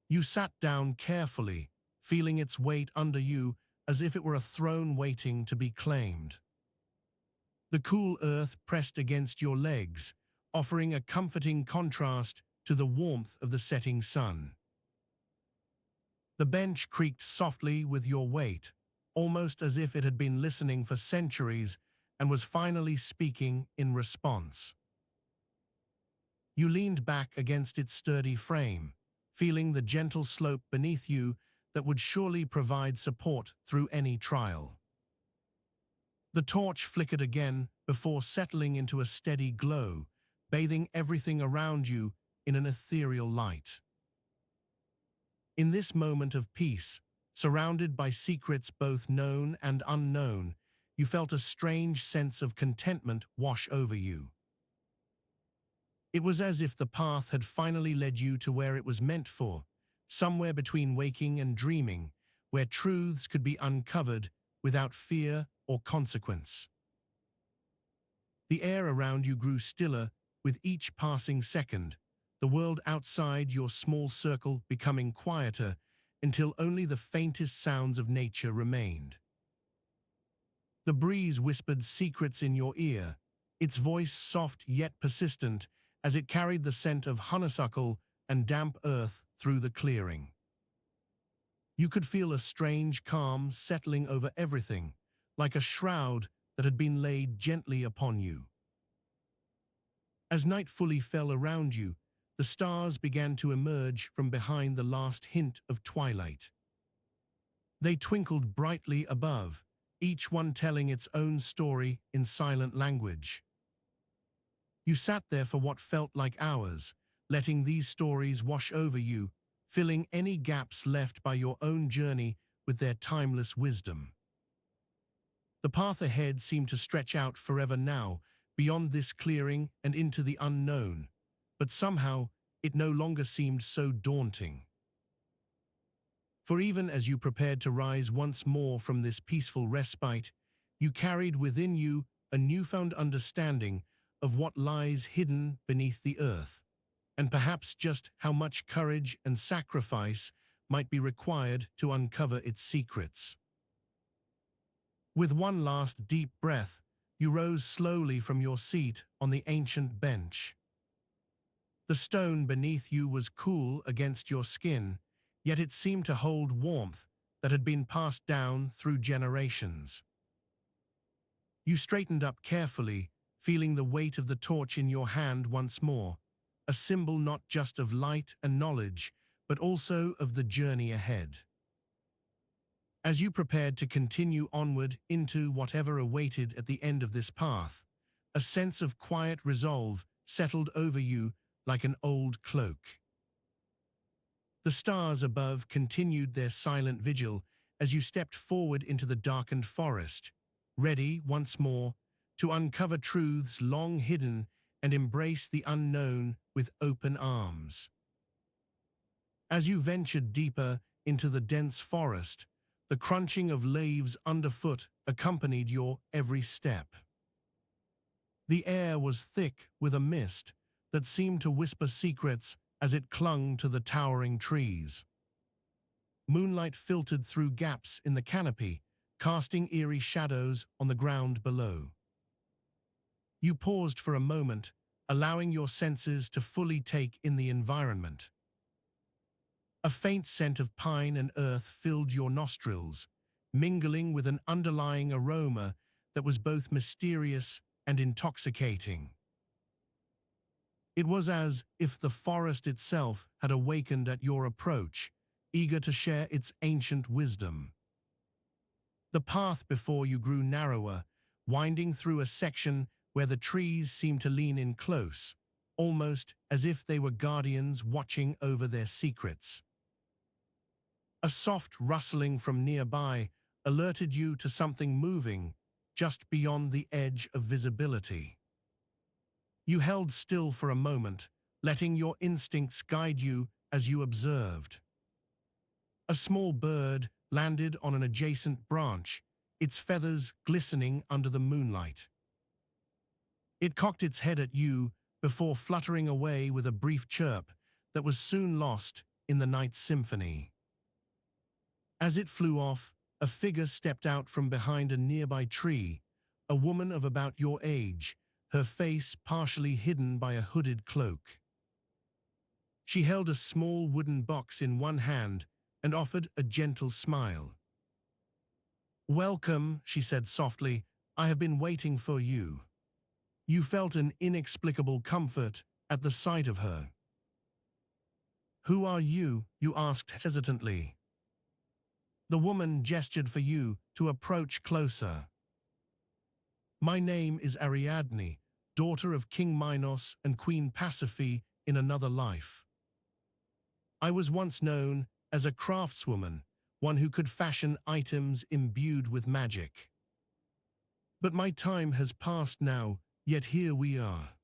S1: You sat down carefully, feeling its weight under you as if it were a throne waiting to be claimed. The cool earth pressed against your legs, offering a comforting contrast to the warmth of the setting sun. The bench creaked softly with your weight, almost as if it had been listening for centuries and was finally speaking in response. You leaned back against its sturdy frame, feeling the gentle slope beneath you that would surely provide support through any trial. The torch flickered again before settling into a steady glow, bathing everything around you in an ethereal light. In this moment of peace, surrounded by secrets both known and unknown, you felt a strange sense of contentment wash over you. It was as if the path had finally led you to where it was meant for, somewhere between waking and dreaming, where truths could be uncovered without fear or consequence. The air around you grew stiller with each passing second, the world outside your small circle becoming quieter until only the faintest sounds of nature remained. The breeze whispered secrets in your ear, its voice soft yet persistent as it carried the scent of honeysuckle and damp earth through the clearing. You could feel a strange calm settling over everything, like a shroud that had been laid gently upon you. As night fully fell around you, the stars began to emerge from behind the last hint of twilight. They twinkled brightly above, each one telling its own story in silent language. You sat there for what felt like hours, letting these stories wash over you, filling any gaps left by your own journey with their timeless wisdom. The path ahead seemed to stretch out forever now, beyond this clearing and into the unknown, but somehow it no longer seemed so daunting. For even as you prepared to rise once more from this peaceful respite, you carried within you a newfound understanding of what lies hidden beneath the earth, and perhaps just how much courage and sacrifice might be required to uncover its secrets. With one last deep breath, you rose slowly from your seat on the ancient bench. The stone beneath you was cool against your skin, yet it seemed to hold warmth that had been passed down through generations. You straightened up carefully, feeling the weight of the torch in your hand once more, a symbol not just of light and knowledge, but also of the journey ahead. As you prepared to continue onward into whatever awaited at the end of this path, a sense of quiet resolve settled over you like an old cloak. The stars above continued their silent vigil as you stepped forward into the darkened forest, ready once more to uncover truths long hidden and embrace the unknown with open arms. As you ventured deeper into the dense forest, the crunching of leaves underfoot accompanied your every step. The air was thick with a mist that seemed to whisper secrets as it clung to the towering trees. Moonlight filtered through gaps in the canopy, casting eerie shadows on the ground below. You paused for a moment, allowing your senses to fully take in the environment. A faint scent of pine and earth filled your nostrils, mingling with an underlying aroma that was both mysterious and intoxicating. It was as if the forest itself had awakened at your approach, eager to share its ancient wisdom. The path before you grew narrower, winding through a section where the trees seemed to lean in close, almost as if they were guardians watching over their secrets. A soft rustling from nearby alerted you to something moving just beyond the edge of visibility. You held still for a moment, letting your instincts guide you as you observed. A small bird landed on an adjacent branch, its feathers glistening under the moonlight. It cocked its head at you before fluttering away with a brief chirp that was soon lost in the night's symphony. As it flew off, a figure stepped out from behind a nearby tree, a woman of about your age, her face partially hidden by a hooded cloak. She held a small wooden box in one hand and offered a gentle smile. "Welcome," she said softly. "I have been waiting for you." You felt an inexplicable comfort at the sight of her. "Who are you?" you asked hesitantly. The woman gestured for you to approach closer. "My name is Ariadne, daughter of King Minos and Queen Persephone in another life. I was once known as a craftswoman, one who could fashion items imbued with magic. But my time has passed now, yet here we are."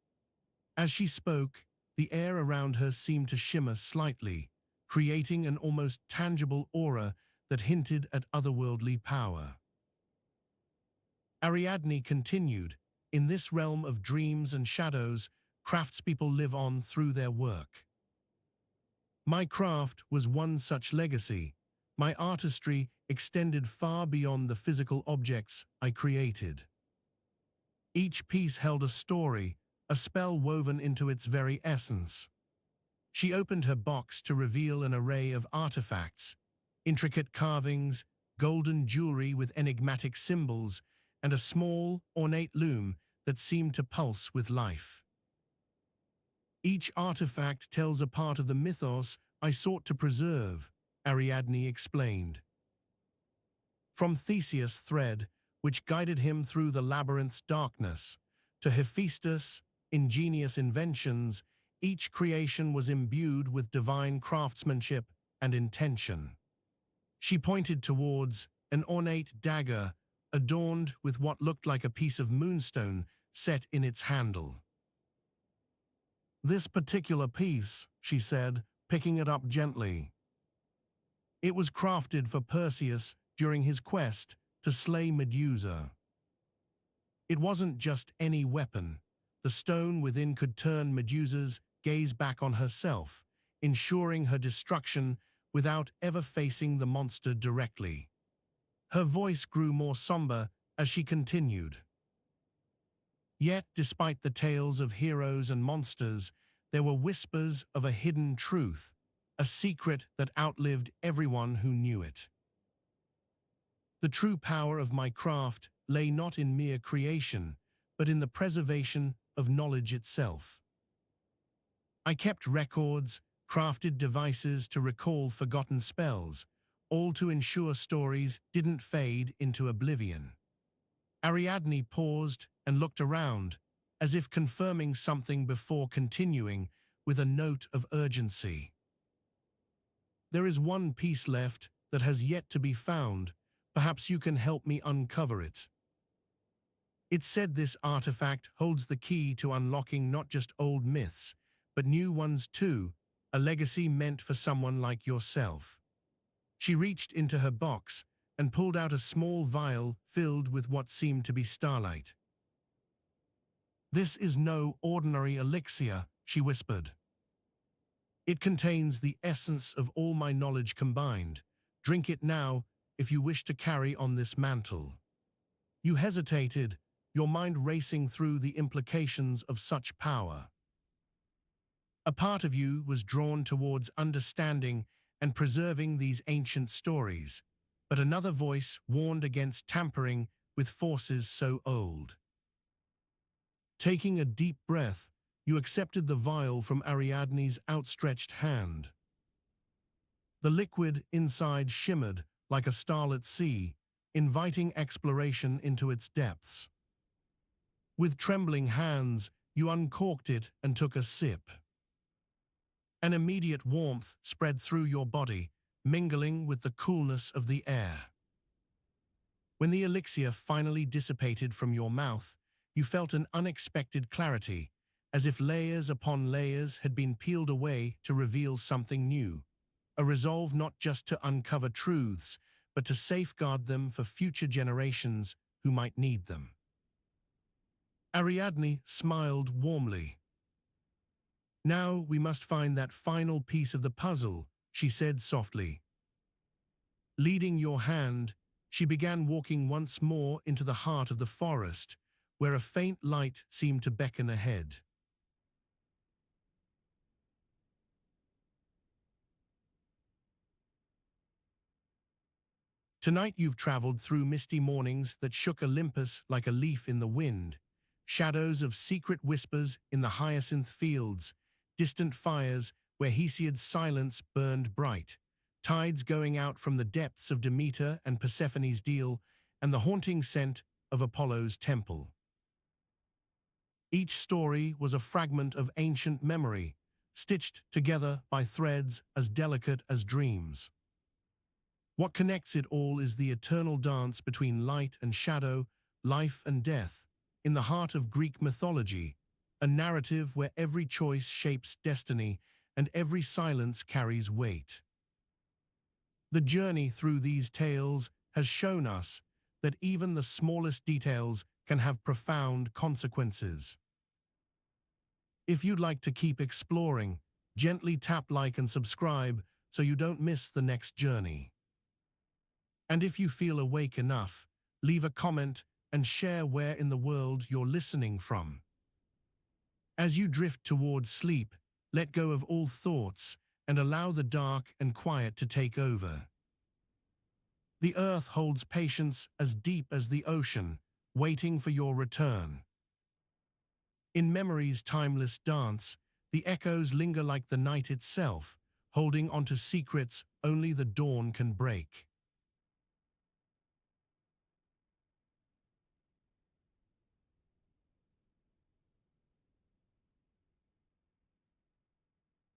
S1: As she spoke, the air around her seemed to shimmer slightly, creating an almost tangible aura that hinted at otherworldly power. Ariadne continued, "In this realm of dreams and shadows, craftspeople live on through their work. My craft was one such legacy. My artistry extended far beyond the physical objects I created. Each piece held a story, a spell woven into its very essence." She opened her box to reveal an array of artifacts, intricate carvings, golden jewelry with enigmatic symbols, and a small, ornate loom that seemed to pulse with life. "Each artifact tells a part of the mythos I sought to preserve," Ariadne explained. From Theseus' thread, which guided him through the labyrinth's darkness, to Hephaestus' ingenious inventions, each creation was imbued with divine craftsmanship and intention. She pointed towards an ornate dagger adorned with what looked like a piece of moonstone set in its handle. "This particular piece," she said, picking it up gently. "It was crafted for Perseus during his quest to slay Medusa. It wasn't just any weapon. The stone within could turn Medusa's gaze back on herself, ensuring her destruction without ever facing the monster directly." Her voice grew more somber as she continued. "Yet, despite the tales of heroes and monsters, there were whispers of a hidden truth, a secret that outlived everyone who knew it. The true power of my craft lay not in mere creation, but in the preservation of knowledge itself. I kept records, crafted devices to recall forgotten spells, all to ensure stories didn't fade into oblivion." Ariadne paused and looked around, as if confirming something before continuing with a note of urgency. "There is one piece left that has yet to be found. Perhaps you can help me uncover it." It's said this artifact holds the key to unlocking not just old myths, but new ones too, a legacy meant for someone like yourself. She reached into her box and pulled out a small vial filled with what seemed to be starlight. "This is no ordinary elixir," she whispered. "It contains the essence of all my knowledge combined. Drink it now if you wish to carry on this mantle." You hesitated, your mind racing through the implications of such power. A part of you was drawn towards understanding and preserving these ancient stories, but another voice warned against tampering with forces so old. Taking a deep breath, you accepted the vial from Ariadne's outstretched hand. The liquid inside shimmered like a starlit sea, inviting exploration into its depths. With trembling hands, you uncorked it and took a sip. An immediate warmth spread through your body, mingling with the coolness of the air. When the elixir finally dissipated from your mouth, you felt an unexpected clarity, as if layers upon layers had been peeled away to reveal something new, a resolve not just to uncover truths, but to safeguard them for future generations who might need them. Ariadne smiled warmly. "Now we must find that final piece of the puzzle," she said softly. Leading your hand, she began walking once more into the heart of the forest, where a faint light seemed to beckon ahead. Tonight you've traveled through misty mornings that shook Olympus like a leaf in the wind, shadows of secret whispers in the Hyacinth fields, distant fires where Hesiod's silence burned bright, tides going out from the depths of Demeter and Persephone's deal, and the haunting scent of Apollo's temple. Each story was a fragment of ancient memory, stitched together by threads as delicate as dreams. What connects it all is the eternal dance between light and shadow, life and death, in the heart of Greek mythology, a narrative where every choice shapes destiny and every silence carries weight. The journey through these tales has shown us that even the smallest details can have profound consequences. If you'd like to keep exploring, gently tap like and subscribe so you don't miss the next journey. And if you feel awake enough, leave a comment and share where in the world you're listening from. As you drift towards sleep, let go of all thoughts and allow the dark and quiet to take over. The earth holds patience as deep as the ocean, waiting for your return. In memory's timeless dance, the echoes linger like the night itself, holding onto secrets only the dawn can break.